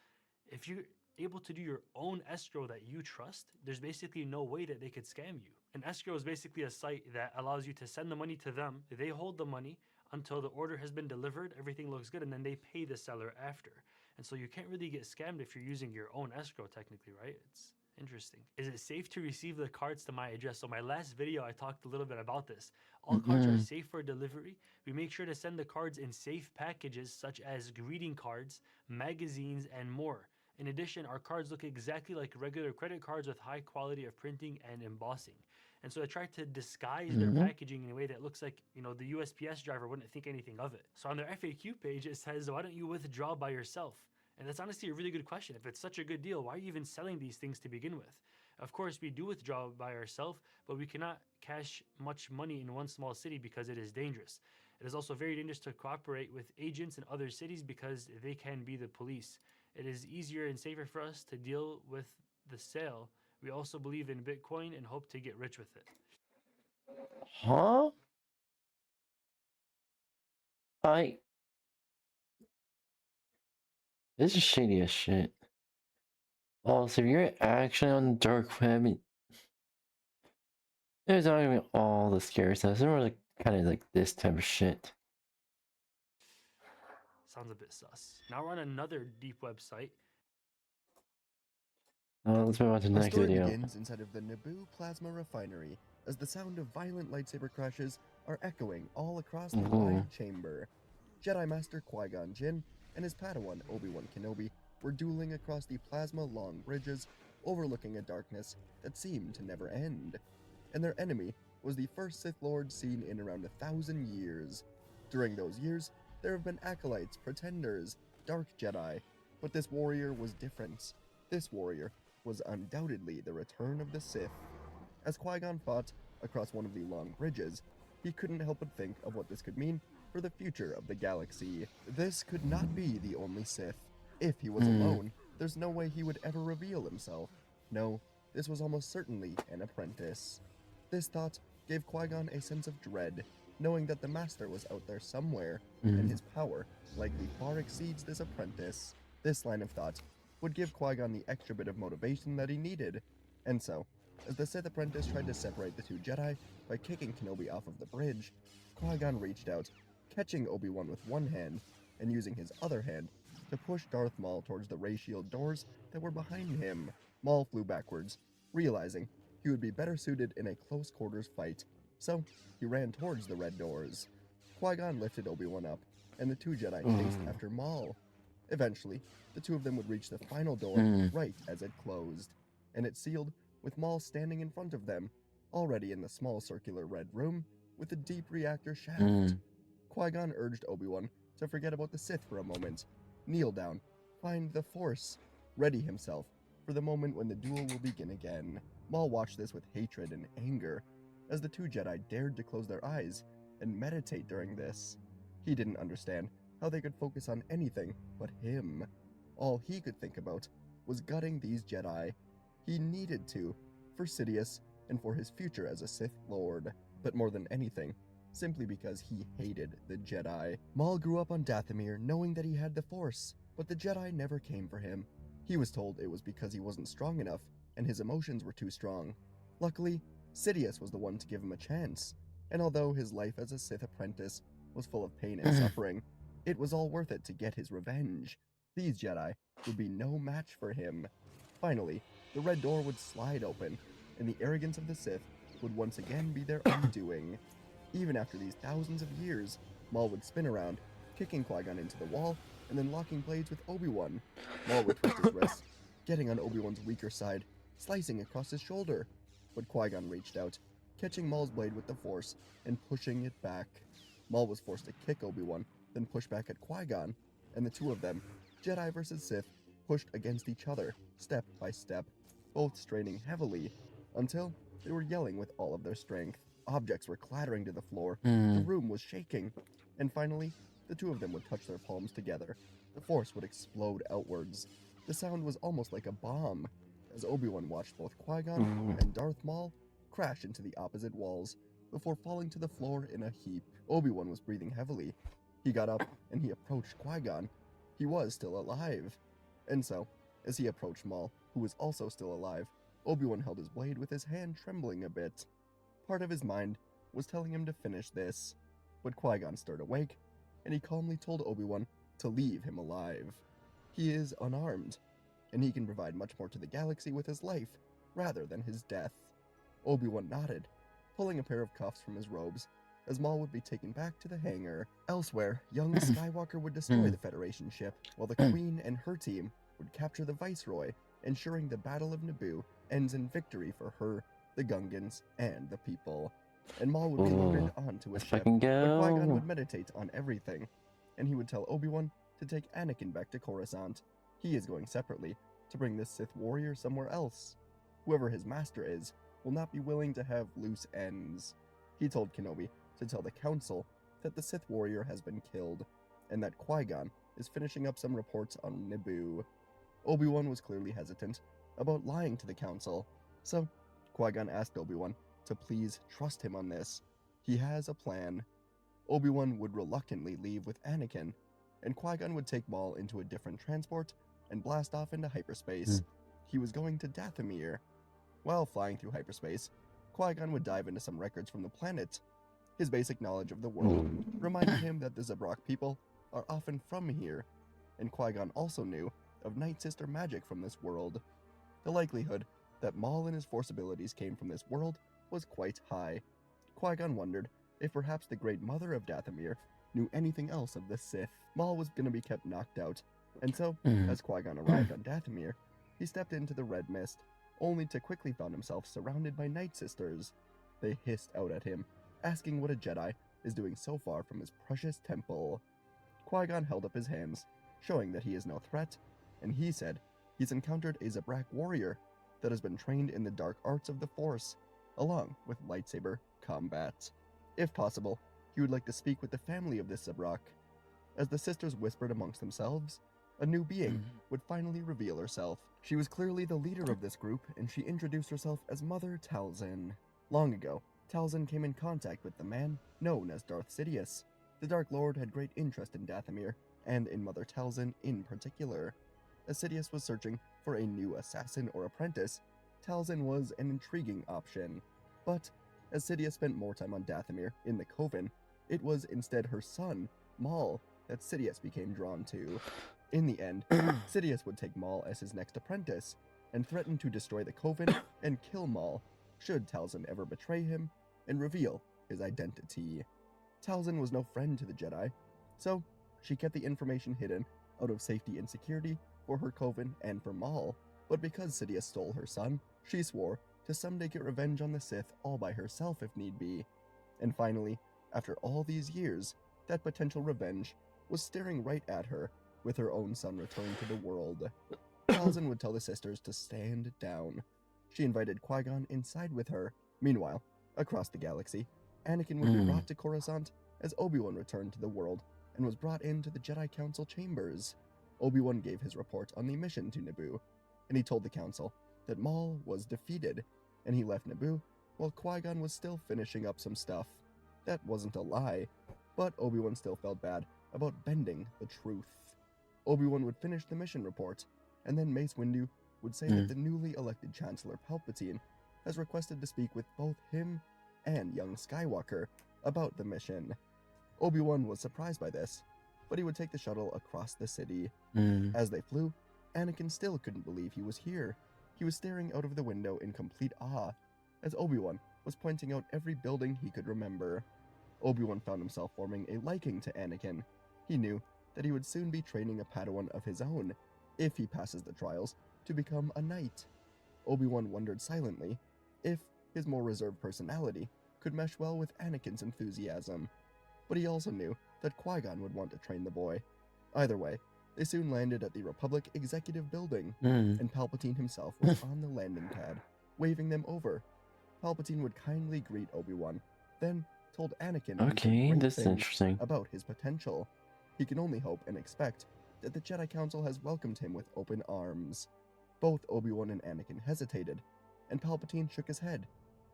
if you're able to do your own escrow that you trust, there's basically no way that they could scam you. An escrow is basically a site that allows you to send the money to them. They hold the money until the order has been delivered, everything looks good, and then they pay the seller after. And so you can't really get scammed if you're using your own escrow technically, right? It's interesting. Is it safe to receive the cards to my address? So my last video, I talked a little bit about this. All cards are safe for delivery. We make sure to send the cards in safe packages such as greeting cards, magazines, and more. In addition, our cards look exactly like regular credit cards with high quality of printing and embossing. And so I tried to disguise their packaging in a way that looks like, you know, the USPS driver wouldn't think anything of it. So on their FAQ page, it says, why don't you withdraw by yourself? And that's honestly a really good question. If it's such a good deal, why are you even selling these things to begin with? Of course, we do withdraw by ourselves, but we cannot cash much money in one small city because it is dangerous. It is also very dangerous to cooperate with agents in other cities because they can be the police. It is easier and safer for us to deal with the sale. We also believe in Bitcoin and hope to get rich with it. Huh? This is shady as shit. Also, if you're actually on the dark web, there's not gonna be all the scary stuff. It's more like kind of like this type of shit. Sounds a bit sus. Now we're on another deep website. Let's move on to the next story video. begins inside of the Naboo plasma refinery, as the sound of violent lightsaber crashes are echoing all across the wide chamber. Jedi Master Qui-Gon Jinn and his Padawan Obi-Wan Kenobi were dueling across the plasma long bridges, overlooking a darkness that seemed to never end. And their enemy was the first Sith Lord seen in around 1,000 years. During those years, there have been acolytes, pretenders, dark Jedi, but this warrior was different. This warrior was undoubtedly the return of the Sith. As Qui-Gon fought across one of the long bridges, he couldn't help but think of what this could mean for the future of the galaxy. This could not be the only Sith. If he was alone, there's no way he would ever reveal himself. No, this was almost certainly an apprentice. This thought gave Qui-Gon a sense of dread, knowing that the Master was out there somewhere, and his power likely far exceeds this apprentice. This line of thought would give Qui-Gon the extra bit of motivation that he needed. And so, as the Sith apprentice tried to separate the two Jedi by kicking Kenobi off of the bridge, Qui-Gon reached out, catching Obi-Wan with one hand, and using his other hand to push Darth Maul towards the ray shield doors that were behind him. Maul flew backwards, realizing he would be better suited in a close quarters fight, so he ran towards the red doors. Qui-Gon lifted Obi-Wan up, and the two Jedi chased after Maul. Eventually, the two of them would reach the final door right as it closed, and it sealed with Maul standing in front of them, already in the small circular red room with the deep reactor shaft. Qui-Gon urged Obi-Wan to forget about the Sith for a moment, kneel down, find the Force, ready himself for the moment when the duel will begin again. Maul watched this with hatred and anger, as the two Jedi dared to close their eyes and meditate during this. He didn't understand how they could focus on anything but him. All he could think about was gutting these Jedi. He needed to, for Sidious and for his future as a Sith Lord, but more than anything, simply because he hated the Jedi. Maul grew up on Dathomir knowing that he had the Force, but the Jedi never came for him. He was told it was because he wasn't strong enough, and his emotions were too strong. Luckily, Sidious was the one to give him a chance, and although his life as a Sith apprentice was full of pain and suffering, it was all worth it to get his revenge. These Jedi would be no match for him. Finally, the red door would slide open, and the arrogance of the Sith would once again be their undoing. Even after these thousands of years, Maul would spin around, kicking Qui-Gon into the wall, and then locking blades with Obi-Wan. Maul would twist his wrist, getting on Obi-Wan's weaker side, slicing across his shoulder. But Qui-Gon reached out, catching Maul's blade with the Force, and pushing it back. Maul was forced to kick Obi-Wan, then push back at Qui-Gon, and the two of them, Jedi versus Sith, pushed against each other, step by step, both straining heavily, until they were yelling with all of their strength. Objects were clattering to the floor, the room was shaking, and finally, the two of them would touch their palms together. The Force would explode outwards. The sound was almost like a bomb, as Obi-Wan watched both Qui-Gon and Darth Maul crash into the opposite walls, before falling to the floor in a heap. Obi-Wan was breathing heavily, He got up and he approached Qui-Gon. He was still alive. And so, as he approached Maul, who was also still alive, Obi-Wan held his blade with his hand trembling a bit. Part of his mind was telling him to finish this, but Qui-Gon stirred awake, and he calmly told Obi-Wan to leave him alive. He is unarmed, and he can provide much more to the galaxy with his life, rather than his death. Obi-Wan nodded, pulling a pair of cuffs from his robes, as Maul would be taken back to the hangar. Elsewhere, young Skywalker would destroy the Federation ship, while the Queen and her team would capture the Viceroy, ensuring the Battle of Naboo ends in victory for her, the Gungans, and the people. And Maul would be loaded onto his ship, but Qui-Gon would meditate on everything, and he would tell Obi-Wan to take Anakin back to Coruscant. He is going separately to bring this Sith warrior somewhere else. Whoever his master is will not be willing to have loose ends. He told Kenobi to tell the Council that the Sith warrior has been killed, and that Qui-Gon is finishing up some reports on Naboo. Obi-Wan was clearly hesitant about lying to the Council, so Qui-Gon asked Obi-Wan to please trust him on this. He has a plan. Obi-Wan would reluctantly leave with Anakin, and Qui-Gon would take Maul into a different transport and blast off into hyperspace. He was going to Dathomir. While flying through hyperspace, Qui-Gon would dive into some records from the planet. His basic knowledge of the world reminded him that the Zabrak people are often from here, and Qui-Gon also knew of Night Sister magic from this world. The likelihood that Maul and his Force abilities came from this world was quite high. Qui-Gon wondered if perhaps the Great Mother of Dathomir knew anything else of the Sith. Maul was going to be kept knocked out, and so, as Qui-Gon arrived on Dathomir, he stepped into the red mist, only to quickly find himself surrounded by Night Sisters. They hissed out at him, asking what a Jedi is doing so far from his precious temple. Qui-Gon held up his hands, showing that he is no threat, and he said he's encountered a Zabrak warrior that has been trained in the dark arts of the Force, along with lightsaber combat. If possible, he would like to speak with the family of this Zabrak. As the sisters whispered amongst themselves, a new being would finally reveal herself. She was clearly the leader of this group, and she introduced herself as Mother Talzin. Long ago, Talzin came in contact with the man known as Darth Sidious. The Dark Lord had great interest in Dathomir, and in Mother Talzin in particular. As Sidious was searching for a new assassin or apprentice, Talzin was an intriguing option. But as Sidious spent more time on Dathomir in the Coven, it was instead her son, Maul, that Sidious became drawn to. In the end, Sidious would take Maul as his next apprentice, and threaten to destroy the Coven and kill Maul, should Talzin ever betray him and reveal his identity. Talzin was no friend to the Jedi, so she kept the information hidden out of safety and security for her Coven and for Maul, but because Sidious stole her son, she swore to someday get revenge on the Sith all by herself if need be. And finally, after all these years, that potential revenge was staring right at her, with her own son returning to the world. Talzin would tell the sisters to stand down. She invited Qui-Gon inside with her. Meanwhile, across the galaxy, Anakin would be brought to Coruscant as Obi-Wan returned to the world and was brought into the Jedi Council chambers. Obi-Wan gave his report on the mission to Naboo, and he told the Council that Maul was defeated, and he left Naboo while Qui-Gon was still finishing up some stuff. That wasn't a lie, but Obi-Wan still felt bad about bending the truth. Obi-Wan would finish the mission report, and then Mace Windu would say that the newly elected Chancellor Palpatine has requested to speak with both him and young Skywalker about the mission. Obi-Wan was surprised by this, but he would take the shuttle across the city. As they flew, Anakin still couldn't believe he was here. He was staring out of the window in complete awe, as Obi-Wan was pointing out every building he could remember. Obi-Wan found himself forming a liking to Anakin. He knew that he would soon be training a Padawan of his own, if he passes the trials, to become a knight. Obi-Wan wondered silently if his more reserved personality could mesh well with Anakin's enthusiasm. But he also knew that Qui-Gon would want to train the boy. Either way, they soon landed at the Republic Executive Building, and Palpatine himself was on the landing pad, waving them over. Palpatine would kindly greet Obi-Wan, then told Anakin that's interesting about his potential. He can only hope and expect that the Jedi Council has welcomed him with open arms. Both Obi-Wan and Anakin hesitated, and Palpatine shook his head,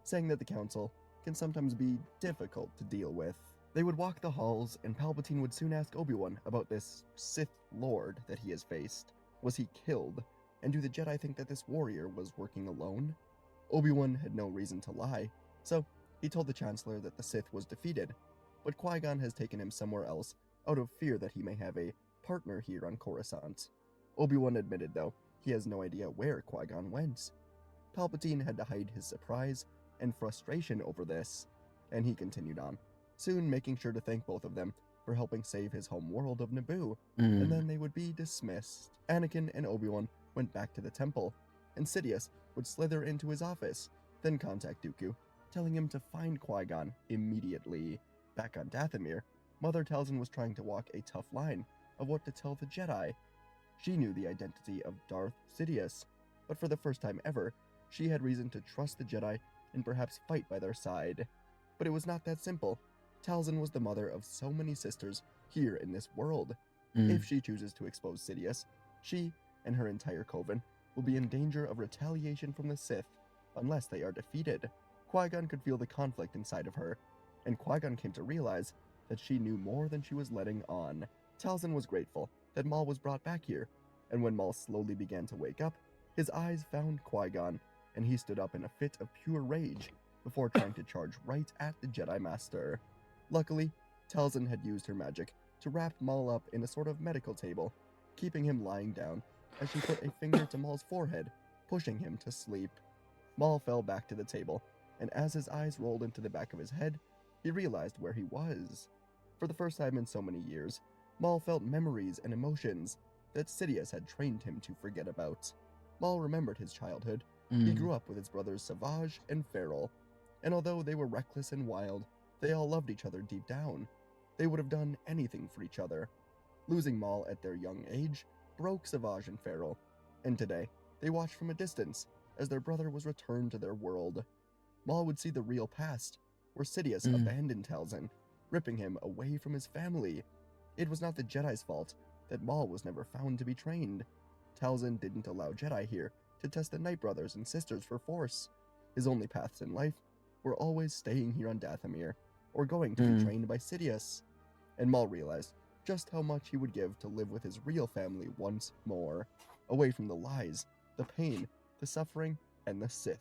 saying that the Council can sometimes be difficult to deal with. They would walk the halls, and Palpatine would soon ask Obi-Wan about this Sith Lord that he has faced. Was he killed? And do the Jedi think that this warrior was working alone? Obi-Wan had no reason to lie, so he told the Chancellor that the Sith was defeated, but Qui-Gon has taken him somewhere else out of fear that he may have a partner here on Coruscant. Obi-Wan admitted, though, he has no idea where Qui-Gon went. Palpatine had to hide his surprise and frustration over this, and he continued on, soon making sure to thank both of them for helping save his home world of Naboo, and then they would be dismissed. Anakin and Obi-Wan went back to the temple, and Sidious would slither into his office, then contact Dooku, telling him to find Qui-Gon immediately. Back on Dathomir, Mother Talzin was trying to walk a tough line of what to tell the Jedi. She knew the identity of Darth Sidious, but for the first time ever, she had reason to trust the Jedi and perhaps fight by their side. But it was not that simple. Talzin was the mother of so many sisters here in this world. If she chooses to expose Sidious, she and her entire coven will be in danger of retaliation from the Sith unless they are defeated. Qui-Gon could feel the conflict inside of her, and Qui-Gon came to realize that she knew more than she was letting on. Talzin was grateful that Maul was brought back here, and when Maul slowly began to wake up, his eyes found Qui-Gon, and he stood up in a fit of pure rage before trying to charge right at the Jedi Master. Luckily, Talzin had used her magic to wrap Maul up in a sort of medical table, keeping him lying down as she put a finger to Maul's forehead, pushing him to sleep. Maul fell back to the table, and as his eyes rolled into the back of his head, he realized where he was. For the first time in so many years, Maul felt memories and emotions that Sidious had trained him to forget about. Maul remembered his childhood. He grew up with his brothers Savage and Feral, and although they were reckless and wild, they all loved each other deep down. They would have done anything for each other. Losing Maul at their young age broke Savage and Feral, and today they watched from a distance as their brother was returned to their world. Maul would see the real past, where Sidious abandoned Talzin, ripping him away from his family. It was not the Jedi's fault that Maul was never found to be trained. Talzin didn't allow Jedi here to test the Night Brothers and Sisters for force. His only paths in life were always staying here on Dathomir, or going to be trained by Sidious. And Maul realized just how much he would give to live with his real family once more, away from the lies, the pain, the suffering, and the Sith.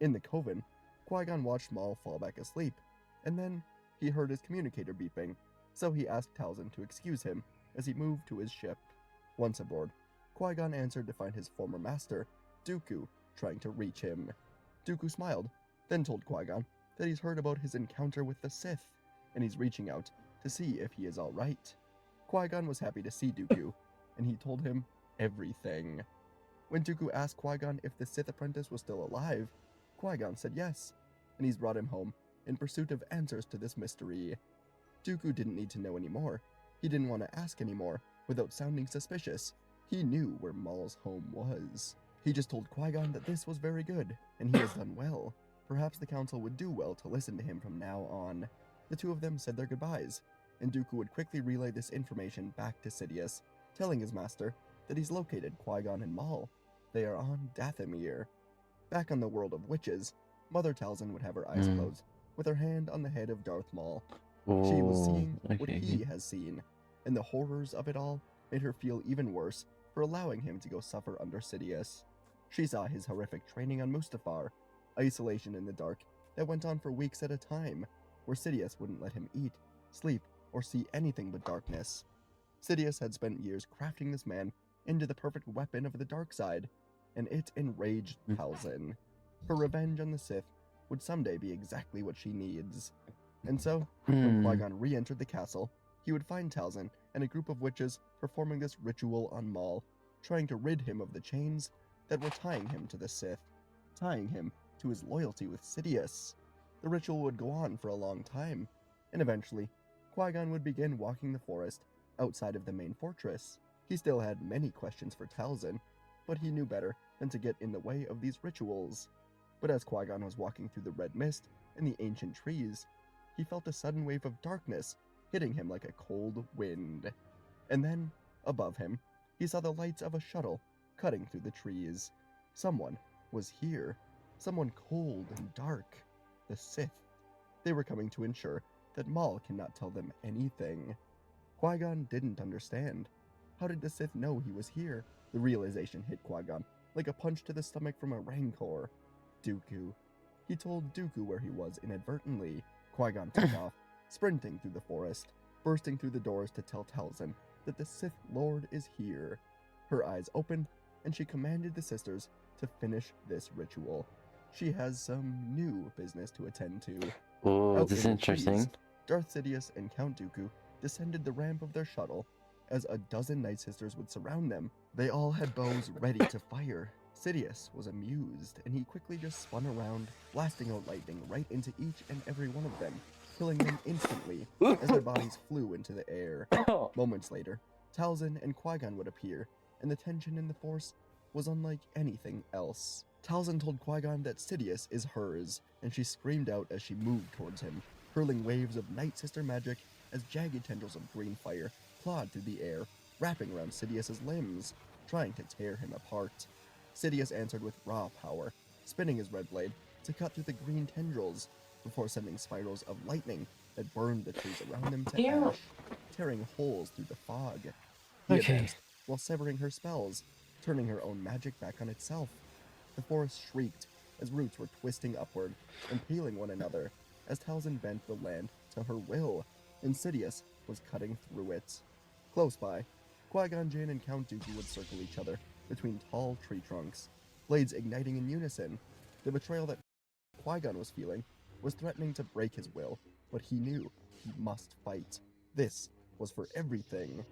In the Coven, Qui-Gon watched Maul fall back asleep, and then he heard his communicator beeping, so he asked Talzin to excuse him as he moved to his ship. Once aboard, Qui-Gon answered to find his former master, Dooku, trying to reach him. Dooku smiled, then told Qui-Gon that he's heard about his encounter with the Sith, and he's reaching out to see if he is alright. Qui-Gon was happy to see Dooku, and he told him everything. When Dooku asked Qui-Gon if the Sith apprentice was still alive, Qui-Gon said yes, and he's brought him home in pursuit of answers to this mystery. Dooku didn't need to know anymore. He didn't want to ask anymore without sounding suspicious. He knew where Maul's home was. He just told Qui-Gon that this was very good, and he has done well. Perhaps the Council would do well to listen to him from now on. The two of them said their goodbyes, and Dooku would quickly relay this information back to Sidious, telling his master that he's located Qui-Gon and Maul. They are on Dathomir. Back on the world of witches, Mother Talzin would have her eyes closed, with her hand on the head of Darth Maul. She was seeing what he has seen, and the horrors of it all made her feel even worse for allowing him to go suffer under Sidious. She saw his horrific training on Mustafar, isolation in the dark that went on for weeks at a time, where Sidious wouldn't let him eat, sleep, or see anything but darkness. Sidious had spent years crafting this man into the perfect weapon of the dark side, and it enraged Talzin. Her revenge on the Sith would someday be exactly what she needs. And so, when Qui-Gon re-entered the castle, he would find Talzin and a group of witches performing this ritual on Maul, trying to rid him of the chains that were tying him to the Sith, tying him to his loyalty with Sidious. The ritual would go on for a long time, and eventually, Qui-Gon would begin walking the forest outside of the main fortress. He still had many questions for Talzin, but he knew better than to get in the way of these rituals. But as Qui-Gon was walking through the red mist and the ancient trees, he felt a sudden wave of darkness hitting him like a cold wind. And then, above him, he saw the lights of a shuttle cutting through the trees. Someone was here. Someone cold and dark. The Sith. They were coming to ensure that Maul cannot tell them anything. Qui-Gon didn't understand. How did the Sith know he was here? The realization hit Qui-Gon like a punch to the stomach from a rancor. Dooku. He told Dooku where he was inadvertently. Qui-Gon took off, sprinting through the forest, bursting through the doors to tell Talzin that the Sith Lord is here. Her eyes opened, and she commanded the sisters to finish this ritual. She has some new business to attend to. Oh, Out this is in the interesting. trees, Darth Sidious and Count Dooku descended the ramp of their shuttle as a dozen Night Sisters would surround them. They all had bows ready to fire. Sidious was amused, and he quickly just spun around, blasting out lightning right into each and every one of them, killing them instantly as their bodies flew into the air. Moments later, Talzin and Qui-Gon would appear, and the tension in the Force was unlike anything else. Talzin told Qui-Gon that Sidious is hers, and she screamed out as she moved towards him, hurling waves of Night Sister magic as jagged tendrils of green fire clawed through the air, wrapping around Sidious's limbs, trying to tear him apart. Sidious answered with raw power, spinning his red blade to cut through the green tendrils, before sending spirals of lightning that burned the trees around them to ash, tearing holes through the fog. He advanced while severing her spells, turning her own magic back on itself. The forest shrieked as roots were twisting upward, impaling one another, as Talzin bent the land to her will, and Sidious was cutting through it. Close by, Qui-Gon Jinn and Count Dooku would circle each other between tall tree trunks, blades igniting in unison. The betrayal that Qui-Gon was feeling was threatening to break his will, but he knew he must fight. This was for everything.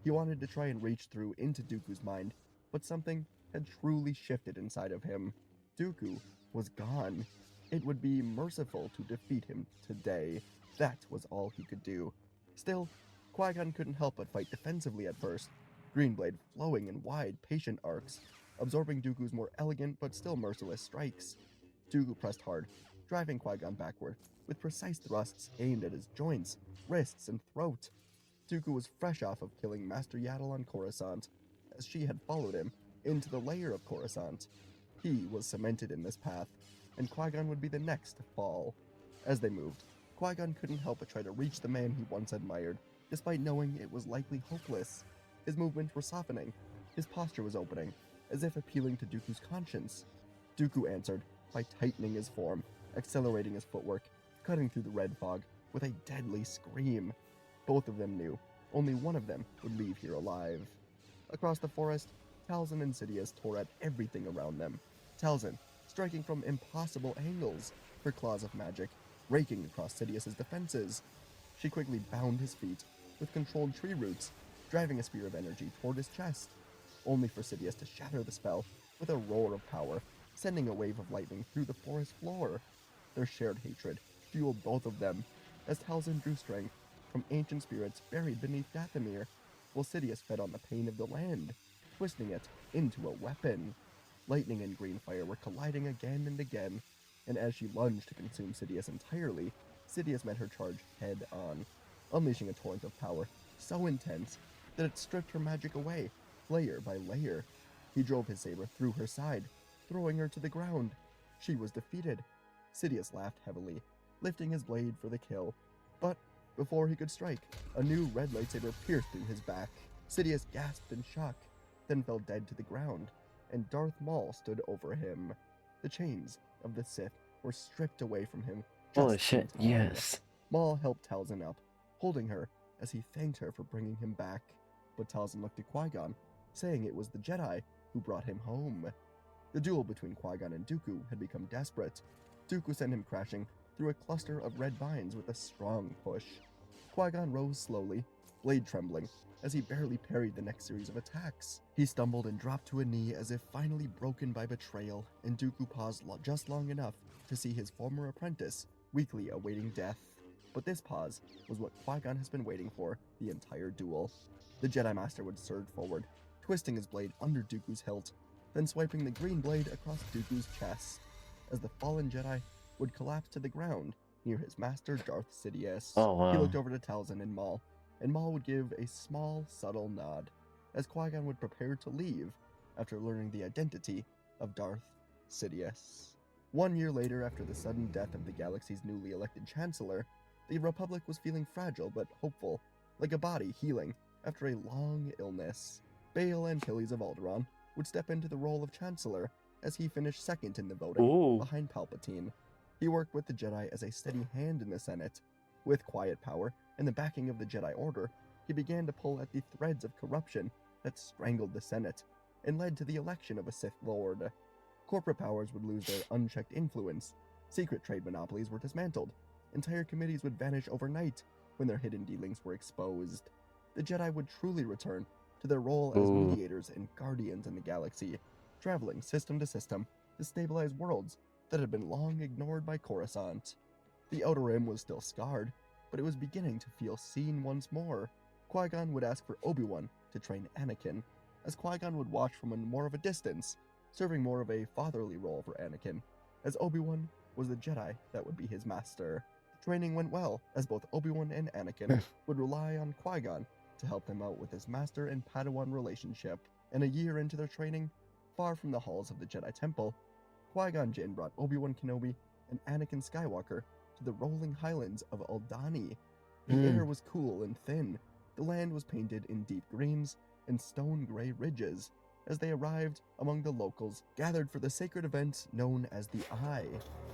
He wanted to try and reach through into Dooku's mind, but something had truly shifted inside of him. Dooku was gone. It would be merciful to defeat him today. That was all he could do. Still, Qui-Gon couldn't help but fight defensively at first, Greenblade flowing in wide, patient arcs, absorbing Dooku's more elegant but still merciless strikes. Dooku pressed hard, driving Qui-Gon backward, with precise thrusts aimed at his joints, wrists, and throat. Dooku was fresh off of killing Master Yaddle on Coruscant, as she had followed him into the lair of Coruscant. He was cemented in this path, and Qui-Gon would be the next to fall. As they moved, Qui-Gon couldn't help but try to reach the man he once admired, despite knowing it was likely hopeless. His movements were softening, his posture was opening, as if appealing to Dooku's conscience. Dooku answered by tightening his form, accelerating his footwork, cutting through the red fog with a deadly scream. Both of them knew only one of them would leave here alive. Across the forest, Talzin and Sidious tore at everything around them. Talzin striking from impossible angles, her claws of magic raking across Sidious's defenses. She quickly bound his feet with controlled tree roots, driving a spear of energy toward his chest, only for Sidious to shatter the spell with a roar of power, sending a wave of lightning through the forest floor. Their shared hatred fueled both of them, as Talzin drew strength from ancient spirits buried beneath Dathomir, while Sidious fed on the pain of the land, twisting it into a weapon. Lightning and green fire were colliding again and again, and as she lunged to consume Sidious entirely, Sidious met her charge head-on, unleashing a torrent of power so intense that it stripped her magic away, layer by layer. He drove his saber through her side, throwing her to the ground. She was defeated. Sidious laughed heavily, lifting his blade for the kill, but before he could strike, a new red lightsaber pierced through his back. Sidious gasped in shock, then fell dead to the ground, and Darth Maul stood over him. The chains of the Sith were stripped away from him. Holy shit, yes. Maul helped Talzin up, holding her as he thanked her for bringing him back. But Talzin looked at Qui-Gon, saying it was the Jedi who brought him home. The duel between Qui-Gon and Dooku had become desperate. Dooku sent him crashing through a cluster of red vines with a strong push. Qui-Gon rose slowly, blade trembling, as he barely parried the next series of attacks. He stumbled and dropped to a knee as if finally broken by betrayal, and Dooku paused just long enough to see his former apprentice weakly awaiting death. But this pause was what Qui-Gon has been waiting for the entire duel. The Jedi Master would surge forward, twisting his blade under Dooku's hilt, then swiping the green blade across Dooku's chest, as the fallen Jedi would collapse to the ground near his master Darth Sidious. Oh, wow. He looked over to Talzin and Maul would give a small, subtle nod, as Qui-Gon would prepare to leave after learning the identity of Darth Sidious. 1 year later, after the sudden death of the galaxy's newly elected Chancellor, the Republic was feeling fragile but hopeful, like a body healing after a long illness. Bail Antilles of Alderaan would step into the role of Chancellor as he finished second in the voting behind Palpatine. He worked with the Jedi as a steady hand in the Senate. With quiet power and the backing of the Jedi Order, he began to pull at the threads of corruption that strangled the Senate and led to the election of a Sith Lord. Corporate powers would lose their unchecked influence. Secret trade monopolies were dismantled. Entire committees would vanish overnight when their hidden dealings were exposed. The Jedi would truly return to their role as mediators and guardians in the galaxy, traveling system to system to stabilize worlds that had been long ignored by Coruscant. The Outer Rim was still scarred, but it was beginning to feel seen once more. Qui-Gon would ask for Obi-Wan to train Anakin, as Qui-Gon would watch from more of a distance, serving more of a fatherly role for Anakin, as Obi-Wan was the Jedi that would be his master. The training went well, as both Obi-Wan and Anakin would rely on Qui-Gon to help them out with his master and Padawan relationship. And a year into their training, far from the halls of the Jedi Temple, Qui-Gon Jinn brought Obi-Wan Kenobi and Anakin Skywalker to the rolling highlands of Aldhani. The air was cool and thin. The land was painted in deep greens and stone-gray ridges. As they arrived among the locals gathered for the sacred event known as the Eye,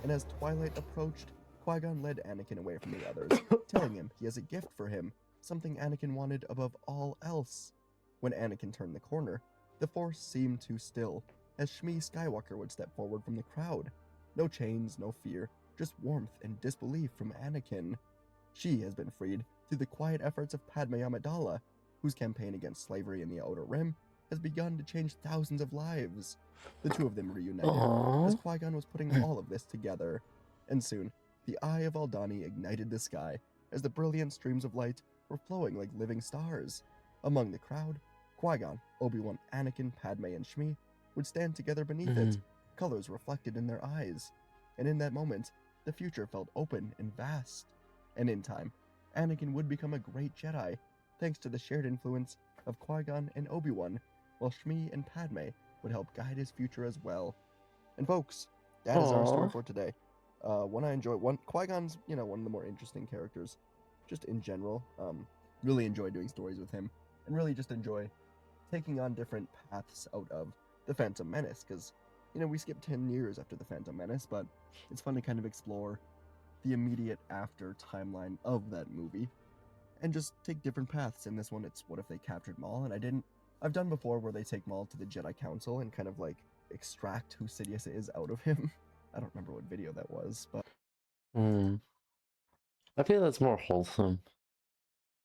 and as twilight approached, Qui-Gon led Anakin away from the others, telling him he has a gift for him, something Anakin wanted above all else. When Anakin turned the corner, the Force seemed too still, as Shmi Skywalker would step forward from the crowd. No chains, no fear, just warmth and disbelief from Anakin. She has been freed through the quiet efforts of Padme Amidala, whose campaign against slavery in the Outer Rim has begun to change thousands of lives. The two of them reunited as Qui-Gon was putting all of this together. And soon, the Eye of Aldhani ignited the sky as the brilliant streams of light were flowing like living stars. Among the crowd, Qui-Gon, Obi-Wan, Anakin, Padme, and Shmi would stand together beneath it, colors reflected in their eyes. And in that moment, the future felt open and vast. And in time, Anakin would become a great Jedi, thanks to the shared influence of Qui-Gon and Obi-Wan, while Shmi and Padme would help guide his future as well. And folks, that is our story for today. One I enjoy. Qui-Gon's, one of the more interesting characters, just in general. Really enjoy doing stories with him, and really just enjoy taking on different paths out of the Phantom Menace, because, we skipped 10 years after the Phantom Menace, but it's fun to kind of explore the immediate after timeline of that movie, and just take different paths. In this one, it's what if they captured Maul, and I've done before where they take Maul to the Jedi Council and kind of like extract who Sidious is out of him. I don't remember what video that was, but I feel that's more wholesome.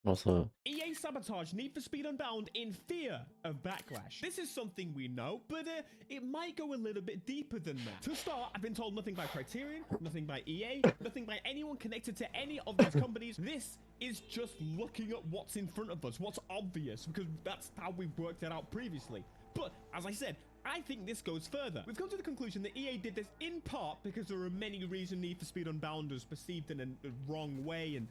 Also, EA sabotaged Need for Speed Unbound in fear of backlash. This is something we know, but it might go a little bit deeper than that. To start, I've been told nothing by Criterion, nothing by EA, nothing by anyone connected to any of these companies. This is just looking at what's in front of us, what's obvious, because that's how we've worked it out previously. But, as I said, I think this goes further. We've come to the conclusion that EA did this in part because there are many reasons Need for Speed Unbound was perceived in a wrong way, and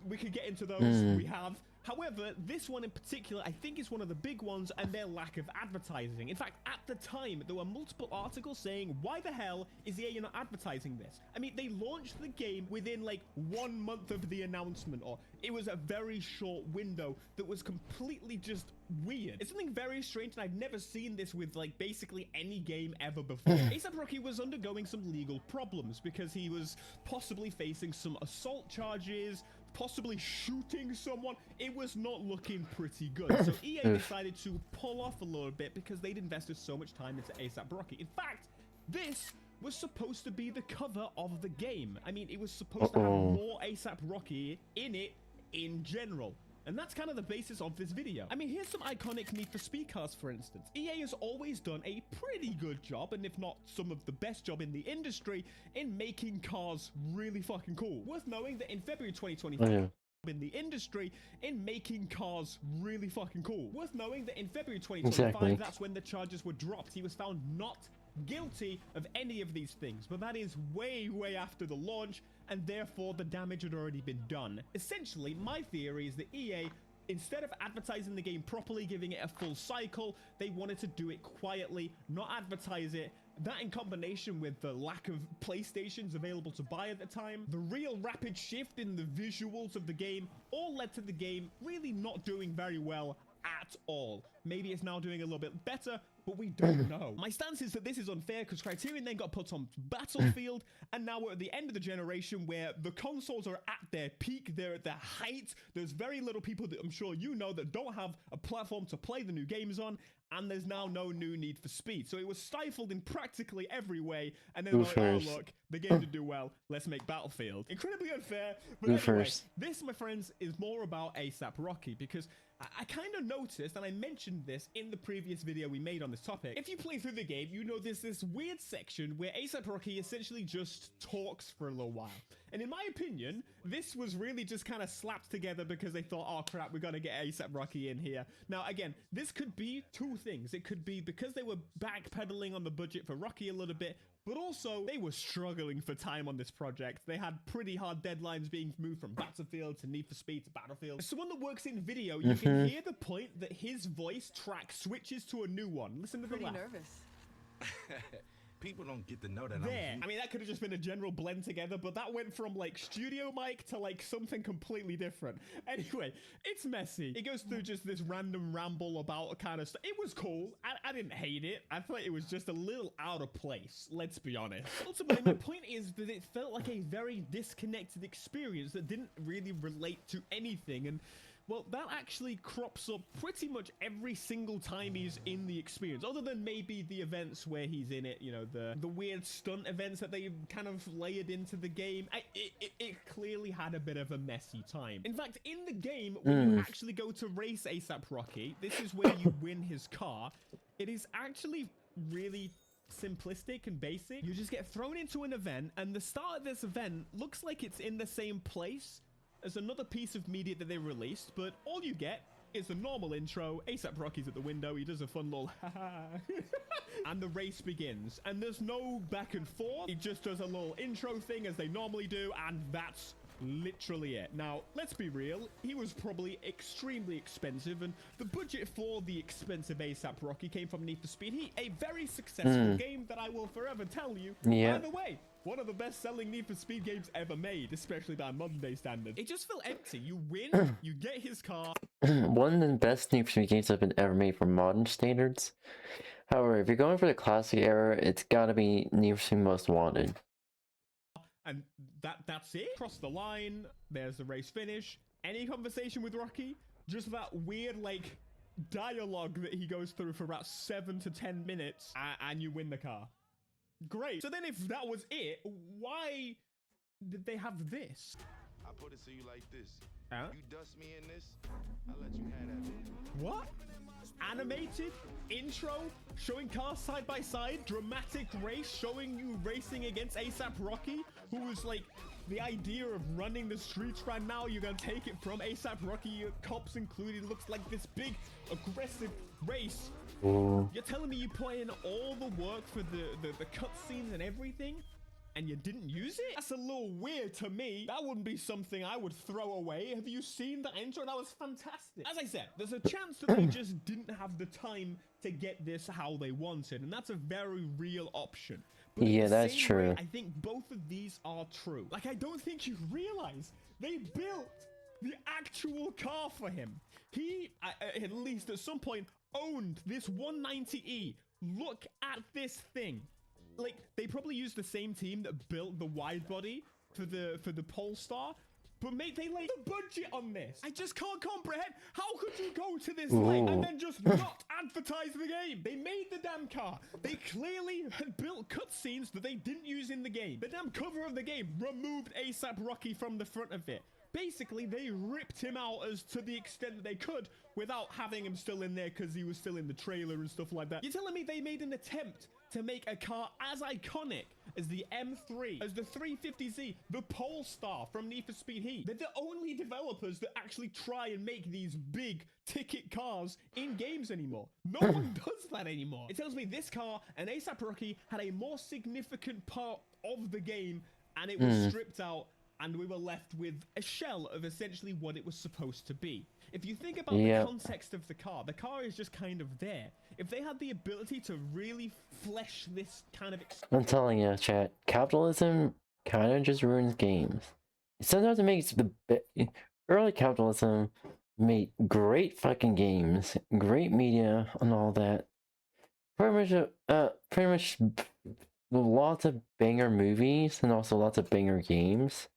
we could get into those. We have. However, this one in particular, I think is one of the big ones, and their lack of advertising. In fact, at the time, there were multiple articles saying, why the hell is EA not advertising this? I mean, they launched the game within like 1 month of the announcement, or it was a very short window that was completely just weird. It's something very strange, and I've never seen this with like basically any game ever before. A$AP Rocky was undergoing some legal problems because he was possibly facing some assault charges, possibly shooting someone. It was not looking pretty good. So EA decided to pull off a little bit because they'd invested so much time into A$AP Rocky. In fact, this was supposed to be the cover of the game. I mean, it was supposed to have more A$AP Rocky in it in general. And that's kind of the basis of this video. I mean, here's some iconic Need for Speed cars, for instance. EA has always done a pretty good job, and if not some of the best job in the industry, in making cars really fucking cool. Worth knowing that in February 2025, in the industry, in making cars really fucking cool. Worth knowing that in February 2025, that's when the charges were dropped. He was found not guilty of any of these things, but that is way after the launch, and therefore the damage had already been done. Essentially, my theory is that EA, instead of advertising the game properly, giving it a full cycle, they wanted to do it quietly, not advertise it, That in combination with the lack of PlayStations available to buy at the time, the real rapid shift in the visuals of the game, all led to the game really not doing very well at all. Maybe it's now doing a little bit better, but we don't know. My stance is that this is unfair because Criterion then got put on Battlefield, and now we're at the end of the generation where the consoles are at their peak, they're at their height. There's very little people that I'm sure you know that don't have a platform to play the new games on, and there's now no new Need for Speed. So it was stifled in practically every way, and then like, oh look, the game did do well, let's make Battlefield. Incredibly unfair, but anyway, this, my friends, is more about ASAP Rocky, because I kind of noticed, and I mentioned this in the previous video we made on this topic. If you play through the game, you know there's this weird section where ASAP Rocky essentially just talks for a little while. And in my opinion, this was really just kind of slapped together because they thought, oh crap, we got to get ASAP Rocky in here. Now, again, this could be two things. It could be because they were backpedaling on the budget for Rocky a little bit, but also they were struggling for time on this project. They had pretty hard deadlines being moved from Battlefield to Need for Speed to Battlefield. As someone that works in video, you can hear the point that his voice track switches to a new one. Listen to the laugh. Nervous. People don't get to know that. I mean, that could have just been a general blend together, but that went from like studio mic to like something completely different. Anyway, it's messy. It goes through just this random ramble about kind of stuff. It was cool. I didn't hate it. I thought it was just a little out of place. Let's be honest. Ultimately, my point is that it felt like a very disconnected experience that didn't really relate to anything. And well, that actually crops up pretty much every single time he's in the experience, other than maybe the events where he's in it, you know, the weird stunt events that they kind of layered into the game. It clearly had a bit of a messy time. In fact, in the game, when you actually go to race ASAP Rocky, this is where you win his car. It is actually really simplistic and basic. You just get thrown into an event, and the start of this event looks like it's in the same place as another piece of media that they released, but all you get is a normal intro. ASAP Rocky's at the window, he does a fun little and the race begins, and there's no back and forth. He just does a little intro thing as they normally do, and that's literally it. Now, let's be real, he was probably extremely expensive, and the budget for the expensive ASAP Rocky came from Need for Speed Heat, a very successful game that I will forever tell you. By the way, one of the best-selling Need for Speed games ever made, especially by modern day standards. It just felt empty. You win, you get his car. One of the best Need for Speed games that have been ever made for modern standards. However, if you're going for the classic era, it's gotta be Need for Speed Most Wanted. And that's it. Cross the line, there's the race finish. Any conversation with Rocky, just that weird, like, dialogue that he goes through for about 7 to 10 minutes, and you win the car. Great. So then if that was it, why did they have this? I put it to you like this. You dust me in this, I'll let you have that. What? Animated intro showing cars side by side, dramatic race showing you racing against ASAP Rocky, who was like the idea of running the streets right now. You're gonna take it from ASAP Rocky, cops included, looks like this big aggressive race. You're telling me you put in all the work for the cutscenes and everything, and you didn't use it? That's a little weird to me. That wouldn't be something I would throw away. Have you seen the intro? That was fantastic. As I said, there's a chance that they just didn't have the time to get this how they wanted, and that's a very real option. But yeah, that's true. I think both of these are true. Like, I don't think you realize they built the actual car for him. He, at least at some point, owned this 190E. Look at this thing. Like, they probably used the same team that built the wide body for the Polestar, but mate, they laid the budget on this. I just can't comprehend. How could you go to this late and then just not advertise the game? They made the damn car. They clearly had built cutscenes that they didn't use in the game. The damn cover of the game removed ASAP Rocky from the front of it. Basically, they ripped him out as to the extent that they could without having him still in there because he was still in the trailer and stuff like that. You're telling me they made an attempt to make a car as iconic as the M3, as the 350Z, the Polestar from Need for Speed Heat? They're the only developers that actually try and make these big ticket cars in games anymore. No one does that anymore. It tells me this car and ASAP Rocky had a more significant part of the game, and it was stripped out and we were left with a shell of essentially what it was supposed to be. If you think about Yep. the context of the car is just kind of there. If they had the ability to really flesh this kind of I'm telling you, chat, capitalism kind of just ruins games. Sometimes it makes early capitalism made great fucking games, great media, and all that. Pretty much lots of banger movies and also lots of banger games.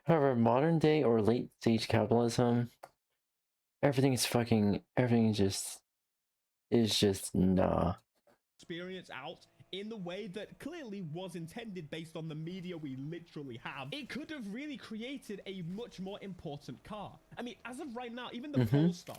However, modern day or late stage capitalism, everything is just nah. experience out in the way that clearly was intended based on the media we literally have. It could have really created a much more important car. I mean, as of right now, even the Polestar,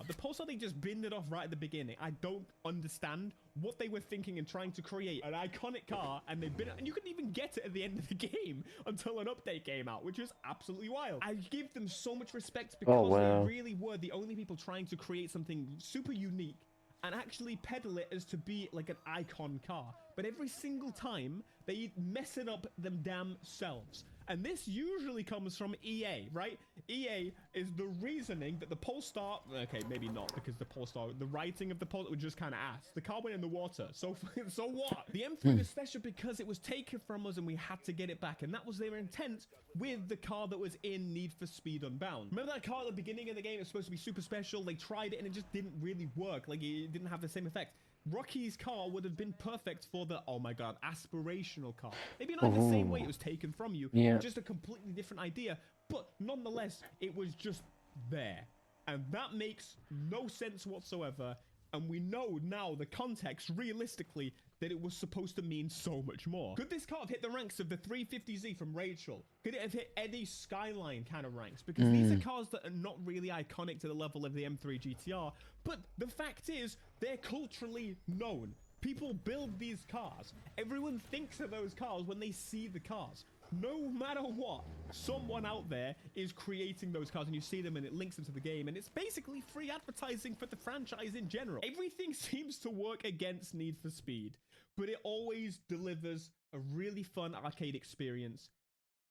they just binned it off right at the beginning. I don't understand what they were thinking in trying to create an iconic car, and they bin it, and you couldn't even get it at the end of the game until an update came out, which was absolutely wild. I give them so much respect because they really were the only people trying to create something super unique and actually peddle it as to be like an icon car. But every single time, they mess it up them damn selves. And this usually comes from EA, right? EA is the reasoning that the Polestar, okay, maybe not, because the Polestar, the writing of the Polestar was just kind of ass. The car went in the water, so what? The M3 was special because it was taken from us and we had to get it back. And that was their intent with the car that was in Need for Speed Unbound. Remember that car at the beginning of the game? It was supposed to be super special. They tried it and it just didn't really work. Like, it didn't have the same effect. Rocky's car would have been perfect for the, oh my god, aspirational car. Maybe not in the same way it was taken from you, just a completely different idea, but nonetheless, it was just there. And that makes no sense whatsoever, and we know now the context, realistically, that it was supposed to mean so much more. Could this car have hit the ranks of the 350Z from Rachel? Could it have hit Eddie's Skyline kind of ranks? Because these are cars that are not really iconic to the level of the M3 GTR, but the fact is, they're culturally known. People build these cars. Everyone thinks of those cars when they see the cars. No matter what, someone out there is creating those cars and you see them and it links them to the game, and it's basically free advertising for the franchise in general. Everything seems to work against Need for Speed, but it always delivers a really fun arcade experience,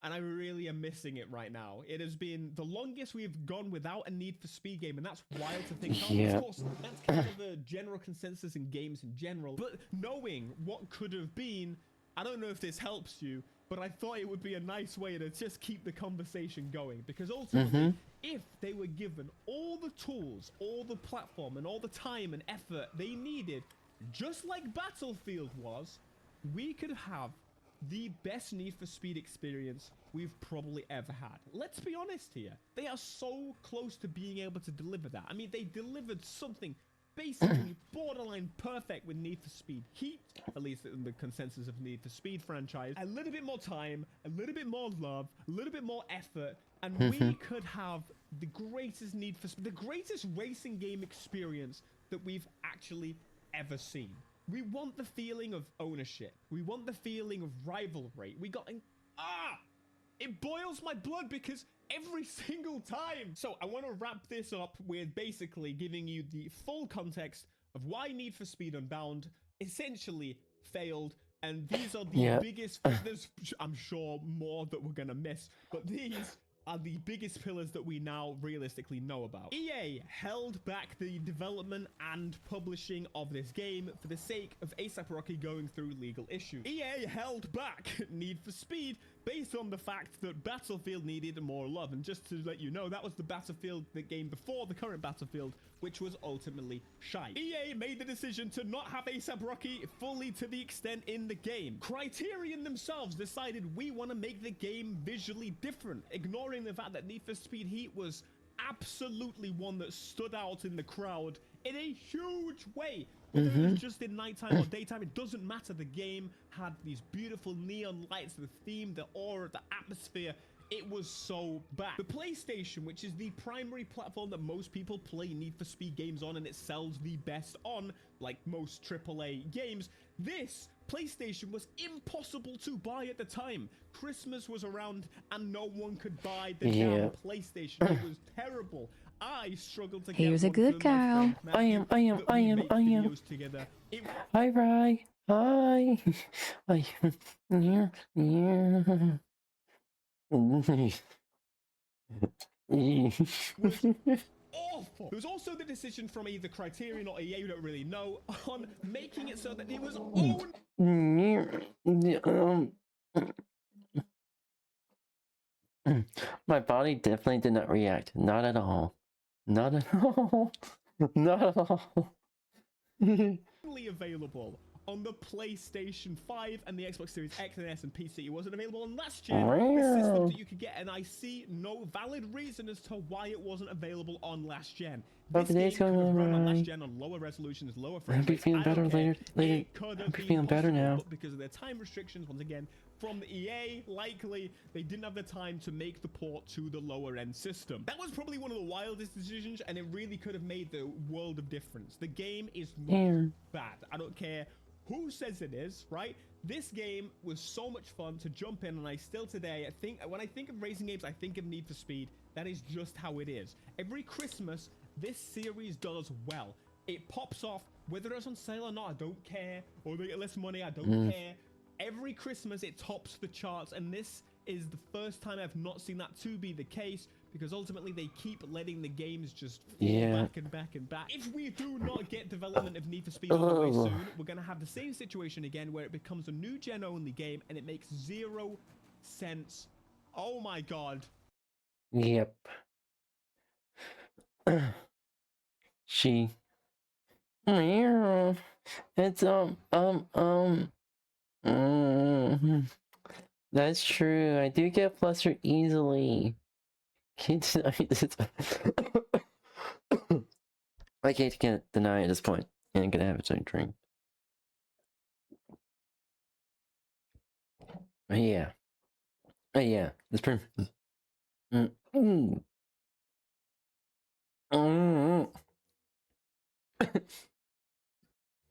and I really am missing it right now. It has been the longest we've gone without a Need for Speed game, and that's wild to think of. Of course, that's kind of a general consensus in games in general, but knowing what could have been, I don't know if this helps you, but I thought it would be a nice way to just keep the conversation going, because ultimately, if they were given all the tools, all the platform, and all the time and effort they needed, just like Battlefield was, we could have the best Need for Speed experience we've probably ever had. Let's be honest here. They are so close to being able to deliver that. I mean, they delivered something basically borderline perfect with Need for Speed Heat, at least in the consensus of Need for Speed franchise. A little bit more time, a little bit more love, a little bit more effort, and we could have the greatest Need for Speed, the greatest racing game experience that we've actually ever seen. We want the feeling of ownership. We want the feeling of rivalry. It boils my blood because every single time. So I want to wrap this up with basically giving you the full context of why Need for Speed Unbound essentially failed. And these are the biggest, there's, I'm sure, more that we're going to miss, but these are the biggest pillars that we now realistically know about. EA held back the development and publishing of this game for the sake of A$AP Rocky going through legal issues. EA held back Need for Speed based on the fact that Battlefield needed more love. And just to let you know, that was the Battlefield, the game before the current Battlefield, which was ultimately shite. EA made the decision to not have A$AP Rocky fully to the extent in the game. Criterion themselves decided we want to make the game visually different, ignoring the fact that Need for Speed Heat was absolutely one that stood out in the crowd in a huge way. Whether it was just in nighttime or daytime, it doesn't matter. The game had these beautiful neon lights, the theme, the aura, the atmosphere. It was so bad. The PlayStation, which is the primary platform that most people play Need for Speed games on, and it sells the best on, like most AAA games, this PlayStation was impossible to buy at the time. Christmas was around and no one could buy the damn PlayStation. It was terrible. I struggled to get Here's a good girl. I am. Together. Hi, Rye. Hi. Awful. There was also the decision from either Criterion or EA, we don't really know, on making it so that it was owned. My body definitely did not react. Not at all. Not at all. Not at all. Only available on the PlayStation 5 and the Xbox Series X and S and PC. It wasn't available on last gen. The system that you could get, and I see no valid reason as to why it wasn't available on last gen. This game could have run on last gen on lower resolutions, lower frame I'll be rates. feeling better later. I'll be feeling better now. But because of their time restrictions, once again, from the EA, likely they didn't have the time to make the port to the lower end system. That was probably one of the wildest decisions, and it really could have made the world of difference. The game is not bad. I don't care who says it is, right? This game was so much fun to jump in, and I still today, I think when I think of racing games, I think of Need for Speed. That is just how it is. Every Christmas, this series does well. It pops off, whether it's on sale or not, I don't care. Or they get less money, I don't care. Every Christmas, it tops the charts, and this is the first time I've not seen that to be the case, because ultimately they keep letting the games just fall back and back and back. If we do not get development of Need for Speed all the way soon, we're going to have the same situation again where it becomes a new gen only game and it makes 0 sense. Oh my god. Yep. It's that's true. I do get flustered easily. Can't deny this. I can't deny at this point. And I'm gonna have its own drink. Yeah. Yeah. That's pretty.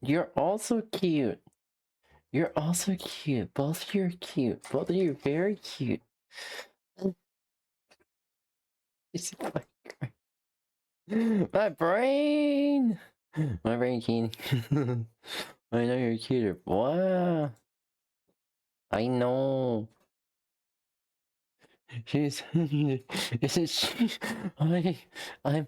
You're also cute. You're also cute. Both of you are cute. Both of you are very cute. My brain! My brain keen. I know you're cuter. Wow. I know. She's. Isn't she? Maybe. I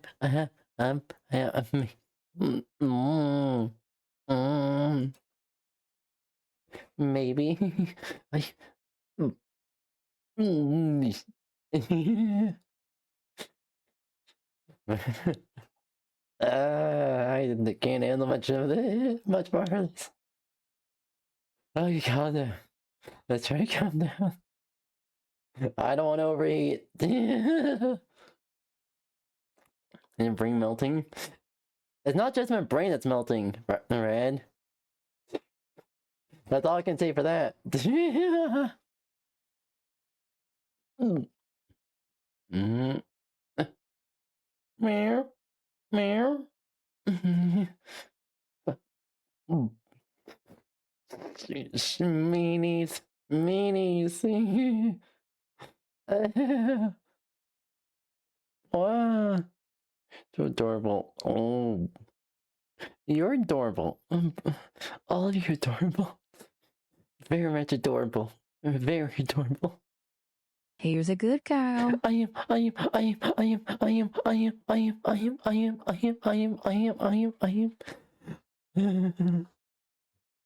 can't handle much of this. Much more of this. Oh, you calm down. Let's try to calm down. I don't want to overeat. And brain melting. It's not just my brain that's melting, Red. That's all I can say for that. Meow. Meow. Meanies. Meanies. Wow. So adorable. Oh. You're adorable. All of you are adorable. Very much adorable. Very adorable. Here's a good cow. I am.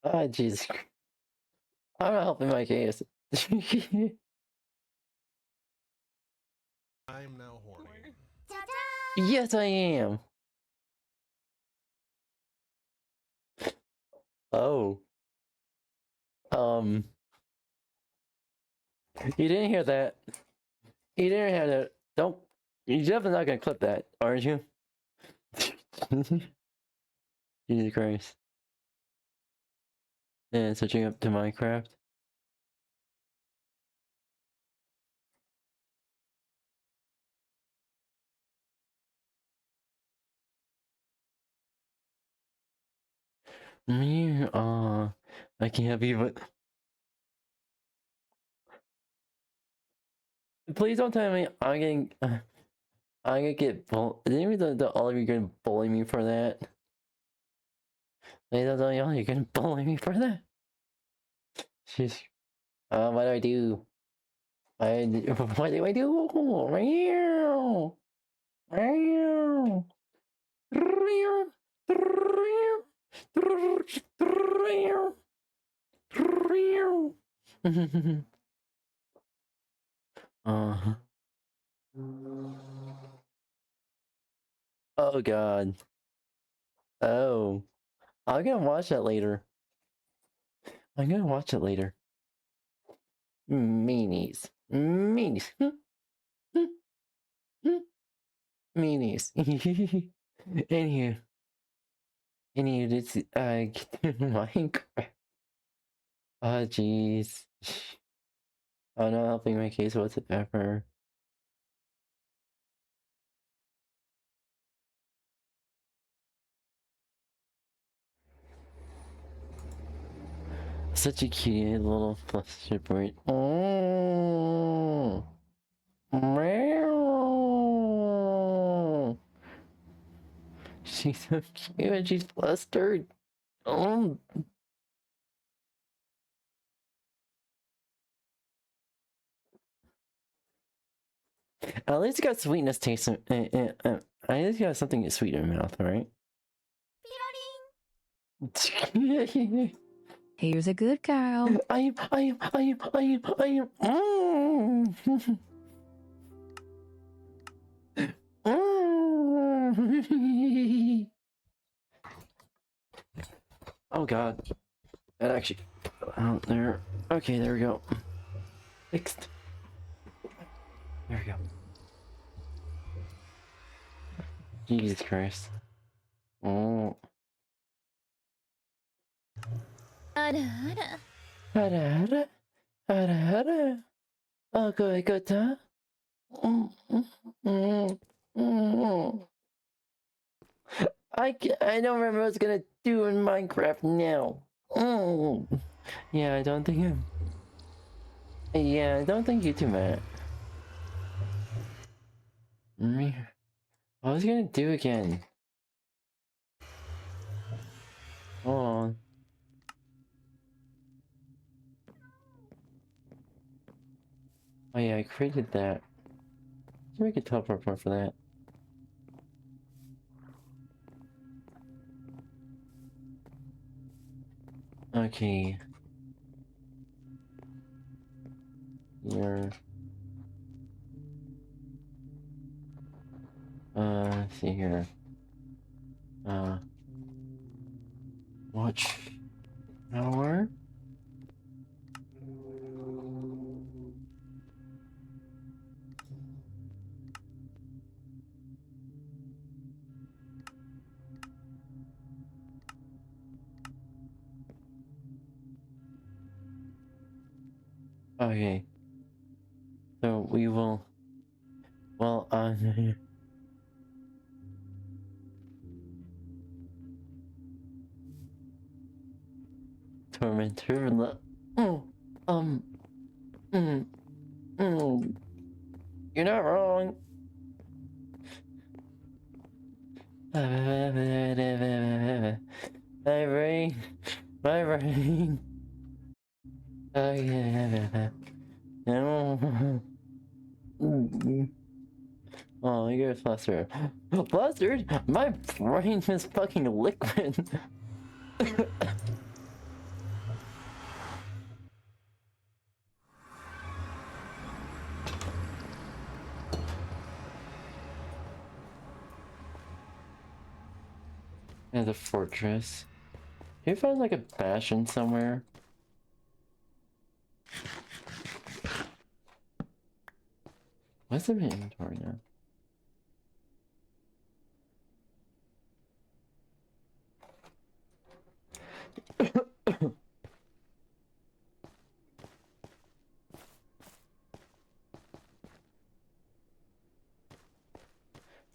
Ah, Jesus. I'm not helping my case. I'm now horny. Yes, I am. Oh. You didn't hear that. You didn't hear that. Don't. You're definitely not gonna clip that, aren't you? Jesus Christ. And switching up to Minecraft. I can't be but. Please don't tell me I'm gonna get didn't we that all of you gonna bully me for that? Please don't tell me all you're gonna bully me for that. Jeez. What do I do? What do I do? Meow. Meow. Meow. Uh-huh. Oh god. Oh. I'm gonna watch that later. I'm gonna watch it later. Meanies. Meanies. Meanies. Anywho. Anywho, this Minecraft. Oh jeez. I'm not helping my case whatsoever. Such a cute little flustered bird. Oh. Meow. She's so cute and she's flustered. Oh. At least you got sweetness taste. At least you got something sweet in your mouth, right? Here's a good cow. I am. Oh god. That actually out there. Okay, there we go. Fixed. There we go. Jesus Christ. Oh. Okay, good time. I don't remember what I was gonna do in Minecraft now. Yeah, I don't think I'm. Yeah, I don't think you too, Matt. What was I gonna do again? Hold on. Oh yeah, I created that. Let's make a teleport point for that. Okay. Here. Let's see here. Watch hour. Okay. So we will. Well, Tormentor. You're not wrong. My brain. My brain. Oh yeah. No. Oh, you're flustered. Flustered? My brain is fucking liquid. And the fortress. Can you find like a bastion somewhere? What's in my inventory now?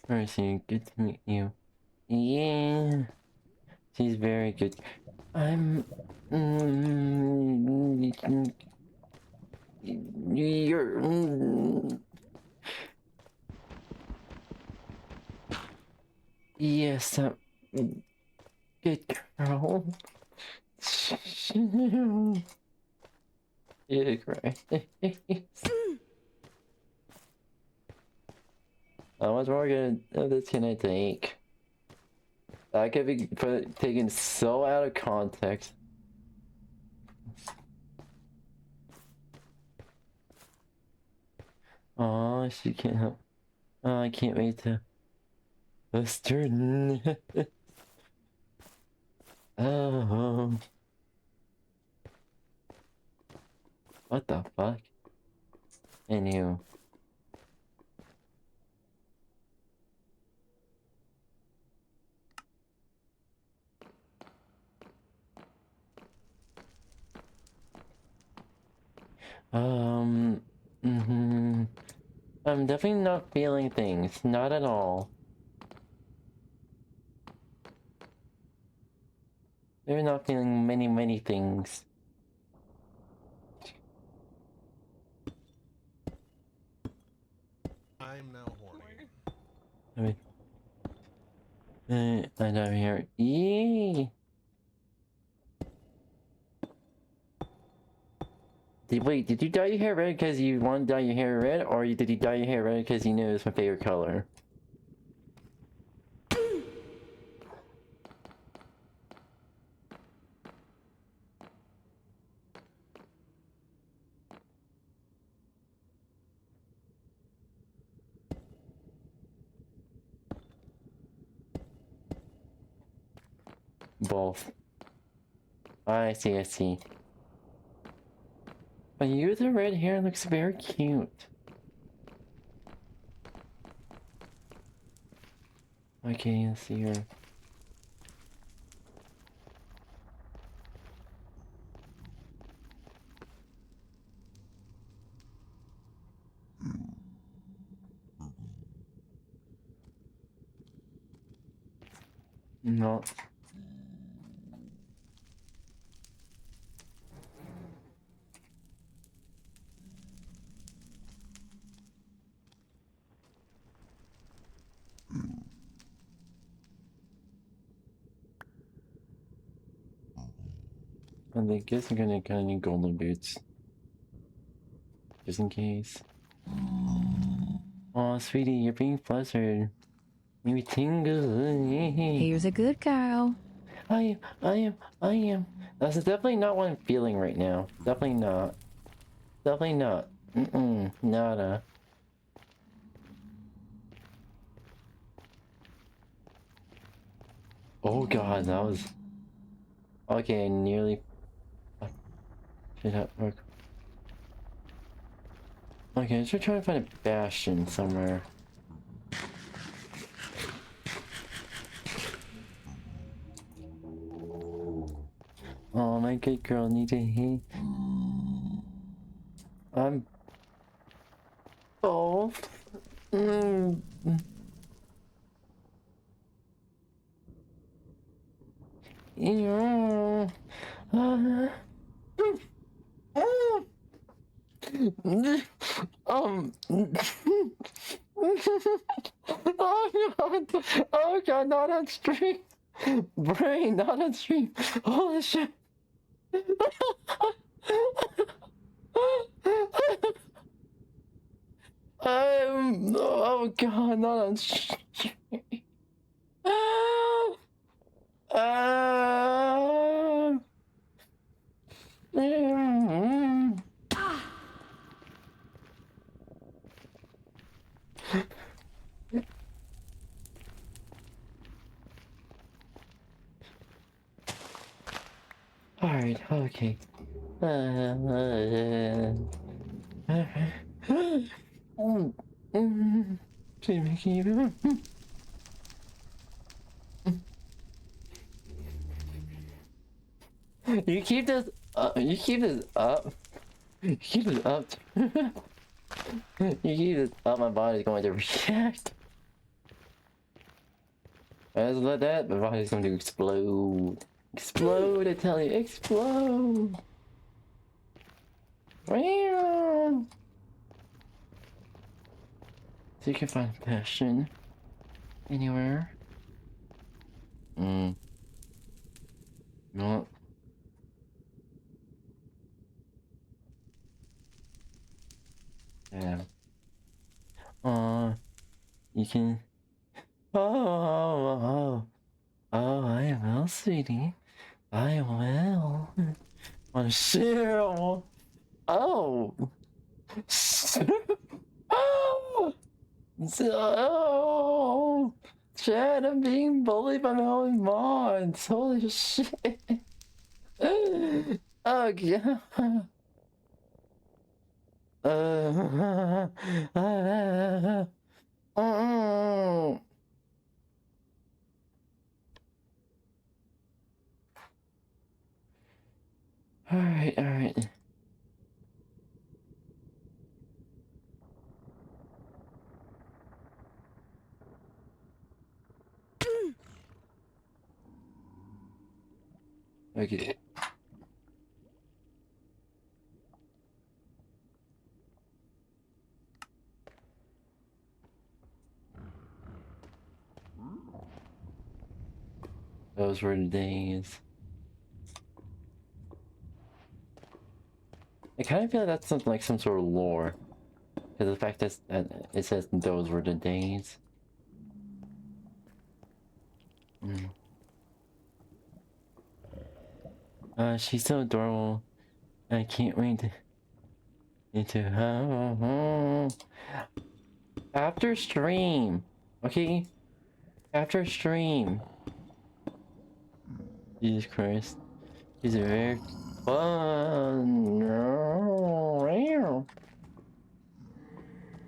Mercy, good to meet you. Yeah, she's very good. I'm. You're. Yes, good girl. Yeah, cry. How much more of this can I take? That could be taken so out of context. Oh, she can't help. Oh, I can't wait to Western. Oh, what the fuck? Anywho. I'm definitely not feeling things. Not at all. They're not feeling many things. I'm now horny. I mean, I down here. Yee. Wait, did you dye your hair red because you want to dye your hair red, or did you dye your hair red because you knew it was my favorite color? Both. I see, I see. But you with the red hair looks very cute. Okay, let's see here. No. I guess I'm gonna kinda need golden boots. Just in case. Aw, sweetie, you're being flustered. You tingle. Here's a good cow. I am. That's definitely not what I'm feeling right now. Definitely not. Definitely not. Nada. Oh god, that was... Okay, I nearly... Should that work? Okay, let's try to find a bastion somewhere. Oh, my good girl needs a hit. I'm... both. Yeah. Oh god, not on stream. Brain, not on stream. Holy shit. Oh god, not on stream. Alright, okay. You keep this up. You keep this up. You keep this up. You keep this up, my body's going to react. As let that, my body's going to explode. Explode, I tell you, explode. Wow. So you can find passion anywhere. No. Yeah. You can. Oh, I will, sweetie. I will. On Cheryl. Oh. Oh. So. Chad, I'm being bullied by my own mods. Holy shit. Oh god. Alright, alright. Okay. Those were the days. I kind of feel like that's something like some sort of lore. Because the fact that it says those were the days. She's so adorable. I can't wait to her. After stream. Okay? After stream. Jesus Christ. These are very fun.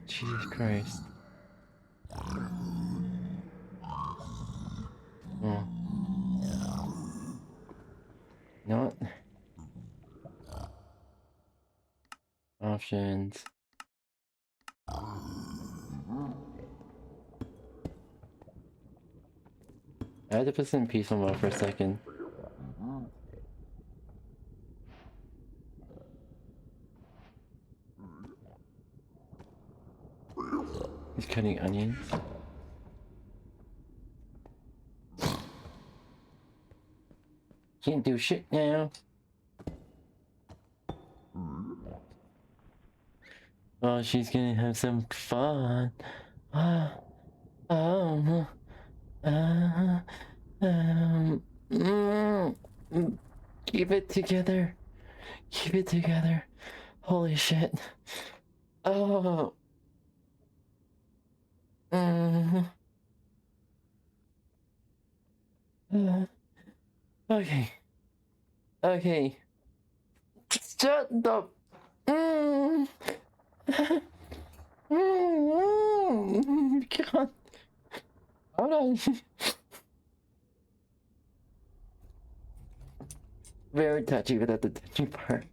Jesus Christ. Oh. Not options. I had to put some peaceful mode for a second. He's cutting onions. Can't do shit now. Oh, she's gonna have some fun. Keep it together. Keep it together. Holy shit. Oh. Okay. Okay. Shut the. God. Hold on. Very touchy without the touchy part.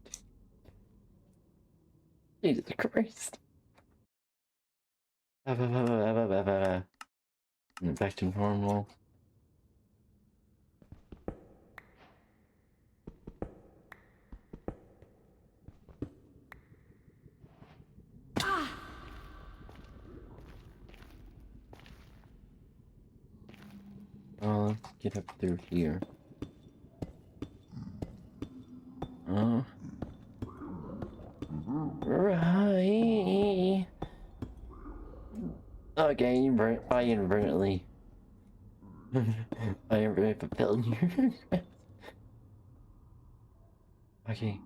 Jesus Christ. Back to normal. Let's get up through here. Right. Okay, I inadvertently. I inadvertently fulfilled you. Okay.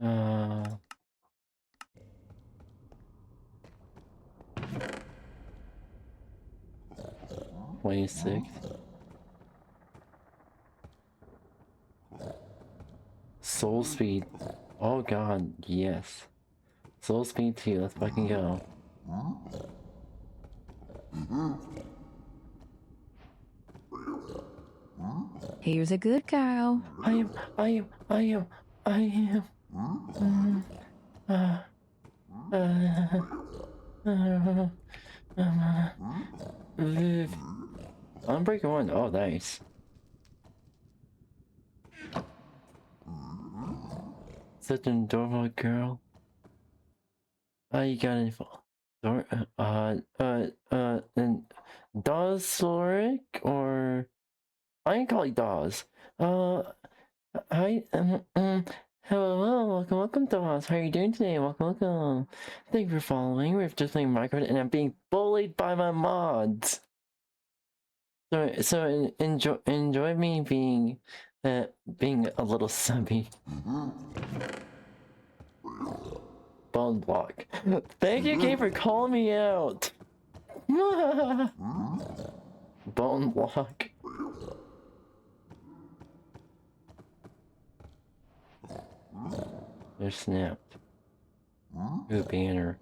Uh... 26. Soul speed. Oh god, yes. Soul speed 2, let's fucking go. Here's a good cow. I am. Unbreaking 1. Oh, nice. Such an adorable girl. You got any and Dawes or I can call you Dawes. Hi, hello, welcome, Dawes. How are you doing today? Welcome. Thank you for following. We're just playing Minecraft, and I'm being bullied by my mods. So enjoy me being a little subby. Bone block. Thank you, Kate, for calling me out. Bone block. They're snapped. Ooh, banner.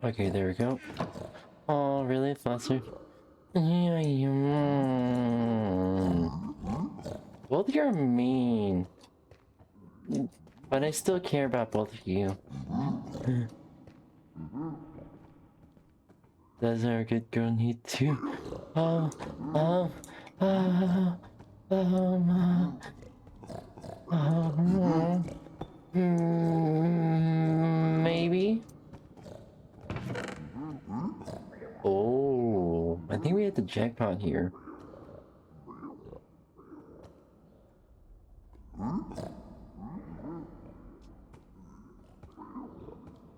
Okay, there we go. Oh, really, Fluster? Yeah, both of you are mean. But I still care about both of you. Does our good girl need to? Maybe. Oh, I think we hit the jackpot here.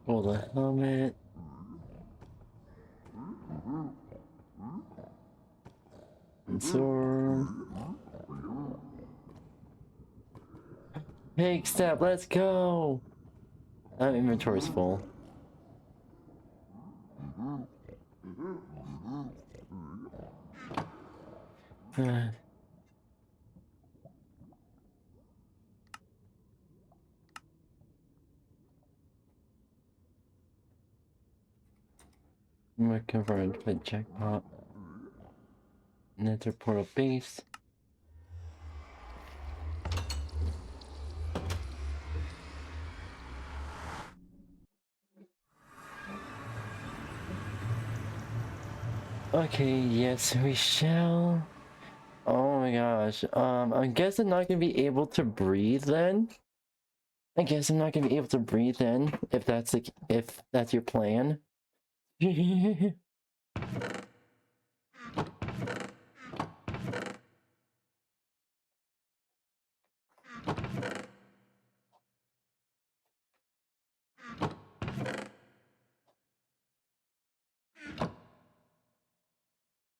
Oh, the helmet. And sword. Hey, step, let's go! That inventory's full. I'm looking for a jackpot. Nether portal base. Okay, yes, we shall. Oh my gosh. I guess I'm not gonna be able to breathe then. I guess I'm not gonna be able to breathe then, if that's your plan.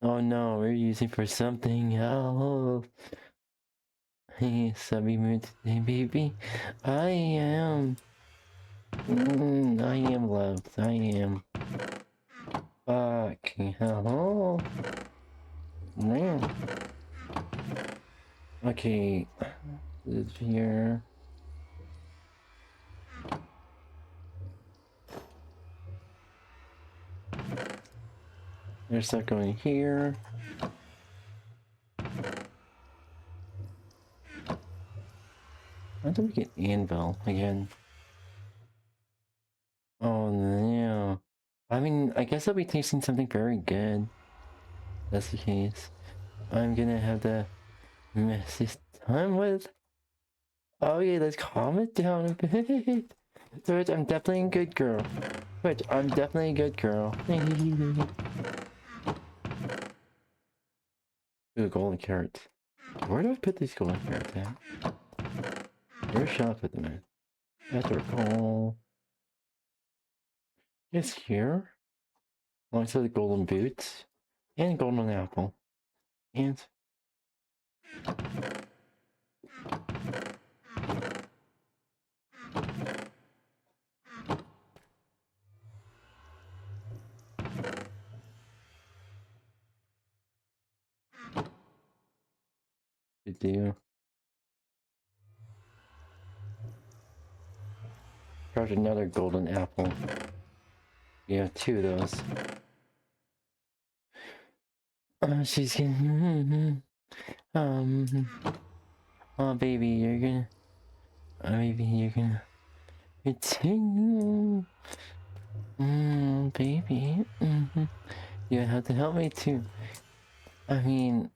Oh no, we're using for something else. Hey, subby mood today, baby. I am loved. I am. Fucking hell. Man. Okay. This here. There's stuff going here. How do we get anvil again? Oh no. I mean, I guess I'll be tasting something very good. That's the case. I'm gonna have to mess this time with. Oh yeah, let's calm it down a bit. Twitch, I'm definitely a good girl. Twitch, I'm definitely a good girl. Ooh, golden carrots. Where do I put these golden carrots at? Where should I put them in? That's recall. It's here. Alongside the golden boots. And golden apple. And good deal. Craft another golden apple. We have 2 of those. She's getting. Oh, baby, you're gonna. Baby, you're gonna. Baby. You have to help me too. I mean,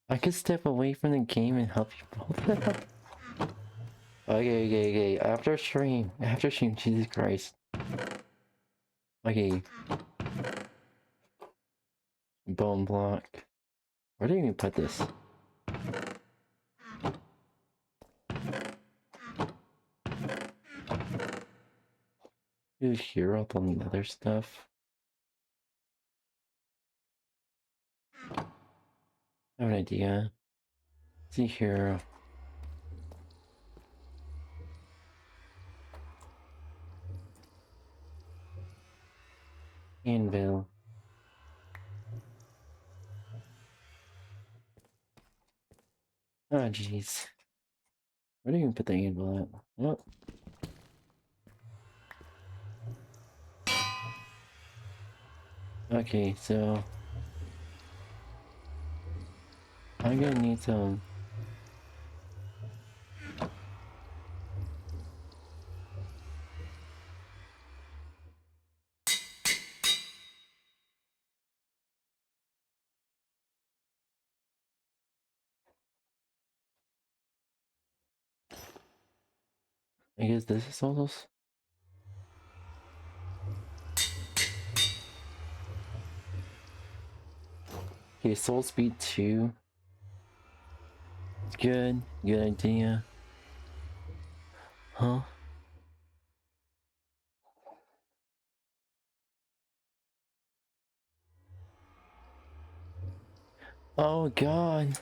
I could step away from the game and help you both. Okay. After stream, Jesus Christ. Okay. Bone block. Where do you even put this? You hear all the other stuff? I have an idea. See here. Anvil. Oh jeez. Where do you even put the anvil at? What? Okay, so I'm gonna need some. I guess this is all those. Okay, soul speed 2. Good idea. Huh? Oh god.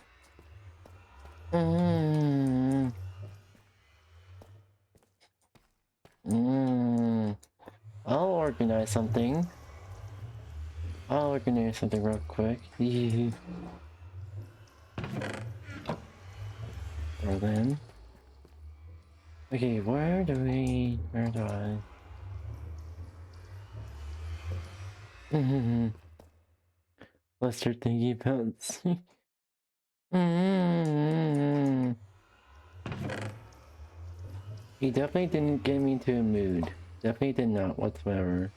I'll organize something. Real quick. Or then. Okay, where do I? Let's start thinking about. He definitely didn't get me into a mood. Definitely did not whatsoever.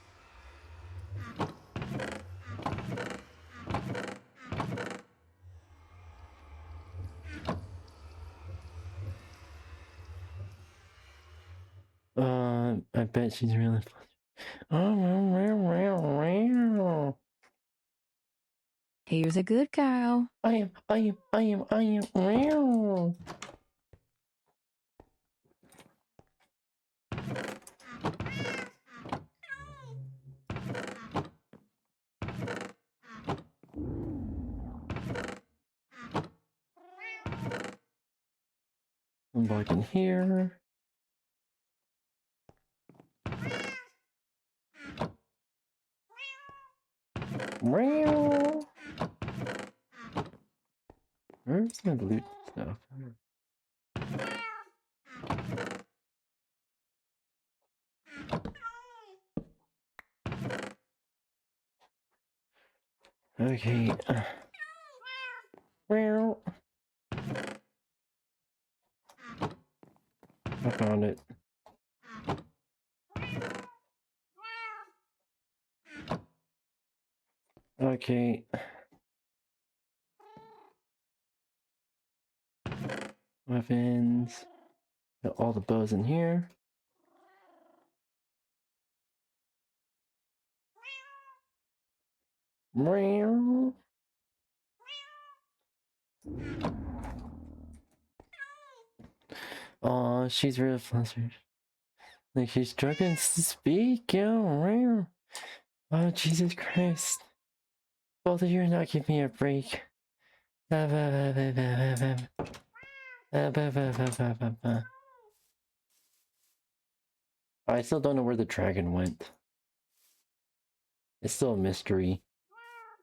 I bet she's really fun. Here's a good cow. I am. I'm blocking here. Where's the loot stuff? Okay. I found it. Okay. Weapons. Got all the bows in here. Oh, she's real flustered. Like she's struggling to speak. Oh, Jesus Christ. Both of you are not giving me a break. I still don't know where the dragon went. It's still a mystery.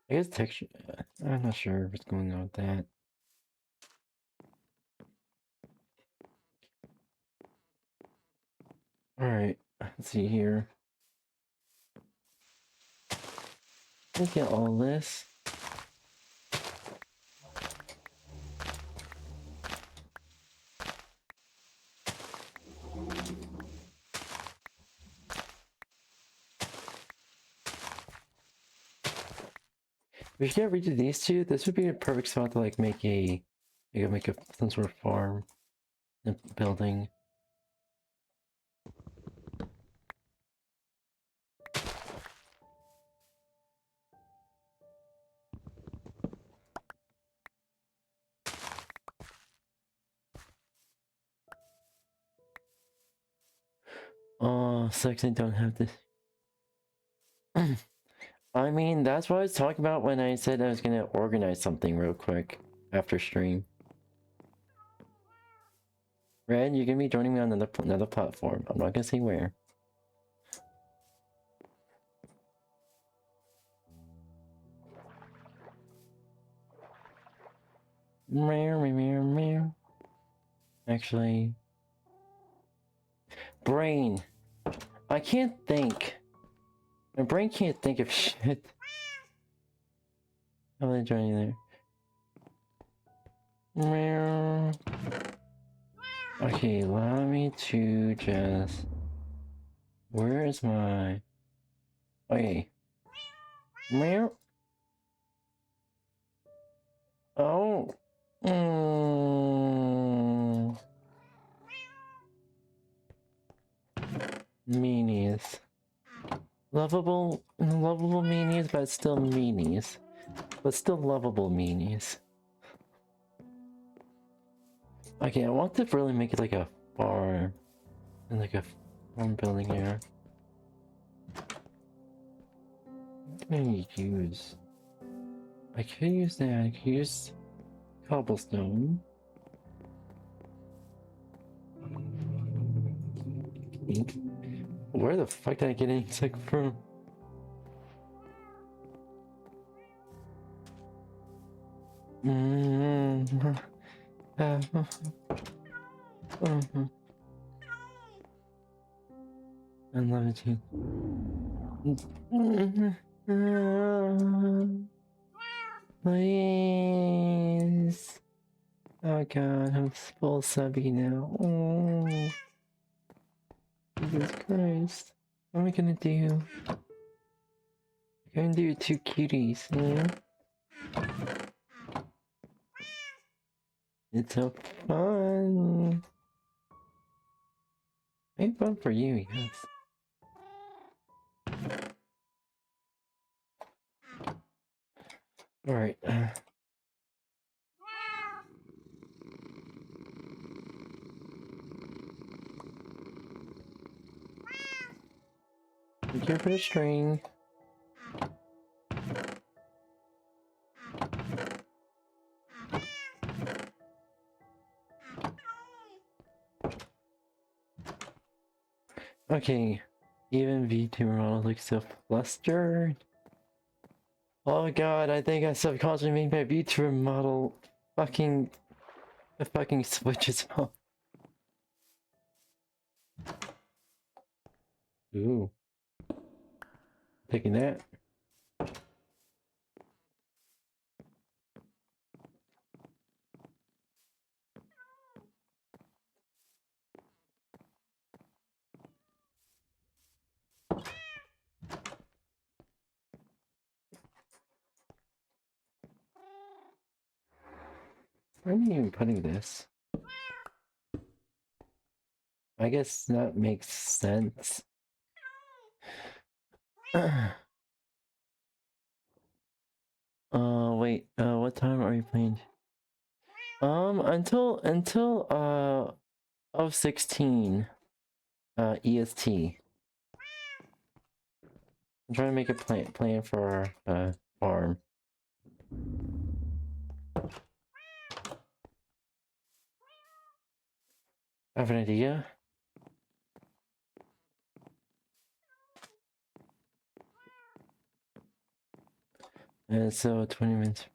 I guess texture. I'm not sure what's going on with that. Alright, let's see here. Look at all this. If you get rid of these two, this would be a perfect spot to like make a some sort of farm, a building. Oh, sucks I don't have this. I mean, that's what I was talking about when I said I was gonna organize something real quick after stream. Red, you're gonna be joining me on another platform. I'm not gonna say where. Meow, meow, meow, meow. Actually, brain. I can't think. My brain can't think of shit. How did I join you there? Meow. Okay, allow me to just... Where is my... Okay. Meow. Oh. Meanies. Lovable meanies, but still meanies. But still lovable meanies. Okay, I want to really make it like a farm. And like a farm building here. What can I use? I could use that. I could use cobblestone. Where the fuck did I get insect from? I love it too. Please. Oh god, I'm full subby now. Oh, Jesus Christ. What am I gonna do? I'm gonna do two cuties, yeah? It's so fun. Ain't fun for you, yes. Alright. Be careful for the string. Okay. Even VTuber model looks so flustered. Oh god, I think I subconsciously made my VTuber model fucking switch as well. Ooh. Taking that. Where am I even putting this? I guess that makes sense. Wait, what time are you playing? Until 16 EST. I'm trying to make a plan for our farm. I have an idea. And so 20 minutes.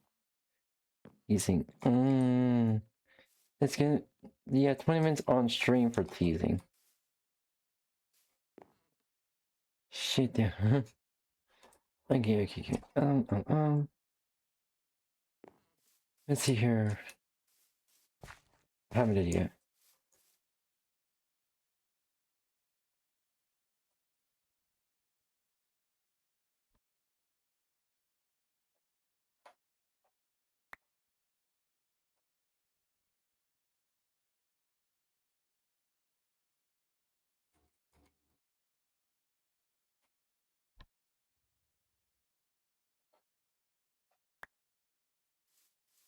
Teasing. It's gonna, yeah, 20 minutes on stream for teasing. Shit, yeah. Okay. Let's see here. I haven't did it yet.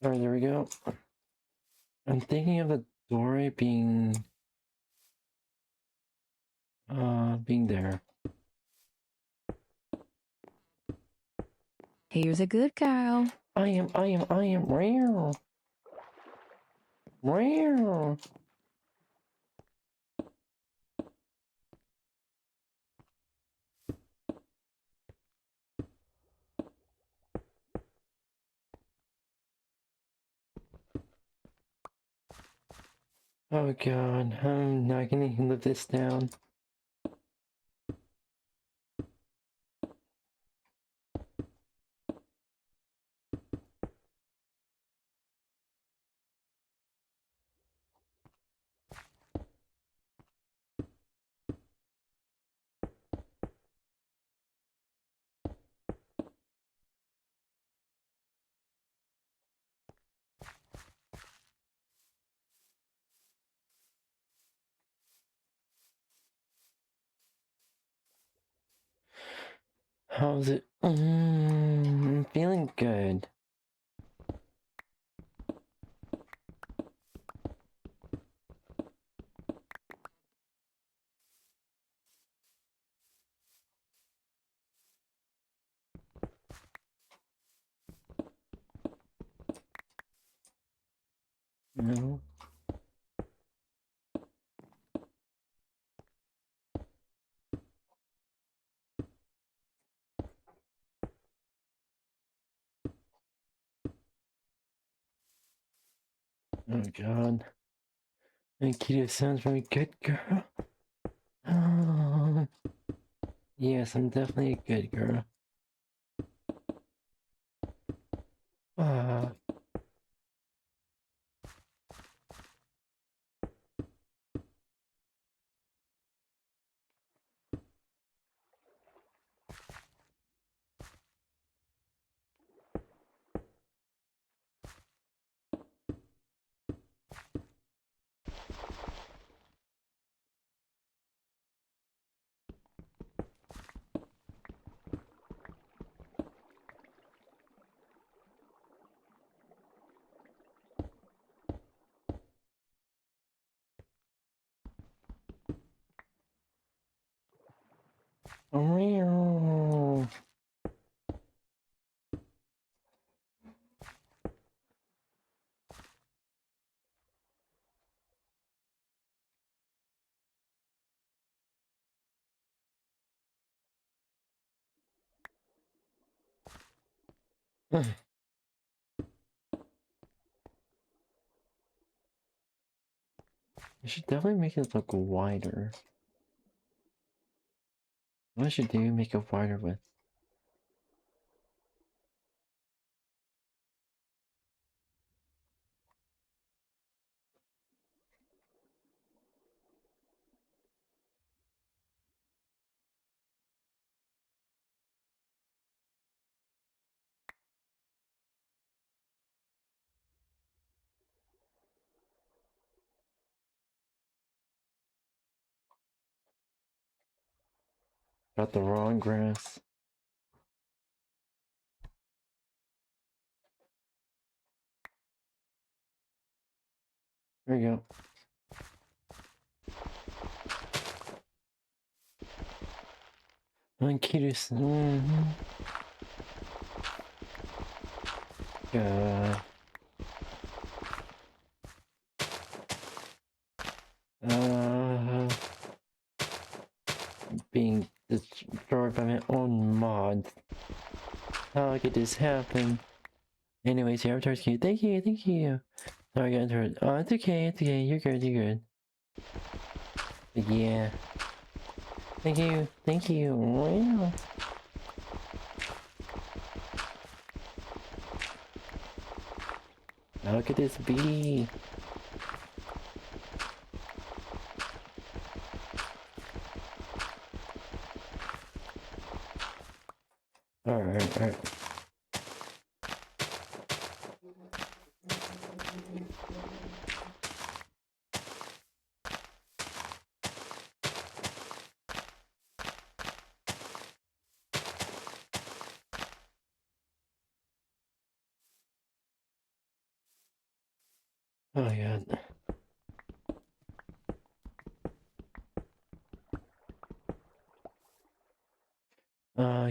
Alright, there we go. I'm thinking of the doorway being there. Here's a good cow. I am rare. Rare. Oh god, I'm not gonna live this down. How's it? I'm feeling good. No. Oh god. Nikita sounds very good, girl. Yes, I'm definitely a good girl. Ah. Meow. I should definitely make it look wider. What should do make it wider with? Got the wrong grass. There we go. Nikita's. Being destroyed by my own mod. How could this happen? Anyways, the avatar's cute. Thank you, thank you. Sorry, I got interrupted. Oh, it's okay, it's okay. You're good, you're good. But yeah. Thank you, thank you. Wow. How could this be? Alright, alright. Oh my god.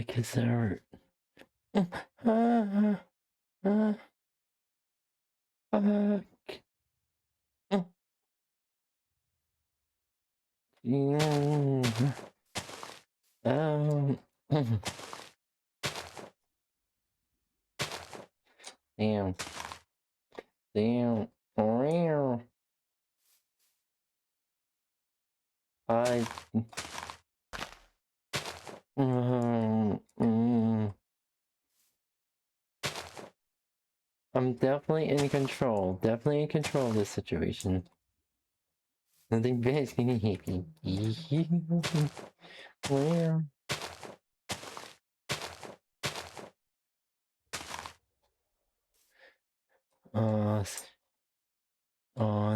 Cause they're damn. Damn. I I'm definitely in control. Definitely in control of this situation. Nothing bad's gonna happen. Where?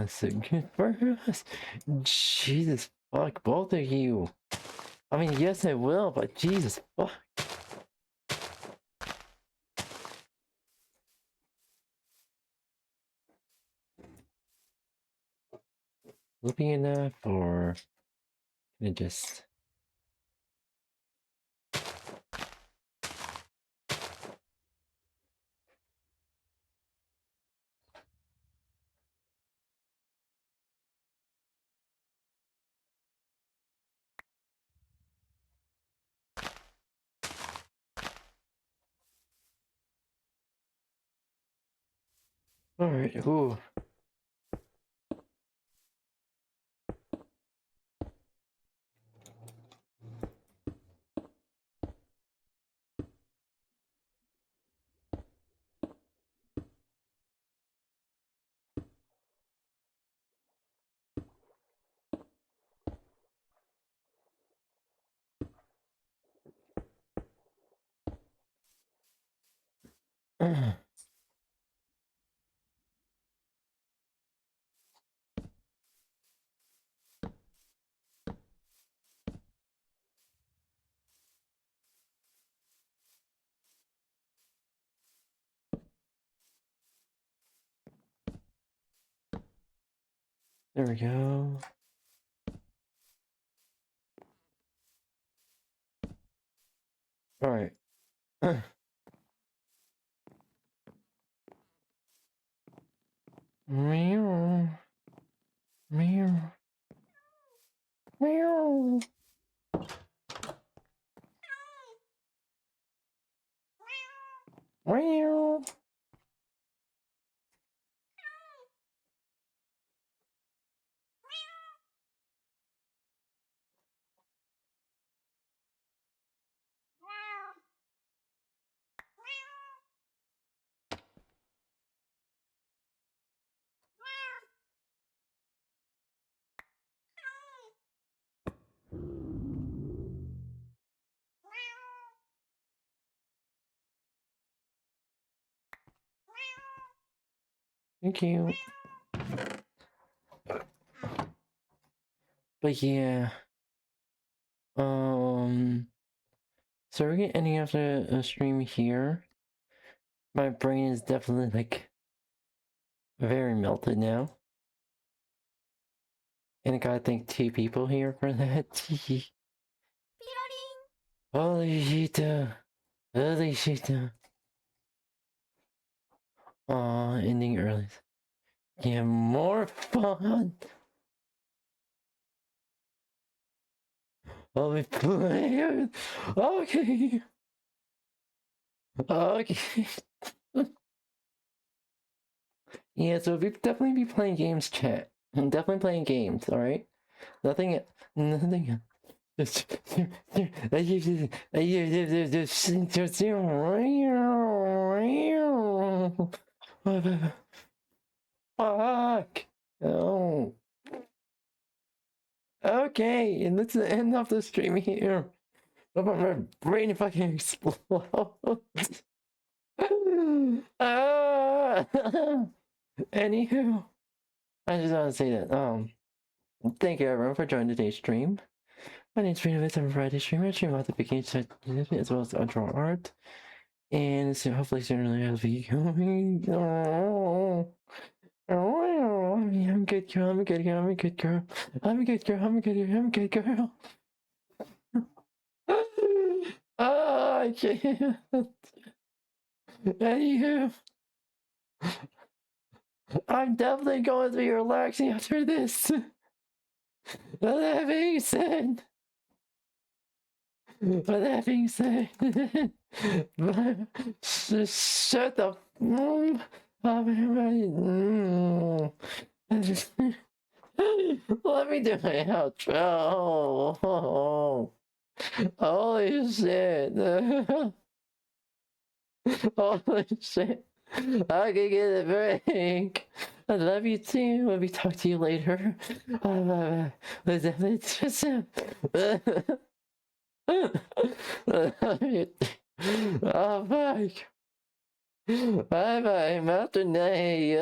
So good for us. Jesus fuck, both of you. I mean, yes, I will, but Jesus fuck. Looking enough, or can I just? All right. Ooh. There we go. All right. Meow. Meow. Meow. Meow. Thank you. But yeah. So we're getting ending after a stream here. My brain is definitely like very melted now. And I gotta thank 2 people here for that. Holy shit. Holy shit. Aw, ending early. Yeah, more fun. I'll be playing. Okay. Okay. Yeah, so we'll definitely be playing games, chat. I'm definitely playing games, alright? Nothing. Fuck. Oh. Okay, and let's end off the stream here. My brain fucking explodes. Anywho, I just want to say that, thank you everyone for joining today's stream. My name's Freedom, I'm a Friday streamer. I stream about the beginning as well as draw art. And so hopefully sooner or later I'll be going. good girl. I'm a good girl. I'm a good girl. I'm a good girl. I'm a good girl. I'm a good girl. Oh, I can't. Anywho, I'm definitely going to be relaxing after this. That being said, shut the. Let me do my outro. Holy shit. Holy shit. I can get a break. I love you too. Let me talk to you later. Oh, fuck. Bye bye, Mountain Day.